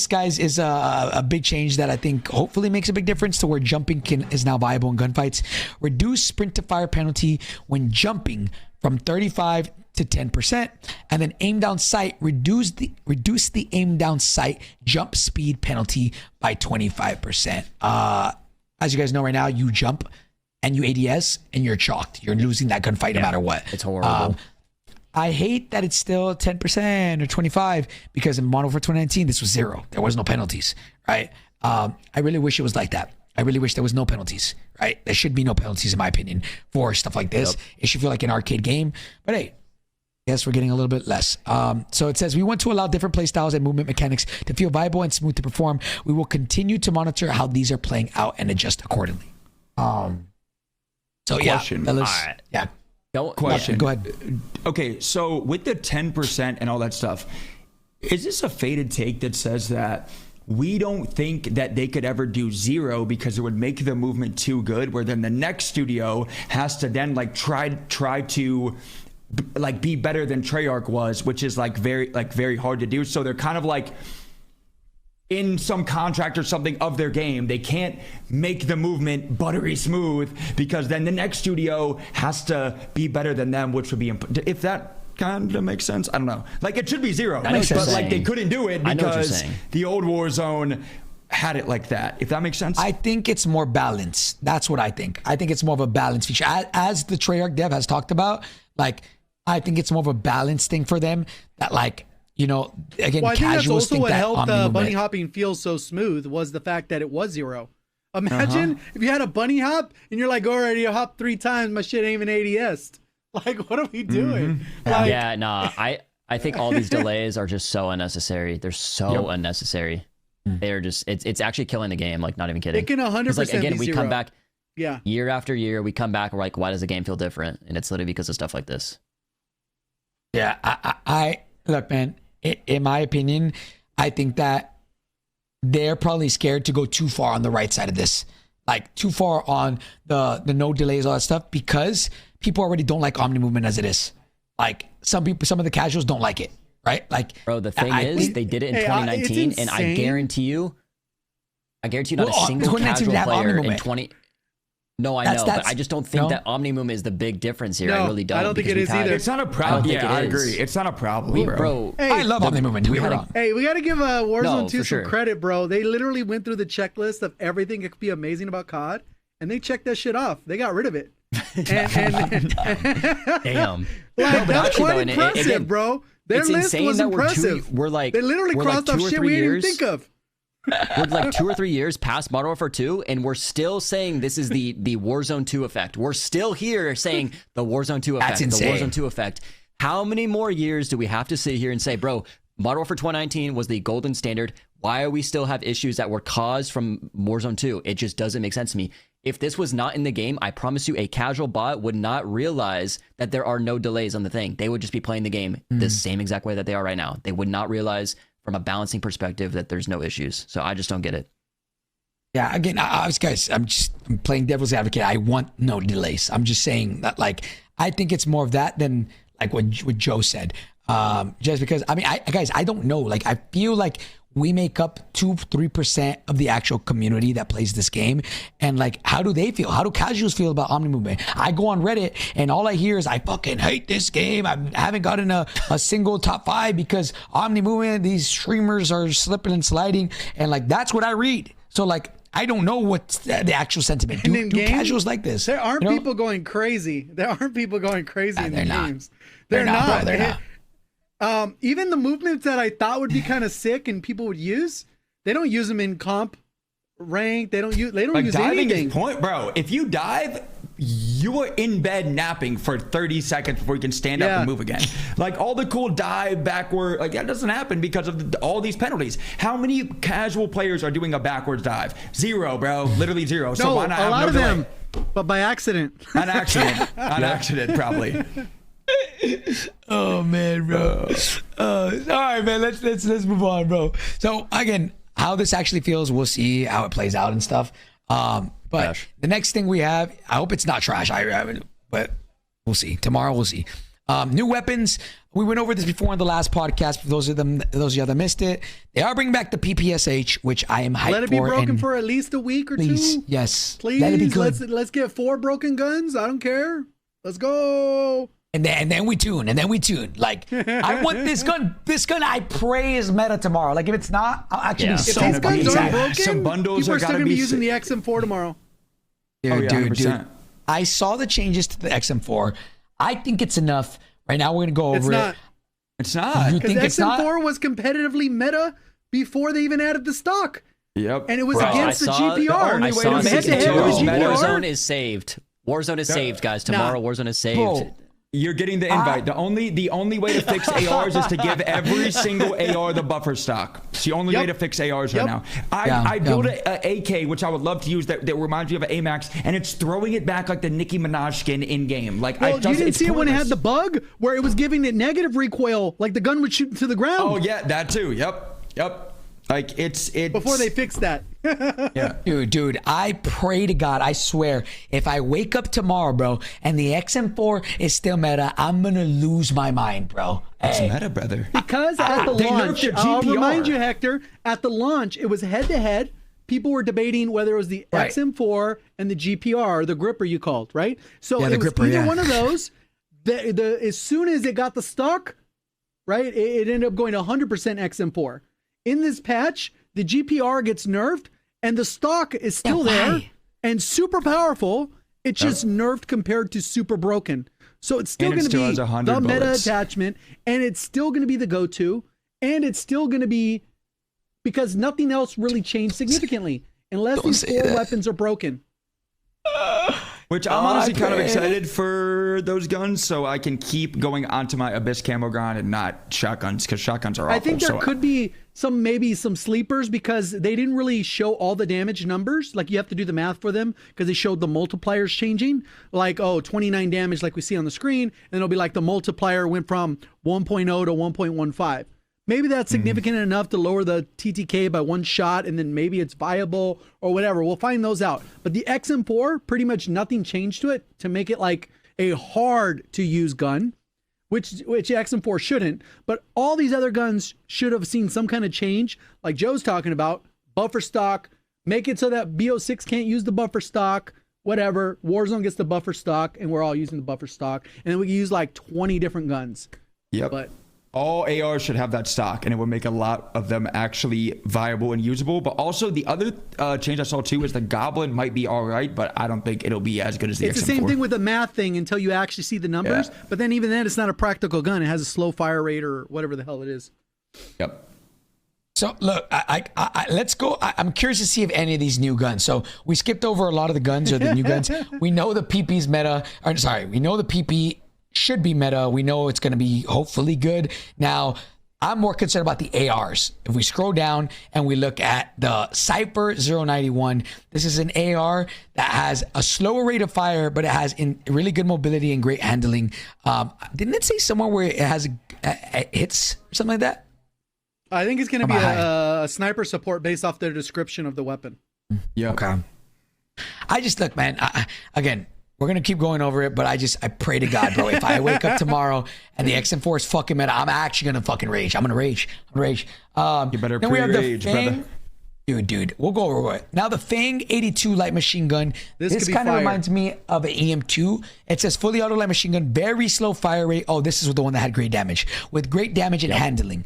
guys is a big change that I think hopefully makes a big difference to where jumping is now viable in gunfights. Reduce sprint to fire penalty when jumping from 35 to 10%, and then aim down sight, reduce the aim down sight jump speed penalty by 25%. as you guys know right now, you jump and you ADS and you're chalked. You're losing that gunfight no matter what. It's horrible. I hate that it's still 10% or 25 because in Modern Warfare 2019, this was 0. There was no penalties, right? I really wish it was like that. I really wish there was no penalties, right? There should be no penalties, in my opinion, for stuff like this. Yep. It should feel like an arcade game. But hey, yes, we're getting a little bit less. So it says, we want to allow different play styles and movement mechanics to feel viable and smooth to perform. We will continue to monitor how these are playing out and adjust accordingly. So question. Yeah. Question. Yeah, go ahead. Okay, so with the 10% and all that stuff, is this a faded take that says that we don't think that they could ever do 0 because it would make the movement too good, where then the next studio has to then like try to like be better than Treyarch was, which is very hard to do. So they're kind of like in some contract or something of their game, they can't make the movement buttery smooth because then the next studio has to be better than them, which would be if that kind of makes sense. I don't know. Like it should be 0, but like they couldn't do it because the old Warzone had it like that. If that makes sense. I think it's more balanced. That's what I think. I think it's more of a balance feature. As the Treyarch dev has talked about, like I think it's more of a balance thing for them that like, you know, again, well, I think that's also what helped bunny movement. hopping feel so smooth was the fact that it was 0. Imagine if you had a bunny hop and you're like, already you hop 3 times, my shit ain't even ADS'd. Like, what are we doing? Like, I think all these delays are just so unnecessary. They're so unnecessary. They're just, it's actually killing the game. Like, not even kidding. It can 100% like, again, be we 0. come back year after year. We come back. We're like, why does the game feel different? And it's literally because of stuff like this. Yeah, I look, man. In my opinion, I think that they're probably scared to go too far on the right side of this, like too far on the no delays, all that stuff, because people already don't like Omni movement as it is. Like some of the casuals don't like it, right? Like, bro, the thing is, they did it in 2019, and I guarantee you, not a single casual player in 20. No, I know, but I just don't think that Omni movement is the big difference here. No, I really don't. I don't think it is either. It's not a problem. I agree. It's not a problem, bro. Hey, I love Omni movement. Hey, we got to give Warzone 2 some credit, bro. They literally went through the checklist of everything that could be amazing about COD, and they checked that shit off. They got rid of it. Damn. Like, that's quite impressive, bro. Their list was impressive. They literally crossed off shit we didn't even think of. We're like 2 or 3 years past Modern Warfare 2, and we're still saying this is the Warzone 2 effect. We're still here saying the Warzone 2 effect. That's insane. The Warzone 2 effect. How many more years do we have to sit here and say, bro, Modern Warfare 2019 was the golden standard. Why do we still have issues that were caused from Warzone 2? It just doesn't make sense to me. If this was not in the game, I promise you a casual bot would not realize that there are no delays on the thing. They would just be playing the game the same exact way that they are right now. They would not realize from a balancing perspective that there's no issues. So I just don't get it. Yeah, again, guys, I'm playing devil's advocate. I want no delays. I'm just saying that, like, I think it's more of that than like what Joe said. Just because, I mean, guys, I don't know. Like, I feel like we make up 2-3% of the actual community that plays this game. And like, how do they feel? How do casuals feel about Omni movement? I go on Reddit and all I hear is I fucking hate this game. I haven't gotten a single top 5 because Omni movement, these streamers are slipping and sliding. And like, that's what I read. So like, I don't know what's the actual sentiment. Do casuals like this? There aren't people going crazy. There aren't people going crazy in the games. They're not. Bro, they're not. Even the movements that I thought would be kind of sick and people would use, they don't use them in comp, rank. They don't use diving anything. Is point, bro. If you dive, you are in bed napping for 30 seconds before you can stand up and move again. Like all the cool dive backward, like that doesn't happen because of all these penalties. How many casual players are doing a backwards dive? 0, bro. Literally 0. So why not a have lot no of delay? them, but by accident. An accident. An accident, probably. Oh man, bro. All right, man. Let's move on, bro. So again, how this actually feels, we'll see how it plays out and stuff. But the next thing we have, I hope it's not trash. But we'll see. Tomorrow we'll see. New weapons. We went over this before in the last podcast. For those of you that missed it, they are bringing back the PPSH, which I am hyped for. Let it be broken for at least a week or please, 2. Yes, please. Let it be good. Let's get 4 broken guns. I don't care. Let's go. And then we tune. Like, I want this gun. This gun, I pray, is meta tomorrow. Like, if it's not, I'll actually be so If these guns aren't sad. broken, Some bundles people are are still gotta going to be be using the XM4 tomorrow. Dude, dude. 100%. I saw the changes to the XM4. I think it's enough. Right now, we're going to go over it. It's not. You think it's not? XM4 was competitively meta before they even added the stock. Yep. And it was Bro, against the GPR. I saw Head to head with GPR. Warzone is saved. Warzone is saved, guys. Tomorrow, Warzone is saved. Bro, You're getting the invite. The only way to fix ARs is to give every single AR the buffer stock. It's the only way to fix ARs right now. I built a AK, which I would love to use that reminds me of an AMAX, and it's throwing it back like the Nicki Minaj skin in game. Like, well, you didn't see it when it had the bug where it was giving it negative recoil, like the gun would shoot to the ground. Oh yeah, that too. Yep. Like it's before they fixed that. Yeah. Dude, I pray to God, I swear, if I wake up tomorrow, bro, and the XM4 is still meta, I'm gonna lose my mind, bro. It's meta, brother. Because at the launch, I'll remind you, Hector, at the launch, it was head to head. People were debating whether it was the XM4 and the GPR, or the gripper you called, right? So it was either one of those. As soon as it got the stock, right, it ended up going to 100% XM4. In this patch, the GPR gets nerfed, and the stock is still there and super powerful. It's just nerfed compared to super broken. So it's still going to be the meta attachment, and it's still going to be the go-to, and it's still going to be because nothing else really changed significantly unless these 4 weapons are broken. Which I'm honestly kind of excited for those guns, so I can keep going onto my Abyss camo grind and not shotguns, because shotguns are awful. I think there could be maybe some sleepers because they didn't really show all the damage numbers. Like, you have to do the math for them because they showed the multipliers changing. Like, 29 damage like we see on the screen, and it'll be like the multiplier went from 1.0 to 1.15. Maybe that's significant enough to lower the TTK by 1 shot, and then maybe it's viable or whatever. We'll find those out. But the XM4, pretty much nothing changed to it to make it like a hard to use gun, which XM4 shouldn't. But all these other guns should have seen some kind of change, like Joe's talking about. Buffer stock, make it so that BO6 can't use the buffer stock, whatever. Warzone gets the buffer stock, and we're all using the buffer stock. And then we can use like 20 different guns. Yep. But all ARs should have that stock, and it would make a lot of them actually viable and usable. But also, the other change I saw too is the Goblin might be all right, but I don't think it'll be as good as the XM4. It's the same thing with the math thing until you actually see the numbers. Yeah. But then even then, it's not a practical gun. It has a slow fire rate or whatever the hell it is. Yep. So look, let's go. I'm curious to see if any of these new guns. So we skipped over a lot of the guns or the new guns. We know the PP's meta. Or sorry, we know the PP should be meta. We know it's going to be hopefully good. Now, I'm more concerned about the ARs. If we scroll down and we look at the Cypher 091, this is an AR that has a slower rate of fire, but it has really good mobility and great handling. Didn't it say somewhere where it has hits or something like that? I think it's going to be a sniper support based off their description of the weapon. Yeah. Okay. I just look, man. Again, we're going to keep going over it, but I pray to God, bro. If I wake up tomorrow and the XM4 is fucking meta, I'm actually going to fucking rage. I'm going to rage. You better pre-rage, brother. Dude, we'll go over it. Now, the Fang 82 light machine gun. This kind of reminds me of an EM2. It says fully auto light machine gun, very slow fire rate. Oh, this is the one that had great damage. With great damage and handling.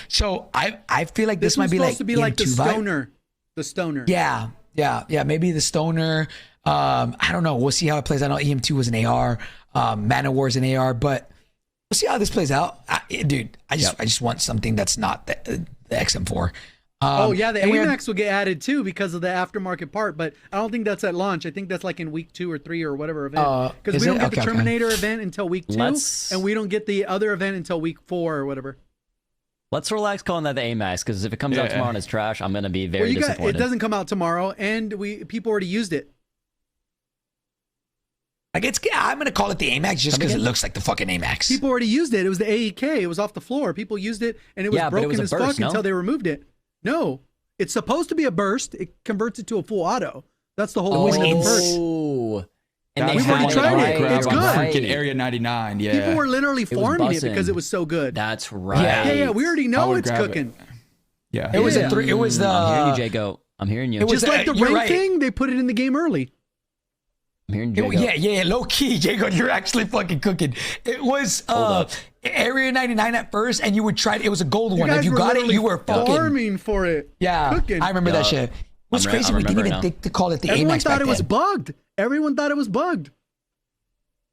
So I feel like this might be like the stoner. The stoner. Yeah, maybe the stoner. I don't know. We'll see how it plays out. I know EM2 was an AR, Man of War is an AR, but we'll see how this plays out. I just want something that's not the XM4. The AMAX will get added too because of the aftermarket part, but I don't think that's at launch. I think that's like in week 2 or 3 or whatever event. Because we don't get the Terminator event until week 2, and we don't get the other event until week 4 or whatever. Let's relax calling that the AMAX, because if it comes out tomorrow and it's trash, I'm going to be very disappointed. It doesn't come out tomorrow, and people already used it. Like I'm gonna call it the AMAX just because it looks like the fucking AMAX. People already used it. It was the AEK. It was off the floor. People used it, and it was broken as fuck until they removed it. No, it's supposed to be a burst. It converts it to a full auto. That's the whole point of the burst. Oh, and we've already tried it. It's good. Freaking Area 99. Yeah. People were literally farming it because it was so good. That's right. Yeah. We already know it's cooking. Yeah. It was a 3. It was the. I'm hearing you, Jago. I'm hearing you. It was just like the rank thing. They put it in the game early. Yeah, low key, Jago, you're actually fucking cooking. It was Area 99 at first, and you would try it. It was a gold one. If you got it, you were fucking farming for it. Yeah, cooking. I remember that shit. What's crazy, we didn't even think to call it the Everyone AMAX thought back it was then. bugged. Everyone thought it was bugged.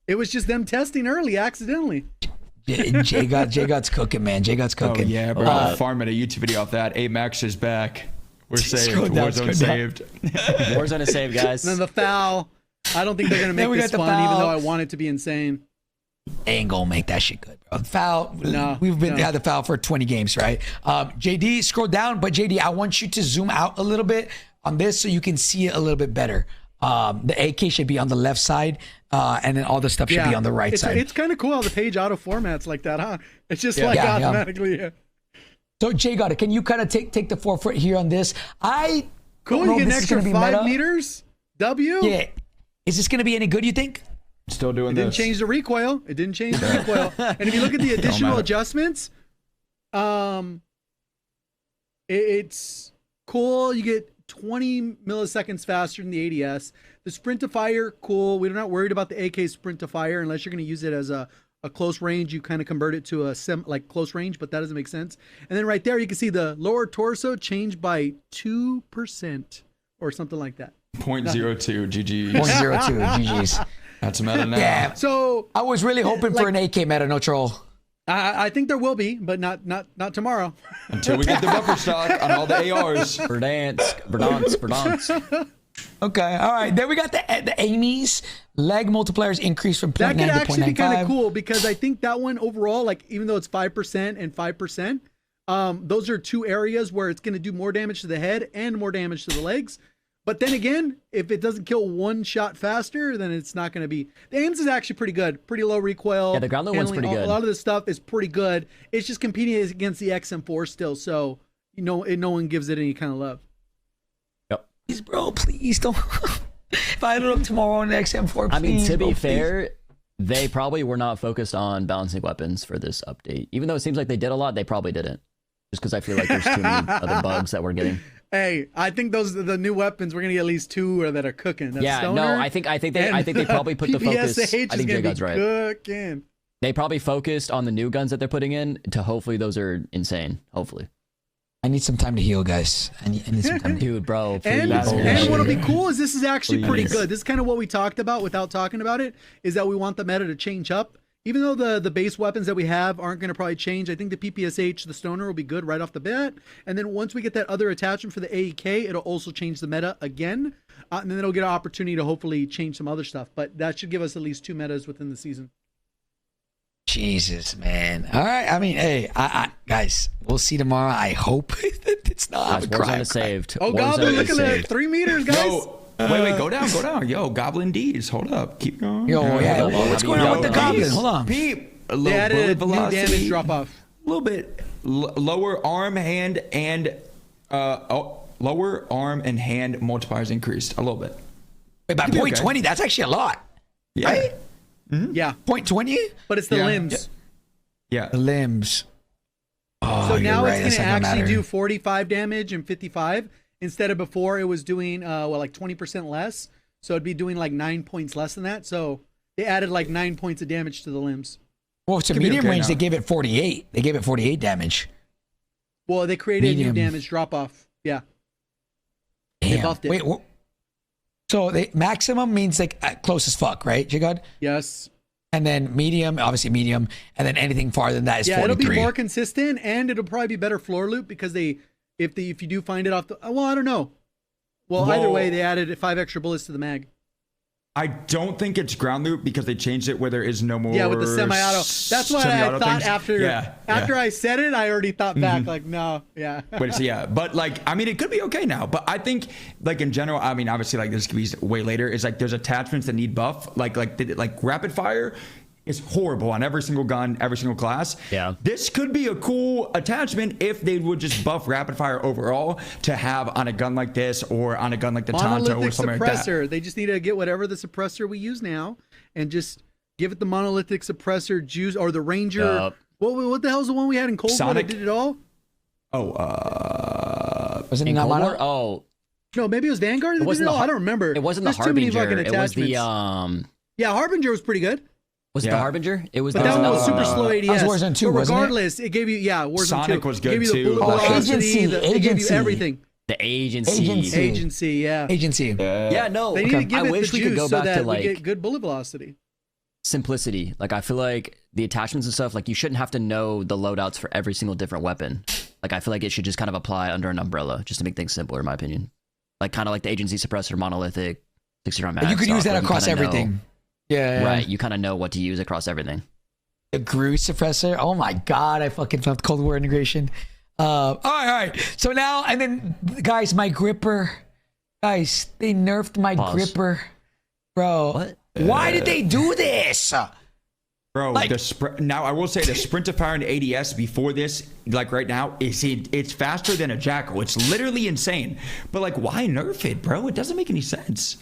It was just them testing early accidentally. Jay God's cooking, man. Jay God's Oh cooking. yeah, bro. Farming a YouTube video off that. AMAX is back. We're saved. Warzone saved. Warzone is saved, guys. And then the foul. I don't think they're gonna make this fun, even though I want it to be insane. They ain't gonna make that shit good, bro. Foul. No, We've had the foul for 20 games, right? JD, scroll down, but JD, I want you to zoom out a little bit on this so you can see it a little bit better. The AK should be on the left side, and then all the stuff should be on the right side. It's kind of cool how the page auto formats like that, huh? It's just automatically. Yeah. So Jay God, can you kind of take the forefront here on this? Cool. You get an extra 5 meters. W. Yeah. Is this going to be any good, you think? Still doing It didn't change the recoil. And if you look at the additional adjustments, it's cool. You get 20 milliseconds faster than the ADS. The sprint to fire, cool. We're not worried about the AK sprint to fire unless you're going to use it as a close range. You kind of convert it to a close range, but that doesn't make sense. And then right there, you can see the lower torso changed by 2% or something like that. 0.02 GGs. 0.02 GGs. That's meta now. Yeah. So I was really hoping for an AK meta, no troll. I think there will be, but not tomorrow. Until we get the buffer stock on all the ARs. Verdance. Okay, all right. Then we got the Amy's leg multipliers increase from 0.9 that could to actually be kind 0.95. of cool because I think that one overall, like even though it's 5% and 5%, those are two areas where it's going to do more damage to the head and more damage to the legs. But then again, if it doesn't kill one shot faster, then it's not going to be. The aims is actually pretty good. Pretty low recoil. Yeah, the ground load one's pretty good. A lot of this stuff is pretty good. It's just competing against the XM4 still, so no one gives it any kind of love. Yep. Please, bro, please don't. If I load up tomorrow on the XM4, please, I mean, to be bro, fair, they probably were not focused on balancing weapons for this update. Even though it seems like they did a lot, they probably didn't. Just because I feel like there's too many other bugs that we're getting. Hey, I think those are the new weapons. We're gonna get at least 2 that are cooking. That's Yeah, Stoner no, I think they probably put the focus. PPSH I think Jay God's right. Cooking. They probably focused on the new guns that they're putting in to hopefully those are insane. Hopefully. I need some time to heal, guys. I need some time to heal. Dude, bro. And please. what'll be cool is this is actually pretty Please. good. This is kind of what we talked about without talking about it, is that we want the meta to change up. Even though the base weapons that we have aren't going to probably change, I think the PPSH, the Stoner, will be good right off the bat. And then once we get that other attachment for the AEK, it'll also change the meta again. And then it'll get an opportunity to hopefully change some other stuff. But that should give us at least 2 metas within the season. Jesus, man. All right. I mean, hey, I guys, we'll see tomorrow. I hope that it's not. Warzone is saved. Oh, Warzone Goblin, look is at saved. that. 3 meters, guys. Yo, wait, go down. Yo, Goblin D's. Hold up. Keep going. Yo, yeah. What's going on with the Goblin? Hold on. Peep. A They little added bullet new velocity. damage drop off. A little bit lower arm, hand, and lower arm and hand multipliers increased a little bit. Wait, by Could be okay. 0.20, that's actually a lot. Yeah. Right? Yeah, 0.20? but it's the Yeah. limbs. Yeah. The limbs. Oh, So you're now right. it's That's going to not actually matter. do 45 damage and 55 instead of before it was doing like 20% less. So it'd be doing like 9 points less than that. So they added like 9 points of damage to the limbs. Well, to Could be medium okay range, now. they gave it 48. They gave it 48 damage. Well, they created a Medium. new damage drop off. Yeah. They Damn. buffed it. Wait, so the maximum means like close as fuck, right, Jigod? Yes. And then medium, obviously medium, and then anything farther than that is Yeah, 43. it'll be more consistent and it'll probably be better floor loop because if you do find it off the, well, I don't know. Well, either way, they added 5 extra bullets to the mag. I don't think it's ground loop because they changed it where there is no more. Yeah, with the semi-auto. That's what I semi-auto thought things. after I said it, I already thought back like, no, yeah. But like, I mean, it could be okay now. But I think, like in general, I mean, obviously, like this could be way later. Is like there's attachments that need buff, like rapid fire is horrible on every single gun, every single class. Yeah. This could be a cool attachment if they would just buff rapid fire overall to have on a gun like this or on a gun like the Tonto or Monolithic something like that. suppressor. They just need to get whatever the suppressor we use now and just give it the monolithic suppressor juice or the Ranger. Yup. What the hell's the one we had in Cold War that Sonic. did it all? Was it In not Cold mono? War? Oh, No, maybe it was Vanguard that did wasn't it the all. Har- I don't remember. it wasn't There's the too many Harbinger. fucking It was the attachments. Yeah, Harbinger was pretty good. Was it the Yeah. Harbinger? It was. But there that one was another super one. slow ADS. That was Warzone 2, but wasn't it? regardless, it gave you Warzone Sonic 2. was It gave good you the too. bullet Oh, velocity. Agency, It gave you Agency. everything. The agency. Agency, yeah. Agency. Yeah, no. They need to give I it wish the we could juice go so back that to we like get good bullet velocity. simplicity. Like I feel like the attachments and stuff, like you shouldn't have to know the loadouts for every single different weapon. Like I feel like it should just kind of apply under an umbrella, just to make things simpler, in my opinion. Like kind of like the agency suppressor, monolithic, 60-round mag. You could use that across everything. Yeah. Right. You kind of know what to use across everything. The Groove suppressor. Oh my god, I fucking love Cold War integration. All right. So now, and then, guys, my gripper. Guys, they nerfed my gripper, bro. What? Why did they do this? Bro, Like- now I will say the sprint to fire and ADS before this, like right now, it's faster than a Jackal. It's literally insane. But like, why nerf it, bro? It doesn't make any sense.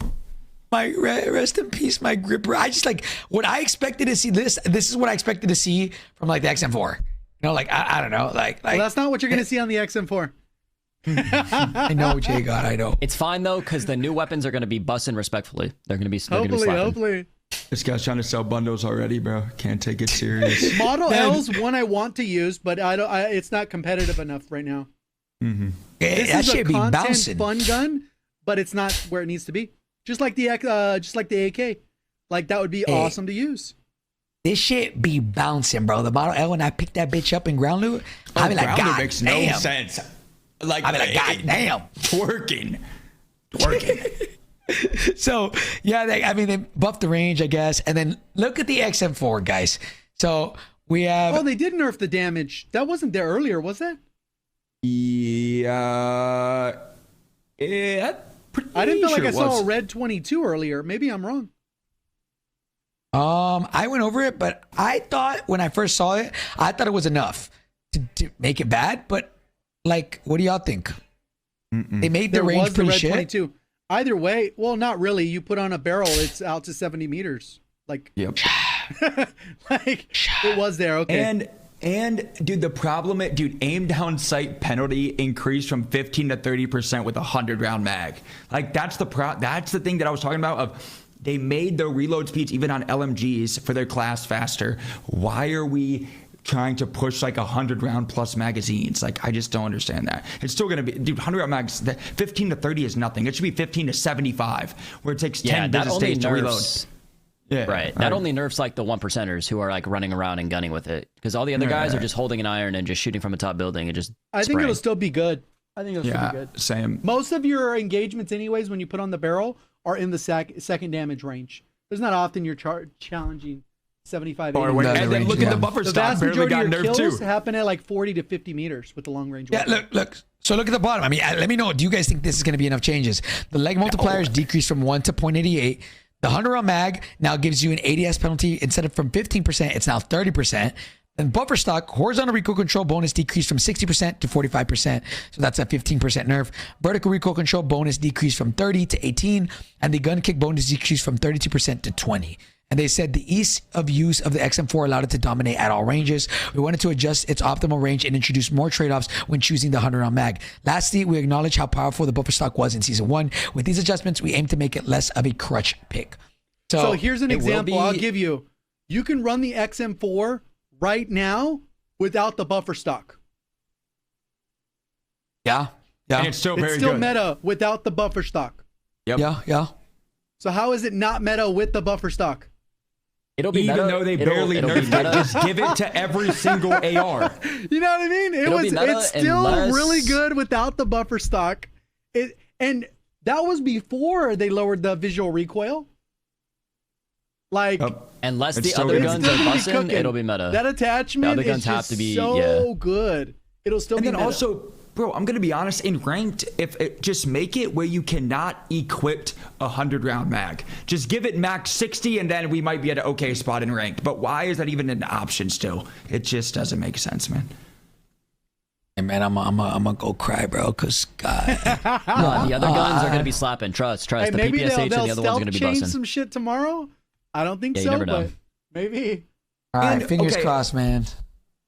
My rest in peace, my gripper. I just like what I expected to see. This is what I expected to see from like the XM4. You know, like I don't know, like Well, that's not what you're going to see on the XM4. I know, Jay God, I know. It's fine though, because the new weapons are going to be busting respectfully. They're going to be Hopefully. This guy's trying to sell bundles already, bro. Can't take it serious. Model L's one I want to use, but it's not competitive enough right now. Mm-hmm. This That is a should be content bouncing. fun gun, but it's not where it needs to be. Just like the AK. Like that would be awesome to use. This shit be bouncing, bro. The Model L, when I picked that bitch up in ground loot, I be like, Ground God makes damn. no sense. Like, I be like, God damn. Twerking. So yeah, they buffed the range, I guess, and then look at the XM4, guys. So we have. Oh, they did nerf the damage. That wasn't there earlier, was that? Yeah. I didn't feel like I saw a red 22 earlier. Maybe I'm wrong. I went over it, but I thought when I first saw it, I thought it was enough to make it bad. But like, what do y'all think? They made the range pretty shit. 22. Either way, well, not really. You put on a barrel, it's out to 70 meters. Like, Yep. like it was there. Okay. And dude, the problem, aim down sight penalty increased from 15 to 30% with a 100-round mag. Like that's the thing that I was talking about. Of they made the reload speeds even on LMGs for their class faster. Why are we trying to push like 100-round plus magazines? Like I just don't understand that. It's still gonna be, dude, 100-round mags. 15 to 30 is nothing. It should be 15 to 75, where it takes 10 business days to reload. Yeah, right. That only nerfs like the 1%ers who are like running around and gunning with it, because all the other guys are just holding an iron and just shooting from a top building and just. I think it'll still be good. I think it'll still be good. Same. Most of your engagements, anyways, when you put on the barrel, are in the second damage range. There's not often you're challenging 75. 80. And then look at the buffer The stock. vast Barely majority got of your nerfed kills too. happen at like 40 to 50 meters with the long range. Yeah, weapon. look. So look at the bottom. I mean, let me know. Do you guys think this is going to be enough changes? The leg multipliers decreased from 1 to 0.88. The 100-round mag now gives you an ADS penalty. Instead of from 15%, it's now 30%. Then buffer stock, horizontal recoil control bonus decreased from 60% to 45%. So that's a 15% nerf. Vertical recoil control bonus decreased from 30 to 18. And the gun kick bonus decreased from 32% to 20. And they said the ease of use of the XM4 allowed it to dominate at all ranges. We wanted to adjust its optimal range and introduce more trade-offs when choosing the 100-round mag. Lastly, we acknowledge how powerful the buffer stock was in Season 1. With these adjustments, we aim to make it less of a crutch pick. So here's an example I'll give you. You can run the XM4 right now without the buffer stock. Yeah. And it's still very It's still good. meta without the buffer stock. Yep. Yeah. So how is it not meta with the buffer stock? It'll be Even meta. though they It'll barely be nerfed meta. it, just give it to every single AR. You know what I mean? It'll be meta It's still unless- really good without the buffer stock. And that was before they lowered the visual recoil. Like Unless It's the still other gonna be- guns still are gonna be busting, cooking. it'll be meta. that attachment The other is guns have just to be- so good. It'll still And be then meta. also, bro, I'm gonna be honest. In ranked, just make it where you cannot equip a 100-round mag. Just give it max 60, and then we might be at an okay spot in ranked. But why is that even an option still? It just doesn't make sense, man. Hey, man, I'm gonna go cry, bro, because God. No, the other guns are gonna be slapping. Trust. Hey, The maybe PPSH and they'll the other ones are stealth gonna be change busting. some shit tomorrow. I don't think Yeah, you so, never know. but maybe. All right, And, fingers okay. crossed, man.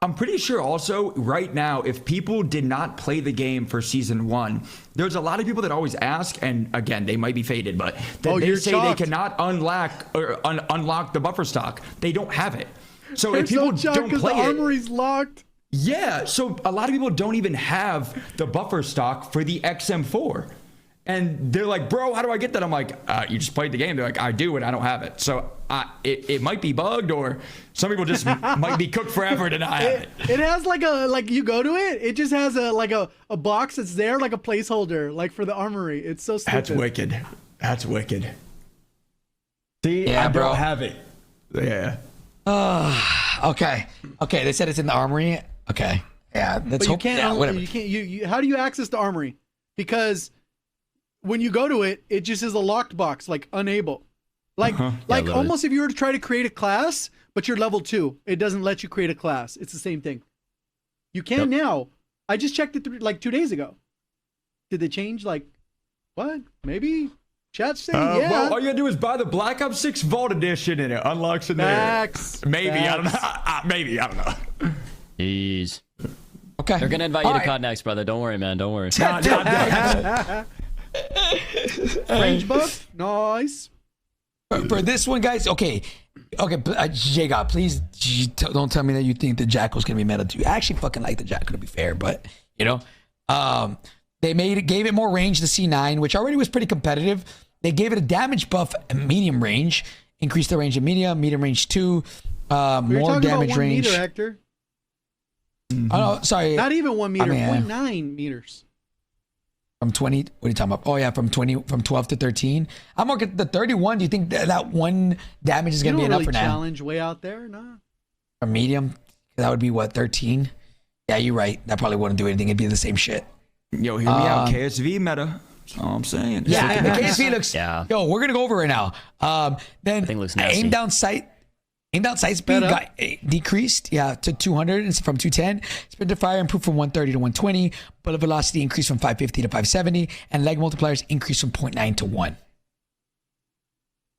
I'm pretty sure also right now, if people did not play the game for Season 1, there's a lot of people that always ask, and again, they might be faded, but that they you're say shocked. they cannot unlock the buffer stock. They don't have it. So They're if people so shocked don't because play the it, armory's locked. Yeah, so a lot of people don't even have the buffer stock for the XM4. And they're like, bro, how do I get that? I'm like, you just played the game. They're like, I do, and I don't have it. So it might be bugged, or some people just might be cooked forever to not have it. It has like you go to it, it just has a box that's there, like a placeholder, like for the armory. It's so stupid. That's wicked. That's wicked. See, Yeah, I bro. don't have it. Yeah. Okay. They said it's in the armory. Okay. Yeah. Let's But you hope. can't. Yeah, whatever. You can't. You how do you access the armory? Because when you go to it, it just is a locked box, like unable. Like literally. almost if you were to try to create a class, but you're level 2, it doesn't let you create a class. It's the same thing. You can now. I just checked it like 2 days ago. Did they change? Like what? Maybe chat's saying yeah. Well, all you gotta do is buy the Black Ops 6 Vault Edition, and it unlocks in Facts. there. Maybe I don't know. Facts. Maybe I don't know. Jeez. Okay. They're gonna invite you All to right. COD next, brother. Don't worry, man. Don't worry. Range buff. Nice. For this one, guys. Okay. J-God, please don't tell me that you think the Jackal's gonna be meta too. I actually fucking like the Jackal, to be fair, but you know, they gave it more range to C9, which already was pretty competitive. They gave it a damage buff at medium range, increased the range of medium range 2, We're more talking damage about 1 range. meter, Hector. Oh no, sorry. Not even 1 meter. I mean, 0.9 meters. From 20, what are you talking about? Oh yeah, from 12 to 13. I'm looking at the 31. Do you think that one damage is You gonna don't be enough really for now? challenge way out there, nah. For medium, that would be what, 13? Yeah, you're right. That probably wouldn't do anything. It'd be the same shit. Yo, hear me out. KSV meta. That's all I'm saying. Yeah, the KSV looks. Yeah. Yo, we're gonna go over it now. Then Thing looks nasty. aim down sight speed Better. got decreased, to 200 from 210. Sprint to fire improved from 130 to 120. Bullet velocity increased from 550 to 570, and leg multipliers increased from 0.9 to 1.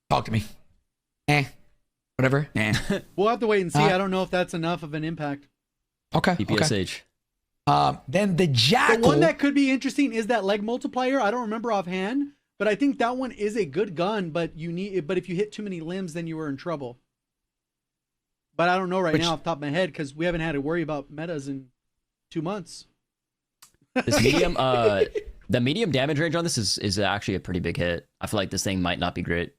Talk to me. Whatever. We'll have to wait and see. Uh, I don't know if that's enough of an impact. Okay. PPSH. Then the The Jackal. one that could be interesting is that leg multiplier. I don't remember offhand, but I think that one is a good gun. But if you hit too many limbs, then you were in trouble. But I don't know right now off the top of my head because we haven't had to worry about metas in 2 months. This medium, the medium damage range on this is actually a pretty big hit. I feel like this thing might not be great.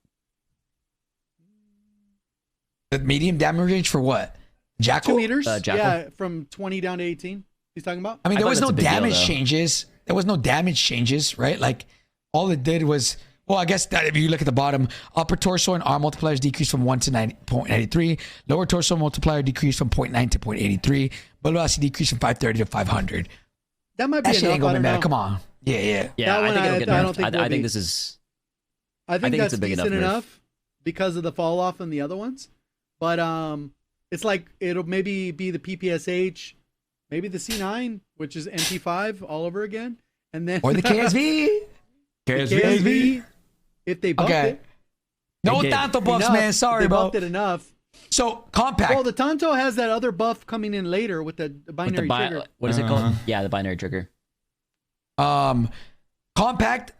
The medium damage range for what? Jackal? 2 meters. Jackal? Yeah, from 20 down to 18. He's talking about. I mean, there thought was that's no a big deal, damage though. changes. There was no damage changes, right? Like, all it did was, well, I guess that if you look at the bottom, upper torso and arm multipliers decreased from 1 to 0.93. Lower torso multiplier decreased from 0.9 to 0.83. Bullet velocity decreased from 530 to 500. That might be That shit enough. ain't I gonna don't be mad. know. Come on. Yeah. Yeah, That I one think it'll get I nerfed. don't think will I think be. this is. I think think that's it's a big decent enough nerf. enough because of the fall off on the other ones. But it's like it'll maybe be the PPSH, maybe the C9, which is MP5 all over again, and then Or the KSV. KSV if they buffed Okay. it. No did. tanto buffs, enough, man. Sorry, they bro. buffed it enough. So, compact. Well, the Tanto has that other buff coming in later with the binary trigger. What is it called? Yeah, the binary trigger. Compact,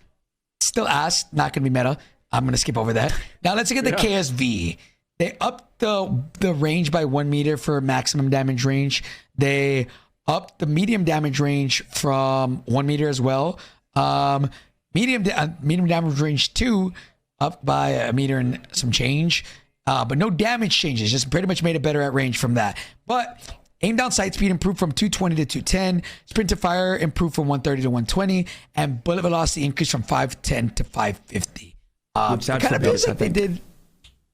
still ass, not gonna be meta. I'm gonna skip over that. Now let's look at the KSV. They upped the range by 1 meter for maximum damage range. They upped the medium damage range from 1 meter as well. Medium damage range 2 up by a meter and some change. But no damage changes. Just pretty much made it better at range from that. But aim down sight speed improved from 220 to 210. Sprint to fire improved from 130 to 120. And bullet velocity increased from 510 to 550. Which that's Kind of the feels best, like I they think. did.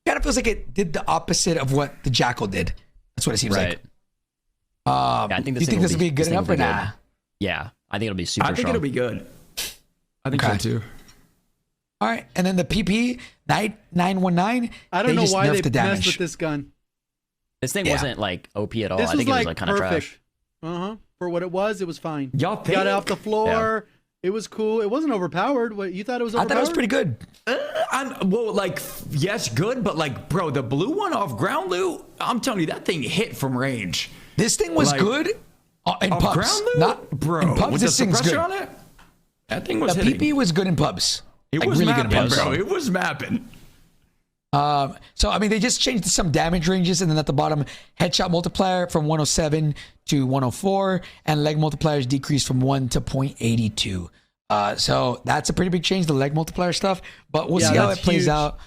Kind of feels like it did the opposite of what the Jackal did. That's what it seems Right. like. Yeah, I think Do this you think this will be good this thing enough will or be nah? good. Yeah, I think it'll be super I think strong. it'll be good. I think Okay. so too. All right, and then the PP 919. I don't know just why nerfed they the damage. messed with this gun. This thing Yeah. wasn't like OP at all. This I was think it was like like kind of perfect. trash. For what it was fine. Y'all Got think? it off the floor. It was cool. It wasn't overpowered. What you thought it was I overpowered? thought it was pretty good. Well, like, yes, good, but like, bro, the blue one off ground loot, I'm telling you, that thing hit from range. This thing was Like, good in Off pubs. ground loot, Not bro. in pubs. With This the thing's good. suppressor on it, that thing was The hitting. PP was good in pubs. It Like, was really mapping, good in pubs. bro. It was mapping. So I mean, they just changed some damage ranges, and then at the bottom, headshot multiplier from 107 to 104, and leg multipliers decreased from 1 to 0.82. So that's a pretty big change, the leg multiplier stuff. But we'll see how it plays out.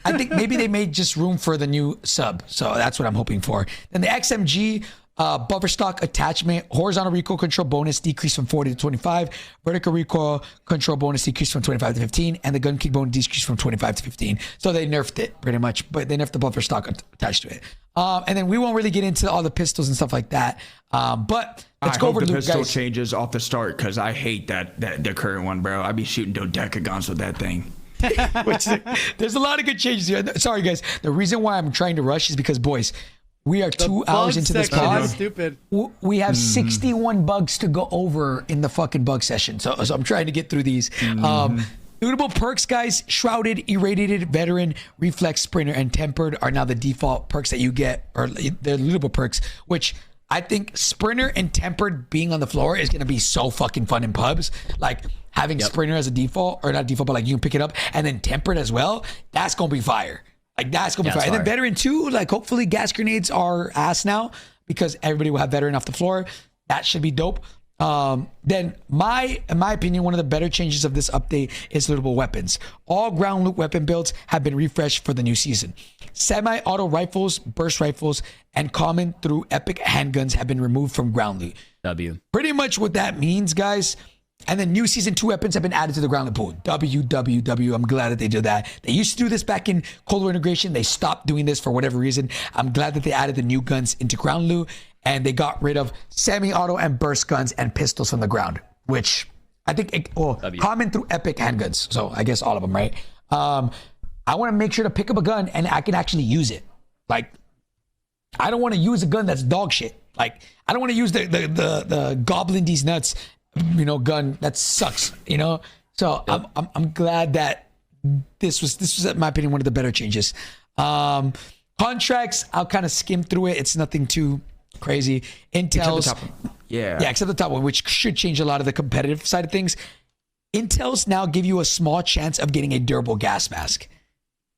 I think maybe they made just room for the new sub, so that's what I'm hoping for. Then the XMG buffer stock attachment, horizontal recoil control bonus decreased from 40 to 25, vertical recoil control bonus decreased from 25 to 15, and the gun kick bonus decreased from 25 to 15. So they nerfed it pretty much, but they nerfed the buffer stock attached to it. And then we won't really get into all the pistols and stuff like that. But let's go over the Luke, pistol guys. changes off the start because I hate that the current one, bro. I be shooting dodecagons with that thing. There's a lot of good changes here. Sorry, guys. The reason why I'm trying to rush is because, boys, we are 2 hours into this pod. Stupid. We have 61 bugs to go over in the fucking bug session. So I'm trying to get through these. Lootable perks, guys. Shrouded, Irradiated, Veteran, Reflex, Sprinter, and Tempered are now the default perks that you get, or they're lootable perks, which I think Sprinter and Tempered being on the floor is going to be so fucking fun in pubs. Like having Sprinter as a default, or not default, but like you can pick it up, and then Tempered as well. That's going to be fire. Like that's going to be fire. And then Veteran too, like hopefully gas grenades are ass now because everybody will have Veteran off the floor. That should be dope. Then in my opinion, one of the better changes of this update is lootable weapons. All ground loot weapon builds have been refreshed for the new season. Semi-auto rifles, burst rifles, and common through epic handguns have been removed from ground loot. Pretty much what that means, guys. And then new season 2 weapons have been added to the ground loot pool. WWW. I'm glad that they did that. They used to do this back in Cold War integration. They stopped doing this for whatever reason. I'm glad that they added the new guns into ground loot, and they got rid of semi-auto and burst guns and pistols from the ground, which I think common through epic handguns. So I guess all of them, right? I want to make sure to pick up a gun and I can actually use it. Like, I don't want to use a gun that's dog shit. Like, I don't want to use the Goblin These Nuts, gun that sucks, So yep. I'm glad that this was, in my opinion, one of the better changes. Contracts, I'll kind of skim through it. It's nothing too crazy. Intel's, except the top one. Yeah, except the top one, which should change a lot of the competitive side of things. Intel's now give you a small chance of getting a durable gas mask.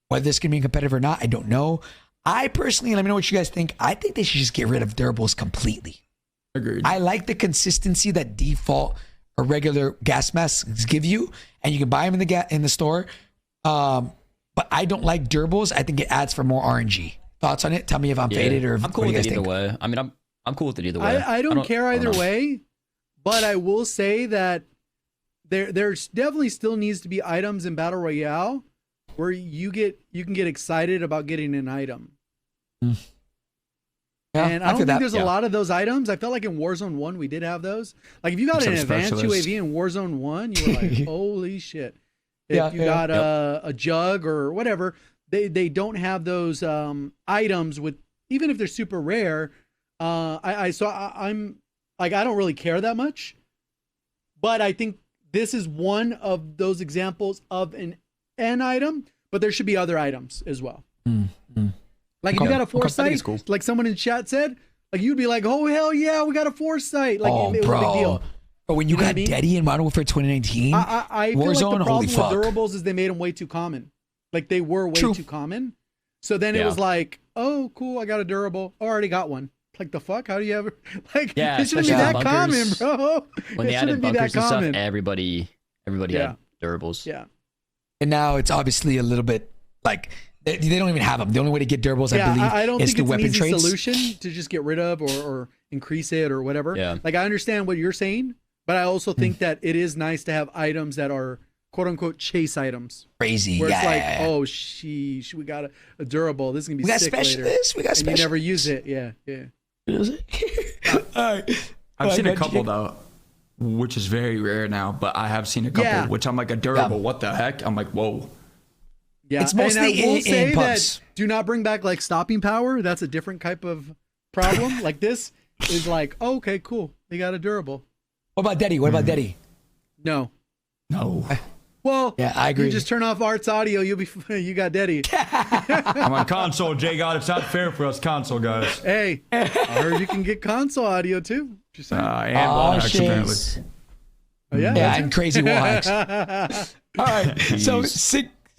Whether this can be competitive or not, I don't know. I personally, let me know what you guys think. I think they should just get rid of durables completely. Agreed. I like the consistency that default or regular gas masks give you, and you can buy them in the store. But I don't like durables. I think it adds for more RNG. Thoughts on it? Tell me if I'm faded or I'm cool with it either way. I mean, I'm cool with it either way. I don't care either way, but I will say that there's definitely still needs to be items in Battle Royale where you can get excited about getting an item. Yeah, and I don't think there's a lot of those items. I felt like in Warzone 1 we did have those. Like if you got an advanced UAV in Warzone 1, you were like, holy shit. If you got a jug or whatever, they don't have those items with, even if they're super rare. I'm like, I don't really care that much, but I think this is one of those examples of an item, but there should be other items as well. Like if you got a foresight, cool. Like someone in chat said, like you'd be like, oh hell yeah, we got a foresight. Like it was a big deal. But when you got Daddy in Modern Warfare 2019, I feel like the problem with durables is they made them way too common. Like they were way too common. So then it was like, oh cool, I got a durable. Oh, I already got one. Like the fuck? How do you ever it shouldn't be that common, bro. When they added bunkers and stuff, everybody had durables. Yeah. And now it's obviously a little bit like they don't even have them. The only way to get durables, I believe, I don't is think through it's weapon an easy trades. solution to just get rid of or increase it or whatever. Yeah. Like I understand what you're saying, but I also think that it is nice to have items that are quote unquote chase items. Crazy. Where it's like, oh sheesh, we got a durable. This is gonna be sick later. We got special. And you never use it. Yeah. All right. I've seen a couple though, which is very rare now, but I have seen a couple which I'm like, a durable. What the heck? I'm like, whoa. Yeah, it's mostly and I will say pubs. that do not bring back like stopping power. That's a different type of problem. Like this is like, oh, okay, cool. They got a durable. What about Daddy? What about Daddy? No. Well, yeah, I agree. You just turn off Art's audio. You got Daddy. I'm on console, Jay. God, it's not fair for us console guys. Hey, I heard you can get console audio too. Just saying. And wall hacks apparently. Oh, yeah, and crazy wall hacks. All right, so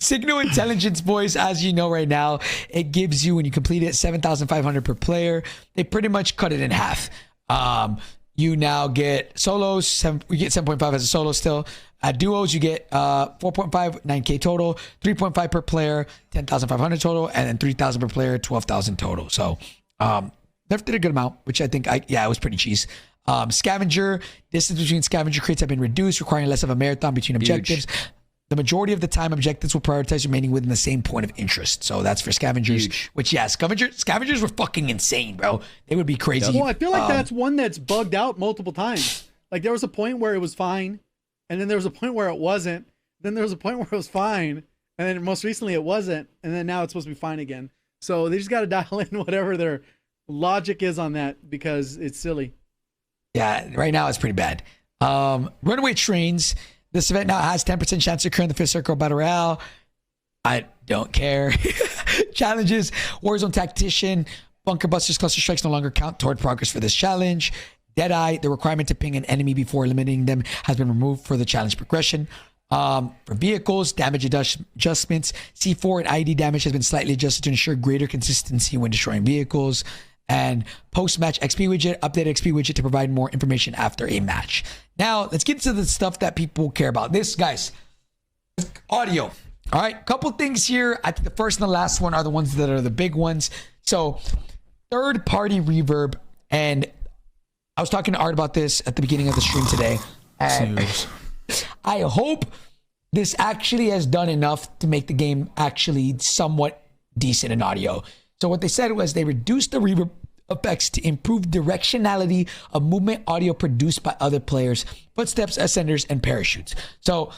Signal Intelligence, boys, as you know right now, it gives you, when you complete it, 7,500 per player. They pretty much cut it in half. You now get solos, you get 7.5 as a solo still. Duos, you get 4.5, 9K total, 3.5 per player, 10,500 total, and then 3,000 per player, 12,000 total. So Nerf did a good amount, which I think, it was pretty cheese. Scavenger, distance between scavenger crates have been reduced, requiring less of a marathon between objectives. The majority of the time, objectives will prioritize remaining within the same point of interest. So that's for scavengers, which, scavengers were fucking insane, bro. They would be crazy. Well, I feel like that's one that's bugged out multiple times. Like there was a point where it was fine, and then there was a point where it wasn't. Then there was a point where it was fine, and then most recently it wasn't, and then now it's supposed to be fine again. So they just got to dial in whatever their logic is on that because it's silly. Yeah, right now it's pretty bad. Runaway trains. This event now has 10% chance to occur in the 5th Circle Battle Royale. I don't care. Challenges. Warzone Tactician. Bunker Busters Cluster Strikes no longer count toward progress for this challenge. Deadeye. The requirement to ping an enemy before eliminating them has been removed for the challenge progression. For vehicles, damage adjustments. C4 and ID damage has been slightly adjusted to ensure greater consistency when destroying vehicles. And post-match XP widget, updated XP widget to provide more information after a match. Now, let's get to the stuff that people care about. This, guys, audio. All right, couple things here. I think the first and the last one are the ones that are the big ones. So, third-party reverb. And I was talking to Art about this at the beginning of the stream today. And I hope this actually has done enough to make the game actually somewhat decent in audio. So what they said was they reduced the reverb effects to improve directionality of movement audio produced by other players, footsteps, ascenders, and parachutes. So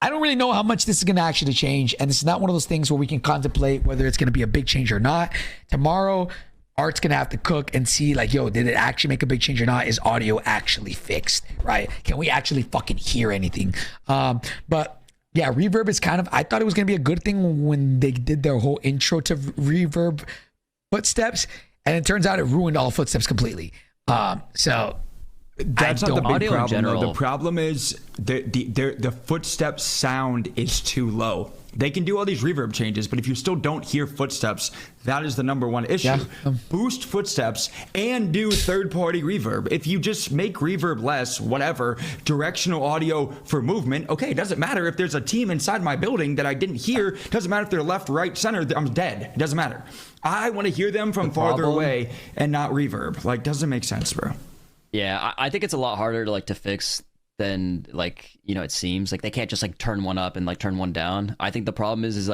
I don't really know how much this is going to actually change. And this is not one of those things where we can contemplate whether it's going to be a big change or not. Tomorrow, Art's going to have to cook and see like, yo, did it actually make a big change or not? Is audio actually fixed, right? Can we actually fucking hear anything? But yeah, reverb is kind of, I thought it was going to be a good thing when they did their whole intro to reverb footsteps. And it turns out it ruined all footsteps completely. So that's not the big audio problem. In general. The problem is the footsteps sound is too low. They can do all these reverb changes, but if you still don't hear footsteps, that is the number one issue. Yeah. Boost footsteps and do third-party reverb. If you just make reverb less, whatever, directional audio for movement, okay, it doesn't matter if there's a team inside my building that I didn't hear. It doesn't matter if they're left, right, center. I'm dead. It doesn't matter. I want to hear them from farther away and not reverb. Like, doesn't make sense, bro. Yeah, I think it's a lot harder to fix than it seems. Like they can't just turn one up and turn one down. I think the problem is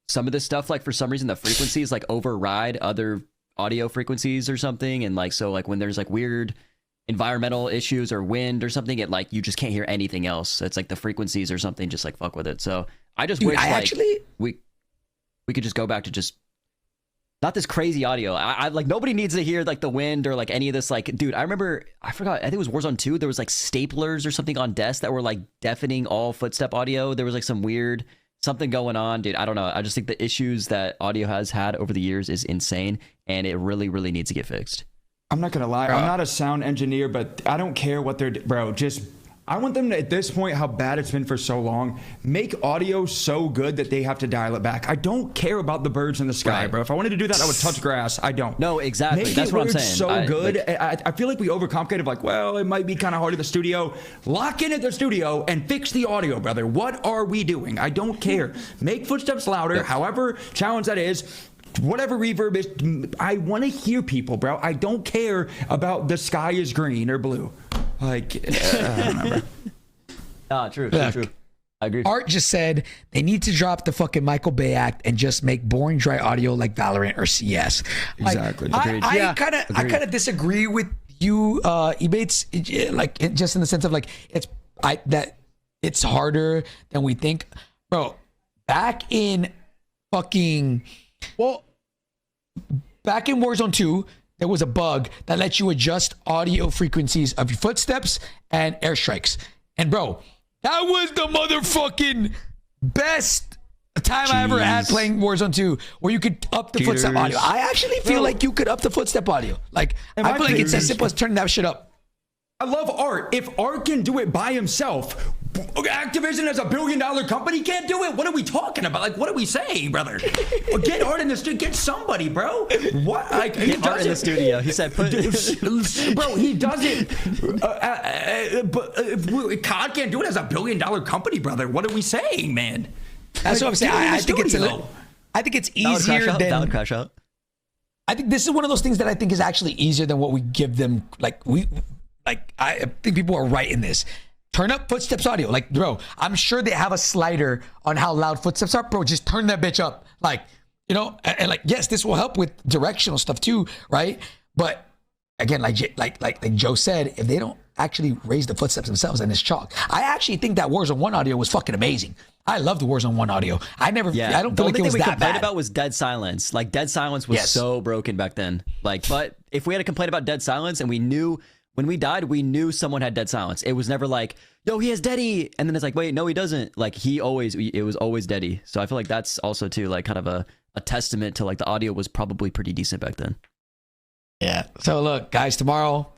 some of this stuff, for some reason the frequencies override other audio frequencies or something, and so when there's weird environmental issues or wind or something, it you just can't hear anything else. It's the frequencies or something just fuck with it. So I just wish we could just go back to just not this crazy audio. I nobody needs to hear the wind or any of this. Dude, I forgot. I think it was Warzone 2. There was staplers or something on desks that were deafening all footstep audio. There was some weird something going on, dude. I don't know. I just think the issues that audio has had over the years is insane, and it really, really needs to get fixed. I'm not gonna lie. I'm not a sound engineer, but I don't care what they're I want them to, at this point, how bad it's been for so long, make audio so good that they have to dial it back. I don't care about the birds in the sky, bro. If I wanted to do that, I would touch grass. I don't. No, exactly. Make That's what I'm saying. So good. I feel like we overcomplicate well, it might be kind of hard at the studio. Lock in at the studio and fix the audio, brother. What are we doing? I don't care. Make footsteps louder, however challenge that is. Whatever reverb is, I want to hear people, bro. I don't care about the sky is green or blue. I don't remember. True. I agree. Art just said they need to drop the fucking Michael Bay Act and just make boring, dry audio like Valorant or CS. Exactly. I kind of disagree with you, Ebates. Just in the sense of it's harder than we think, bro. Back in Warzone 2. There was a bug that lets you adjust audio frequencies of your footsteps and airstrikes. And bro, that was the motherfucking best time I ever had playing Warzone 2, where you could up the footstep audio. I actually feel like you could up the footstep audio. I feel like it's as simple as turning that shit up. I love Art. If Art can do it by himself, Activision as a $1 billion company can't do it. What are we talking about? Like, what are we saying, brother? Get Art in the studio. Get somebody, bro. What? Like, he Art in the studio. He said, bro, he doesn't. But COD can't do it as a $1 billion company, brother. What are we saying, man? That's what I'm saying. I think it's easier than. That would crash out. I think this is one of those things that I think is actually easier than what we give them. I think people are right in this. Turn up footsteps audio. Like, bro, I'm sure they have a slider on how loud footsteps are. Bro, just turn that bitch up. Like, you know, and like, yes, this will help with directional stuff too, right? But again, like Joe said, if they don't actually raise the footsteps themselves, then it's chalk. I actually think that Warzone 1 audio was fucking amazing. I love the Warzone 1 audio. I don't feel like it was that bad. The only thing we complained about was dead silence. Like, dead silence was so broken back then. Like, but if we had to complain about dead silence and we knew when we died, we knew someone had dead silence. It was never like, yo, he has deady. And then it's like, wait, no, he doesn't. Like, it was always deady. So I feel like that's also too, like, kind of a testament to, like, the audio was probably pretty decent back then. Yeah. So look, guys, tomorrow,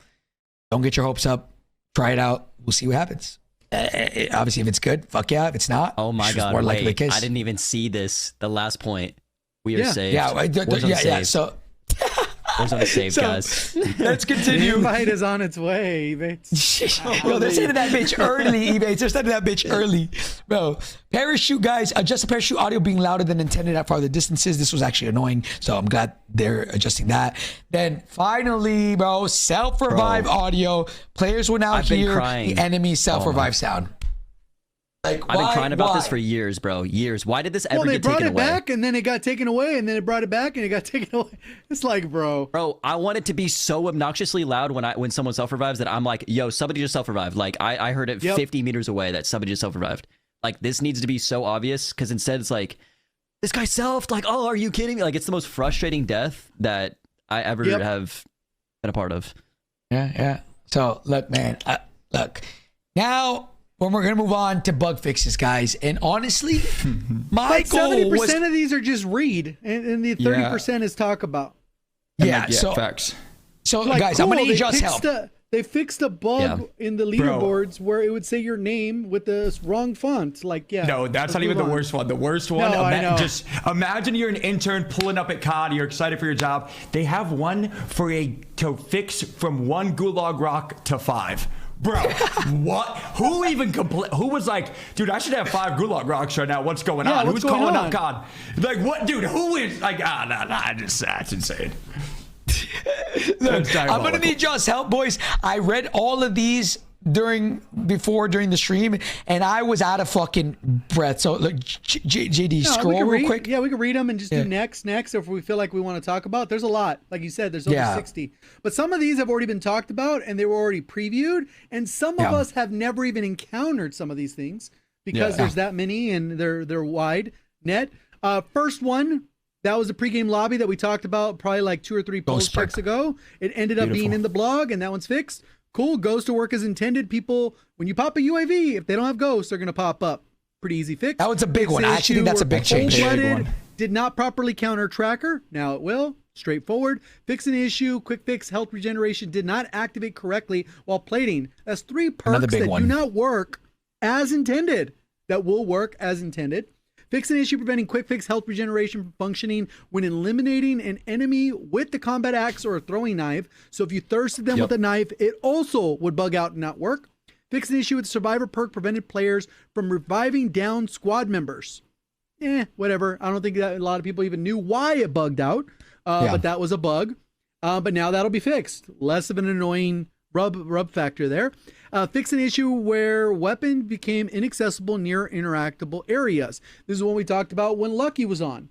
don't get your hopes up. Try it out. We'll see what happens. Obviously, if it's good, fuck yeah. If it's not, oh my God, more likely the case. I didn't even see this. The last point. We are saved. Yeah. So Warzone is saved, guys. Let's continue. The invite is on its way, Ebates. Yo, they're sending that bitch early, Ebates. They're sending that bitch early. Bro, parachute, guys. Adjust the parachute audio being louder than intended at farther distances. This was actually annoying, so I'm glad they're adjusting that. Then finally, bro, self-revive audio. Players will now hear the enemy self-revive sound. Like, I've been crying about this for years, bro. Years. Why did this ever get taken away? They brought it back, and then it got taken away, and then it brought it back, and it got taken away. It's like, bro. Bro, I want it to be so obnoxiously loud when someone self-revives that I'm like, yo, somebody just self-revived. Like, I heard it 50 meters away that somebody just self-revived. Like, this needs to be so obvious, because instead it's like, this guy selfed. Like, oh, are you kidding me? Like, it's the most frustrating death that I ever have been a part of. Yeah. So, look, man. Look. Now, when we're going to move on to bug fixes, guys. And honestly, my goal 70% of these are just read, and the 30% is talk about. Facts. So, like, guys, I'm going to need y'all's help. They fixed a bug in the leaderboards where it would say your name with the wrong font. Like, no, that's not even the worst one. The worst one, just imagine you're an intern pulling up at COD. You're excited for your job. They have one to fix from 1 Gulag Rock to 5. Bro, what? Who even who was like, dude, I should have 5 Gulag Rocks right now. What's going on? Who's calling up COD? Like, what, dude? Who is like? That's insane. Look, I'm gonna need y'all's help, boys. I read all of these during the stream, and I was out of fucking breath. So look, JD, scroll real quick. Yeah, we can read them and just do next. If we feel like we want to talk about. There's a lot, like you said. There's over 60, but some of these have already been talked about and they were already previewed, and some of us have never even encountered some of these things because there's that many and they're wide net. First one. That was a pregame lobby that we talked about probably like 2 or 3 Pullze Checks ago. It ended up being in the blog, and that one's fixed. Cool, goes to work as intended. People, when you pop a UAV, if they don't have ghosts, they're going to pop up. Pretty easy fix. That was a big one. I actually think that's a big change. Did not properly counter tracker. Now it will. Straightforward. Fix an issue. Quick fix health regeneration did not activate correctly while plating. That's 3 perks that do not work as intended. That will work as intended. Fix an issue preventing quick fix health regeneration from functioning when eliminating an enemy with the combat axe or a throwing knife. So if you thirsted them with a knife, it also would bug out and not work. Fix an issue with the survivor perk prevented players from reviving down squad members. Whatever. I don't think that a lot of people even knew why it bugged out, but that was a bug. But now that'll be fixed. Less of an annoying rub factor there. Fix an issue where weapon became inaccessible near interactable areas. This is what we talked about when Lucky was on.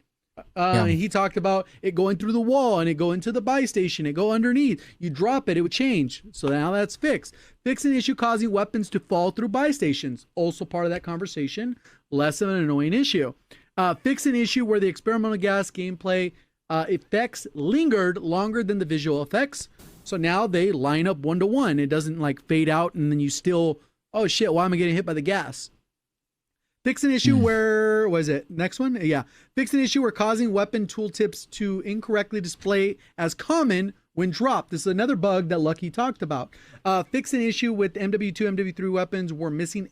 He talked about it going through the wall and it go into the buy station, it go underneath. You drop it, it would change. So now that's fixed. Fix an issue causing weapons to fall through buy stations. Also part of that conversation. Less of an annoying issue. Fix an issue where the experimental gas gameplay effects lingered longer than the visual effects. So now they line up 1-to-1. It doesn't like fade out and then you still, oh shit, why am I getting hit by the gas? Fix an issue where, what is it? Next one? Yeah. Fix an issue where causing weapon tooltips to incorrectly display as common when dropped. This is another bug that Lucky talked about. Fix an issue with MW2, MW3 weapons were missing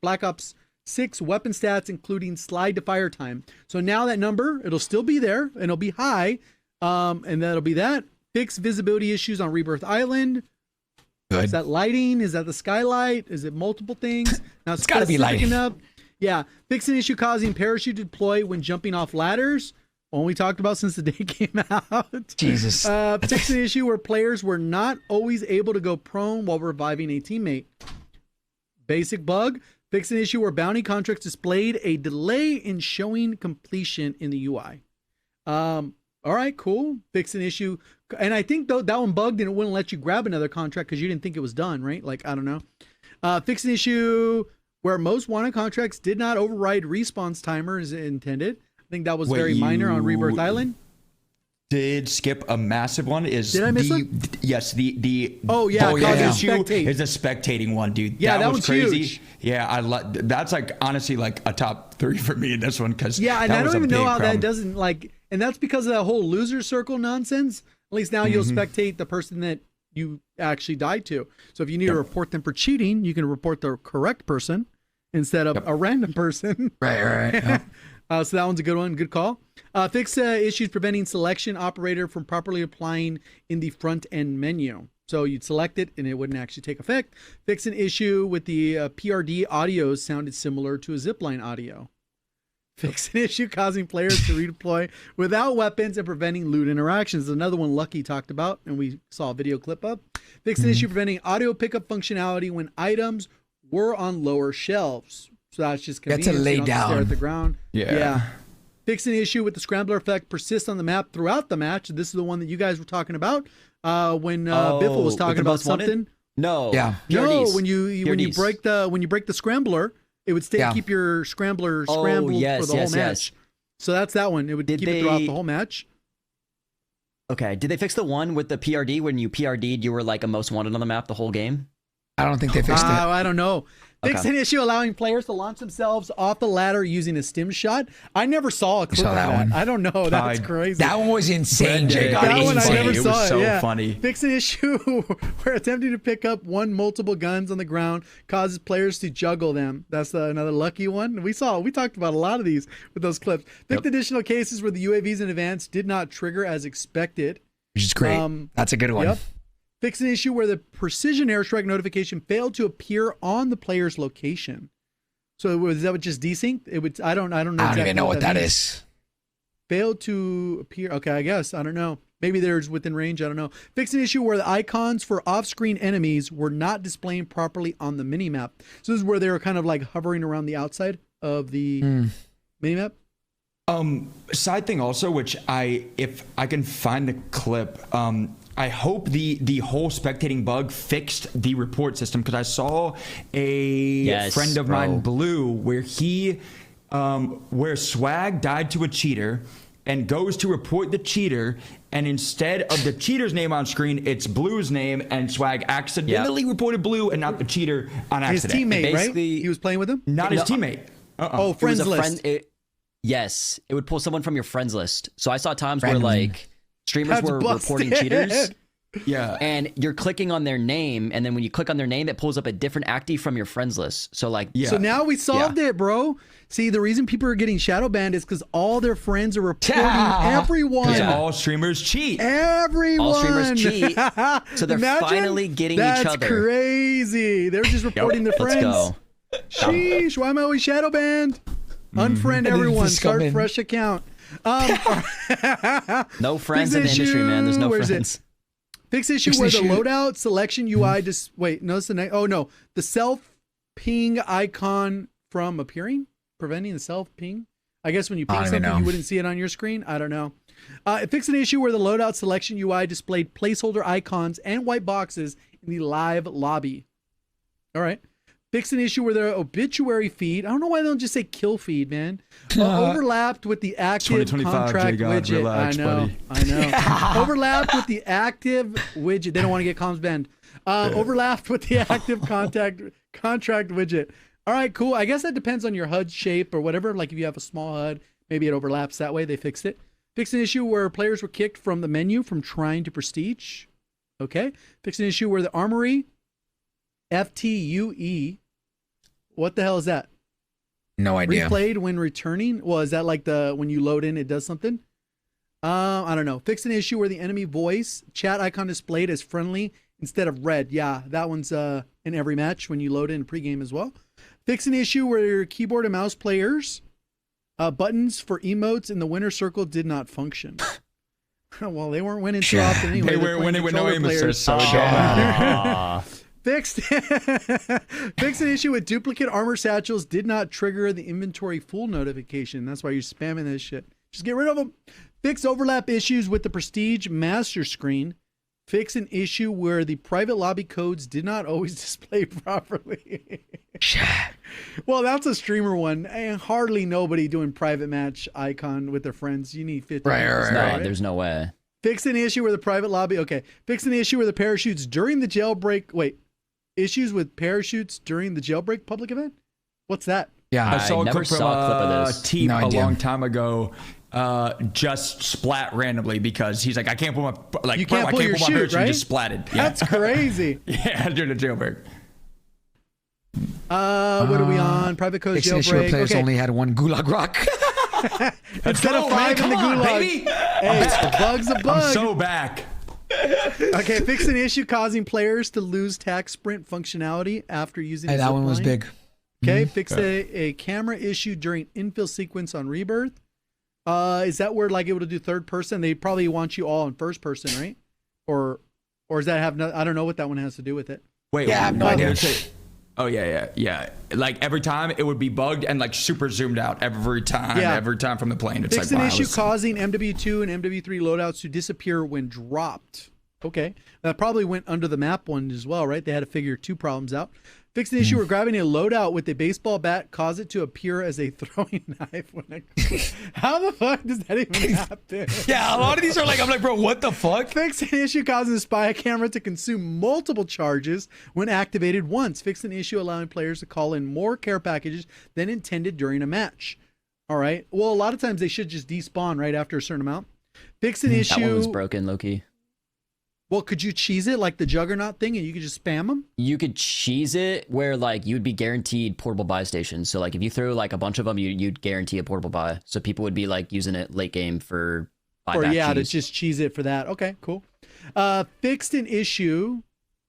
Black Ops 6 weapon stats, including slide to fire time. So now that number, it'll still be there and it'll be high. And that'll be that. Fix visibility issues on Rebirth Island. Good. Is that lighting? Is that the skylight? Is it multiple things? Now it's got to be lighting. Enough. Yeah. Fix an issue causing parachute to deploy when jumping off ladders. One we talked about since the day came out. Jesus. Fix an issue where players were not always able to go prone while reviving a teammate. Basic bug. Fix an issue where bounty contracts displayed a delay in showing completion in the UI. All right, cool. Fix an issue. And I think though that one bugged and it wouldn't let you grab another contract because you didn't think it was done, right? Like, I don't know. Fix an issue where most wanted contracts did not override response timer as intended. I think that was very minor on Rebirth Island. Did skip a massive one. Did I miss one? Yes, the issue is a spectating one, dude. Yeah, that was crazy. Huge. Yeah, that's like honestly like a top 3 for me in this one because and I don't even know how that doesn't like, and that's because of that whole loser circle nonsense. At least now you'll spectate the person that you actually died to. So if you need to report them for cheating, you can report the correct person instead of a random person. Right. Yep. So that one's a good one. Good call. Fix issues preventing selection operator from properly applying in the front end menu. So you'd select it and it wouldn't actually take effect. Fix an issue with the PRD audio sounded similar to a zipline audio. Fix an issue causing players to redeploy without weapons and preventing loot interactions. Another one Lucky talked about and we saw a video clip of. Fix an issue preventing audio pickup functionality when items were on lower shelves. So that's just convenient. That's a lay you don't have to down. stare at the ground. Yeah. Fix an issue with the scrambler effect persists on the map throughout the match. This is the one that you guys were talking about when Biffle was talking about something. No. Yeah. No, when you break the scrambler, it would keep your scrambler scrambled for the whole match. So that's that one. It would keep it throughout the whole match. Okay. Did they fix the one with the PRD when you PRD'd, you were like a most wanted on the map the whole game? I don't think they fixed it. I don't know. Fix an issue allowing players to launch themselves off the ladder using a stim shot. I never saw a clip of that one. I don't know. That's crazy. That one was insane, Jay. That one I never saw. It was so funny. Fix an issue where attempting to pick up multiple guns on the ground causes players to juggle them. That's another Lucky one. We talked about a lot of these with those clips. Fix additional cases where the UAVs in advance did not trigger as expected. Which is great. That's a good one. Yep. Fix an issue where the precision airstrike notification failed to appear on the player's location. So was that just desynced? It would. I don't know. I don't exactly even know what that is. Failed to appear. Okay, I guess I don't know. Maybe there's within range. I don't know. Fix an issue where the icons for off-screen enemies were not displaying properly on the minimap. So this is where they were kind of like hovering around the outside of the minimap. Side thing also, which if I can find the clip, I hope the whole spectating bug fixed the report system because I saw a friend of mine, Blue, where where Swag died to a cheater and goes to report the cheater, and instead of the cheater's name on screen, it's Blue's name, and Swag accidentally reported Blue and not the cheater on accident. His teammate, right? He was playing with him? Not his teammate. Oh, friends list. Yes, it would pull someone from your friends list. So I saw times where like streamers were reporting cheaters. Yeah. And you're clicking on their name, and then when you click on their name, it pulls up a different active from your friends list. So like, so now we solved it, bro. See, the reason people are getting shadow banned is because all their friends are reporting everyone. Because all streamers cheat. Everyone. All streamers cheat. So they're finally getting each other. That's crazy. They're just reporting their friends. Let's go. Sheesh, why am I always shadow banned? Unfriend everyone. Start fresh account. No friends in the industry, man. There's no friends. Fix issue where the loadout selection UI the self ping icon from appearing, preventing the self ping. I guess when you ping something, you wouldn't see it on your screen. I don't know. Fix an issue where the loadout selection UI displayed placeholder icons and white boxes in the live lobby. All right. Fix an issue where their obituary feed, I don't know why they don't just say kill feed, man, overlapped with the active contract widget. Relax, I know. Overlapped with the active widget. They don't want to get comms banned. Overlapped with the active contract widget. All right, cool. I guess that depends on your HUD shape or whatever. Like if you have a small HUD, maybe it overlaps that way. They fixed it. Fix an issue where players were kicked from the menu from trying to prestige. Okay. Fix an issue where the armory, FTUE. What the hell is that? No idea. Replayed when returning. Well, is that like when you load in, it does something? I don't know. Fix an issue where the enemy voice chat icon displayed as friendly instead of red. Yeah, that one's in every match when you load in pregame as well. Fix an issue where your keyboard and mouse players buttons for emotes in the winner circle did not function. Well, they weren't winning too often anyway. They weren't winning with no aim assist, so dumb. Fixed an issue with duplicate armor satchels did not trigger the inventory full notification. That's why you're spamming this shit. Just get rid of them. Fix overlap issues with the prestige master screen. Fix an issue where the private lobby codes did not always display properly. Well, that's a streamer one. And hardly nobody doing private match icon with their friends. You need 50. Right. There's no way. Fix an issue where the private lobby. Okay. Fix an issue where the parachutes during the jailbreak. Wait. Issues with parachutes during the jailbreak public event? What's that? Yeah, I saw a never clip saw a clip of this. Teep No a idea. long time ago. Just splat randomly because he's like, I can't pull my You can't pull your chute, parachute, right? just splatted. Yeah. That's crazy. Yeah, during the jailbreak. What are we on? Private code Fix an issue where jailbreak. players Okay. only had one gulag rock. Instead of 5 in the gulag. baby. Hey, a bug's a bug. I'm so back. Okay, fix an issue causing players to lose tack sprint functionality after using Hey, a that one was zipline. big. Okay, fix a camera issue during infill sequence on Rebirth. Is that where like able to do third person? They probably want you all in first person, right? Or does that have no, I don't know what that one has to do with it. Wait, Yeah, I have no idea. Oh yeah. Like every time it would be bugged and like super zoomed out every time. Yeah. Every time from the plane. It's Fix like an wow, issue it's- causing MW2 and MW3 loadouts to disappear when dropped. Okay. That probably went under the map one as well, right? They had to figure 2 problems out. Fix an issue where grabbing a loadout with a baseball bat cause it to appear as a throwing knife. How the fuck does that even happen? Yeah, a lot of these are like, I'm like, bro, what the fuck? Fix an issue causing the spy camera to consume multiple charges when activated once. Fix an issue allowing players to call in more care packages than intended during a match. All right. Well, a lot of times they should just despawn right after a certain amount. Fix an issue. That one was broken, Loki. Well, could you cheese it like the Juggernaut thing and you could just spam them? You could cheese it where like you'd be guaranteed portable buy stations. So like if you threw like a bunch of them, you'd guarantee a portable buy. So people would be like using it late game for buyback Or yeah, to cheese. just cheese it for that. Okay, cool. Fixed an issue.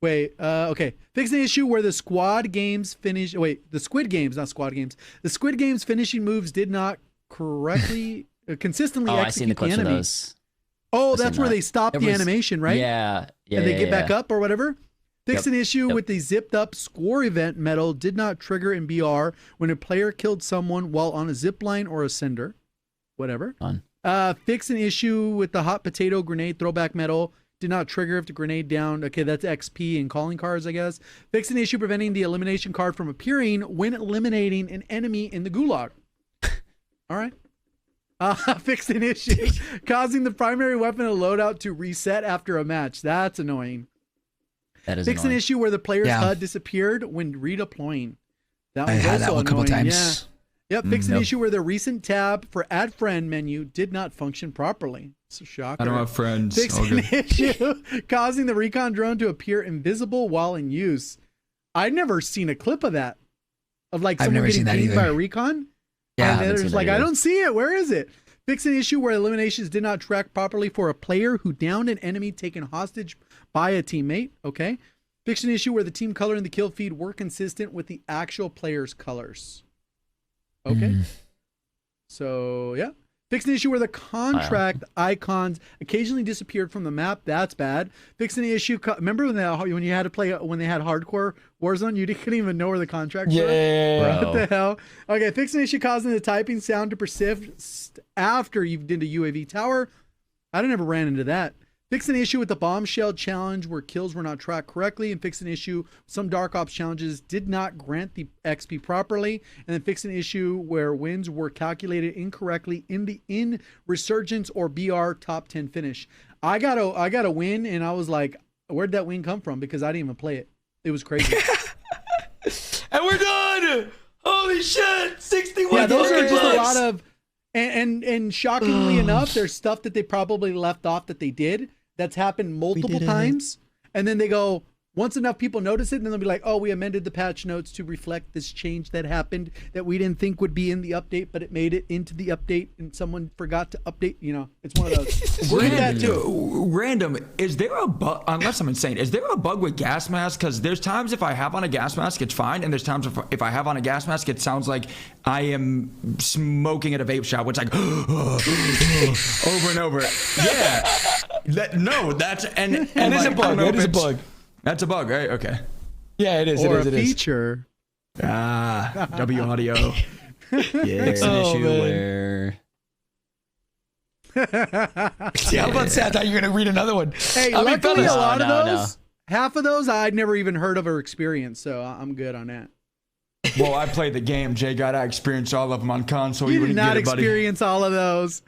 Okay. Fixed an issue where the squad games finish. The Squid Games, not squad games. The Squid Games finishing moves did not correctly, consistently Oh, execute I seen the clips enemy. of those. Oh, I've seen that's where that. they stop It the was- animation, right? Yeah. And they get back yeah. up or whatever. Fix Yep. an issue Yep. with the zipped up score event medal did not trigger in BR when a player killed someone while on a zip line or a sender. Whatever. Fun. Fix an issue with the hot potato grenade throwback medal. Did not trigger if the grenade down. Okay, that's XP and calling cards, I guess. Fix an issue preventing the elimination card from appearing when eliminating an enemy in the gulag. All right. Fix an issue causing the primary weapon of loadout to reset after a match. That's annoying. That is Fix an annoying. issue where the player's Yeah. HUD disappeared when redeploying. That I was had also that one a couple annoying. times. Yeah. Yep. Fix an Yep. issue where the recent tab for add friend menu did not function properly. It's a shocker. I don't have friends. Fix All an good. issue causing the recon drone to appear invisible while in use. I've never seen a clip of that. Of like I've someone never getting seen that pinged by a either. recon. Yeah, I And haven't they're seen just that like, I either. don't see it. Where is it? Fix an issue where eliminations did not track properly for a player who downed an enemy taken hostage by a teammate. Okay. Fix an issue where the team color and the kill feed were consistent with the actual player's colors. Okay. So, yeah. Fix an issue where the contract icons occasionally disappeared from the map. That's bad. Fix an issue. Remember when you had to play when they had hardcore Warzone, you couldn't even know where the contracts were. Yeah. What the hell? Okay, fix an issue causing the typing sound to persist after you've did a UAV tower. I never ran into that. Fix an issue with the bombshell challenge where kills were not tracked correctly, and fix an issue some Dark Ops challenges did not grant the XP properly, and then fix an issue where wins were calculated incorrectly in Resurgence or BR top 10 finish. I got a win, and I was like, where'd that win come from? Because I didn't even play it. It was crazy. And we're done. Holy shit. 61 Yeah, those are fucking just a bucks. lot of And shockingly enough, there's stuff that they probably left off that they did that's happened multiple times. And then they go, once enough people notice it, and then they'll be like, oh, we amended the patch notes to reflect this change that happened that we didn't think would be in the update, but it made it into the update and someone forgot to update. You know, it's one of those. We're in that too. Random. Is there a bug, unless I'm insane, is there a bug with gas masks? Because there's times if I have on a gas mask, it's fine. And there's times if I have on a gas mask, it sounds like I am smoking at a vape shop, which like over and over. Yeah. No, that's, and it is a bug. It is a bug. That's a bug, right? Okay. Yeah, it is. Or it is. a feature. W audio. Yeah. Fix an issue where. Yeah, I'm about to say, I thought you were going to read another one. Hey, luckily a lot of those, half of those I'd never even heard of or experienced, so I'm good on that. Well, I played the game. Jay got to experience all of them on console. You did not experience all of those.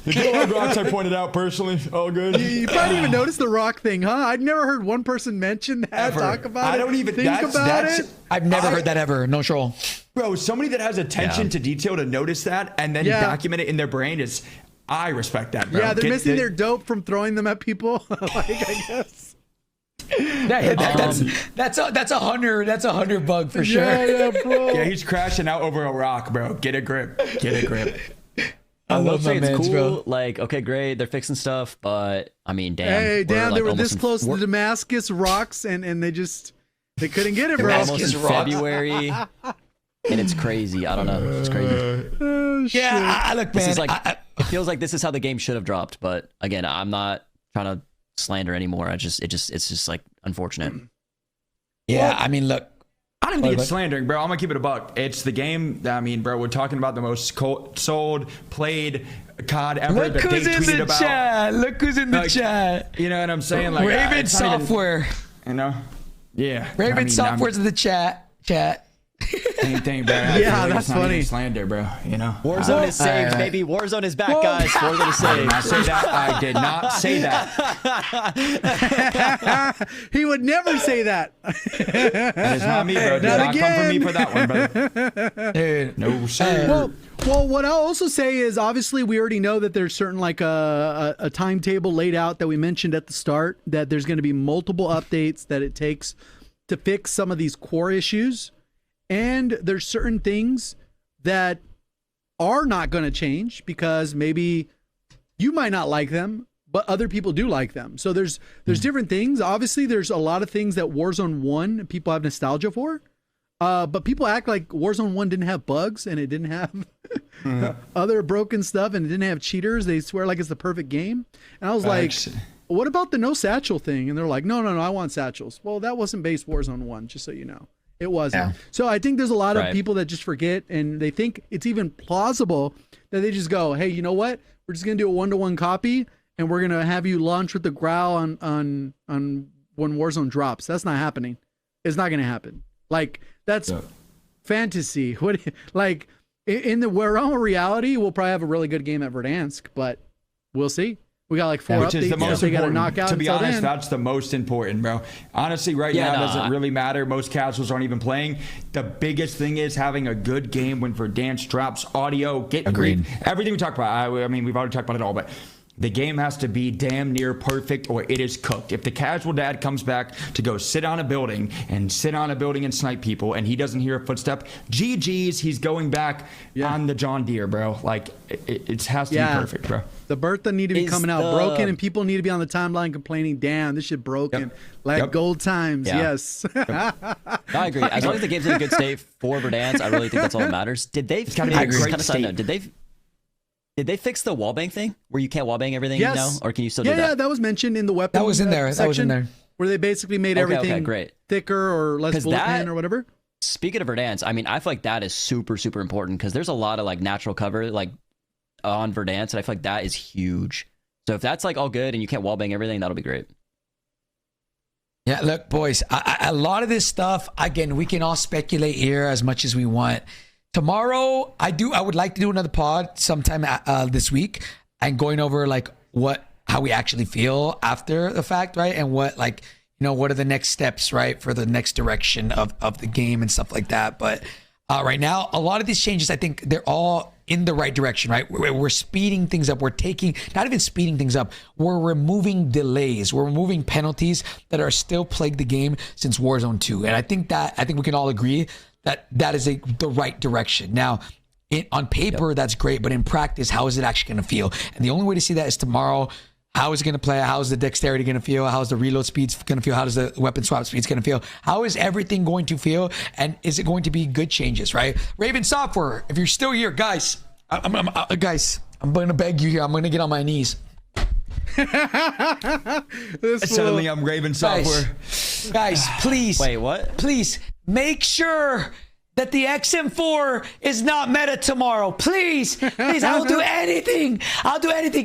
The good rocks I pointed out personally, all good. You probably didn't even notice the rock thing, huh? I'd never heard one person mention that, ever. Talk about it. I don't even think about it. I've never heard that ever. No troll. Bro, somebody that has attention to detail to notice that and then document it in their brain is, I respect that, bro. Yeah, they're missing their dope from throwing them at people. Like, I guess. That's a hunter bug for sure. Yeah, bro. Yeah, he's crashing out over a rock, bro. Get a grip. Get a grip. I will say it's cool. Bro. Like, okay, great, they're fixing stuff, but I mean, damn. Hey, damn, like they were this close to Damascus rocks, and they couldn't get it, bro. We're almost in February, and it's crazy. I don't know, it's crazy. Oh, shit. Yeah, I look, man. This is like, it feels like this is how the game should have dropped, but again, I'm not trying to slander anymore. It's just like unfortunate. Yeah, well, I mean, look. I don't think it's slandering, bro. I'm gonna keep it a buck. It's the game. I mean, bro, we're talking about the most sold, played COD ever. Look who's in the chat. Look who's in the chat. You know what I'm saying? Like Raven Software. You know? Yeah. Raven Software's in the chat. Same thing, bro. Yeah, that's funny. Slander, bro. You know. Warzone is saved, baby. Warzone is back, guys. Warzone is saved. I did not say that. He would never say that. That is not me, bro. Did not come from me for that one, brother. Dude. No, sir. Well, what I'll also say is obviously we already know that there's certain like a timetable laid out that we mentioned at the start, that there's going to be multiple updates that it takes to fix some of these core issues. And there's certain things that are not going to change because maybe you might not like them, but other people do like them. So there's different things. Obviously, there's a lot of things that Warzone 1 people have nostalgia for. But people act like Warzone 1 didn't have bugs and it didn't have other broken stuff and it didn't have cheaters. They swear like it's the perfect game. And I was like, what about the no satchel thing? And they're like, no, I want satchels. Well, that wasn't base Warzone 1, just so you know. It wasn't. Yeah. So I think there's a lot of people that just forget, and they think it's even plausible that they just go, hey, you know what? We're just going to do a 1-to-1 copy, and we're going to have you launch with the growl on when Warzone drops. That's not happening. It's not going to happen. Like, that's fantasy. Like, in the realm of reality, we'll probably have a really good game at Verdansk, but we'll see. We got like 4 which updates is the most they got to important. knock out. To be honest, that's the most important, bro. Honestly, now it doesn't really matter. Most casuals aren't even playing. The biggest thing is having a good game when Verdansk drops audio. Agreed. Everything we talked about. I mean, we've already talked about it all, but the game has to be damn near perfect or it is cooked. If the casual dad comes back to go sit on a building and snipe people and he doesn't hear a footstep, GG's, he's going back on the John Deere, bro. Like, it has to be perfect, bro. The Bertha need to be coming out broken and people need to be on the timeline complaining, damn, this shit broken. Like gold times, yes. I agree. As long as the game's in a good state for Verdansk, I really think that's all that matters. Did they? It's gotta be a great state. Did they fix the wallbang thing where you can't wallbang everything now? Or can you still do that? Yeah, that was mentioned in the weapon That was in there. That was in there. Where they basically made everything thicker or less bullet pen or whatever. Speaking of Verdansk, I mean, I feel like that is super, super important because there's a lot of like natural cover like on Verdansk, and I feel like that is huge. So if that's like all good and you can't wallbang everything, that'll be great. Yeah, look, boys, a lot of this stuff, again, we can all speculate here as much as we want. Tomorrow, I would like to do another pod sometime this week and going over like how we actually feel after the fact, right? And what what are the next steps, right, for the next direction of the game and stuff like that. But right now. A lot of these changes, I think they're all in the right direction, right? We're speeding things up. We're taking, not even speeding things up, we're removing delays. We're removing penalties that are still plagued the game since Warzone 2. And I think we can all agree that that is the right direction. Now, on paper, that's great, but in practice, how is it actually going to feel? And the only way to see that is tomorrow. How is it going to play? How's the dexterity going to feel? How's the reload speeds going to feel? How does the weapon swap speeds going to feel? How is everything going to feel? And is it going to be good changes, right? Raven Software, if you're still here, guys, I'm going to beg you here. I'm going to get on my knees. Suddenly I'm Raven Software. Guys, please. Wait, what? Please make sure that the XM4 is not meta tomorrow. Please, I'll do anything.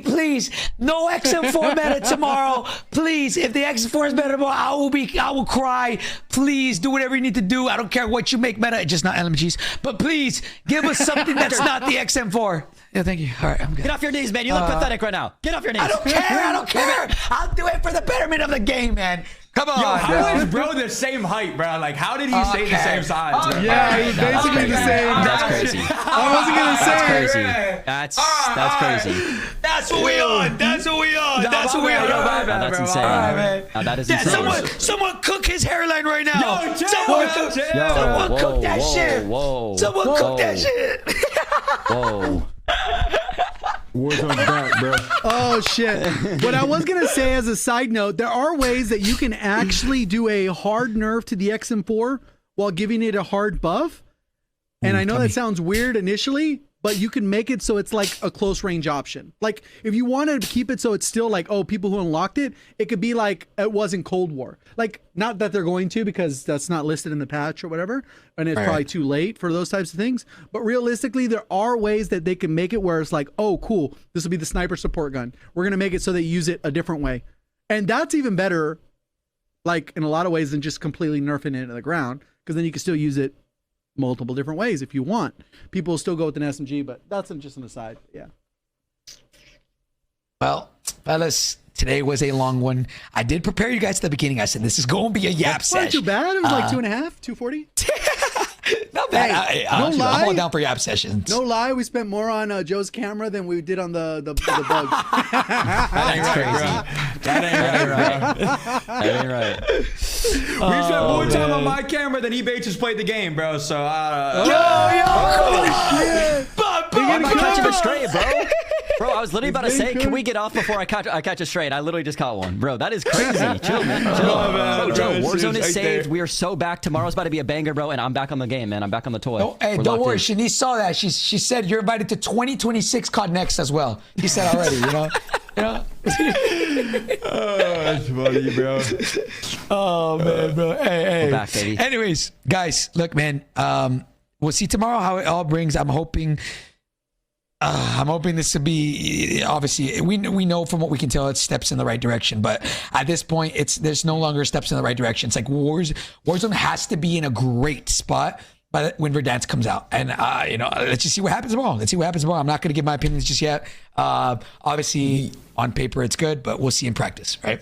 Please. No XM4 meta tomorrow. Please, if the XM4 is meta tomorrow, I will cry. Please do whatever you need to do. I don't care what you make meta, just not LMGs. But please, give us something that's not the XM4. Yeah, thank you. All right, I'm good. Get off your knees, man. You look pathetic right now. Get off your knees. I don't care. I'll do it for the betterment of the game, man. Come on. Yo, how is bro the same height, bro? Like, how did he stay the same size? Okay. Yeah, he's basically the same. That's crazy. I wasn't gonna say That's it. crazy. That's crazy. That's what we on. That's what we on. That's what we on. That's insane. That is insane. Someone cook his hairline right now. Yo, Someone cook that shit. Whoa. Someone cook that shit. Whoa. Warzone's back, bro. Oh shit. What I was gonna say as a side note, there are ways that you can actually do a hard nerf to the XM4 while giving it a hard buff. And I know that sounds weird initially, but you can make it so it's like a close range option. Like if you wanted to keep it so it's still like, oh, people who unlocked it, it could be like it was in Cold War. Like, not that they're going to, because that's not listed in the patch or whatever, and it's probably too late for those types of things. But realistically, there are ways that they can make it where it's like, oh, cool, this will be the sniper support gun. We're gonna make it so they use it a different way. And that's even better, like in a lot of ways, than just completely nerfing it to the ground, because then you can still use it multiple different ways if you want. People will still go with an SMG, but that's just an aside. Yeah. Well, fellas, today was a long one. I did prepare you guys at the beginning. I said this is going to be a yap session. Not too bad. It was like 2.5, 240. Not bad. Hey, I'm all down for yap sessions. No lie, we spent more on Joe's camera than we did on the bugs. That's crazy. That ain't right. We spent more time on my camera than eBay just played the game, bro. So, I'm not catching a straight, bro. Bro, I was literally about to say, can we get off before I catch a straight? I literally just caught one. Bro, that is crazy. Chill, man. Chill. Bro, Joe, Warzone is saved. We are so back. Tomorrow's about to be a banger, bro, and I'm back on the game, man. I'm back on the toy. Don't worry. Shanice saw that. She said you're invited to 2026 COD Next as well. She said already, you know? Oh, that's funny, bro. Oh, man, bro. Hey. We're back, baby. Anyways, guys, look, man. We'll see tomorrow how it all brings. I'm hoping this to be, obviously, we know from what we can tell, it's steps in the right direction. But at this point, there's no longer steps in the right direction. It's like Warzone has to be in a great spot when Verdansk comes out. And, let's just see what happens tomorrow. I'm not going to give my opinions just yet. Obviously, on paper, it's good, but we'll see in practice, right?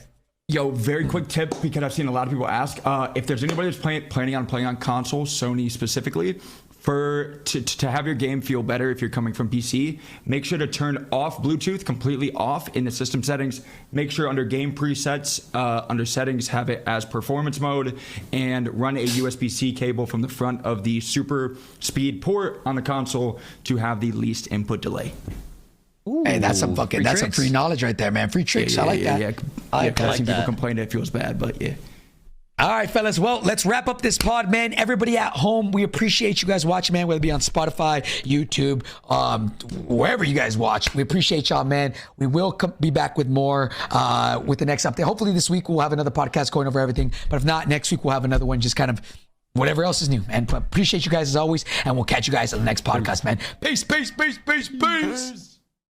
Yo, very quick tip, because I've seen a lot of people ask, if there's anybody that's planning on playing on console, Sony specifically, to have your game feel better if you're coming from PC, make sure to turn off Bluetooth completely off in the system settings. Make sure under game presets, under settings, have it as performance mode, and run a USB-C cable from the front of the super speed port on the console to have the least input delay. Ooh, hey, that's some free knowledge right there, man. Free tricks. I like that. Yeah. I've seen people complain that it feels bad, but yeah. All right, fellas. Well, let's wrap up this pod, man. Everybody at home, we appreciate you guys watching, man, whether it be on Spotify, YouTube, wherever you guys watch. We appreciate y'all, man. We will be back with more with the next update. Hopefully this week we'll have another podcast going over everything. But if not, next week we'll have another one, just kind of whatever else is new. And appreciate you guys as always. And we'll catch you guys on the next podcast, man. Peace.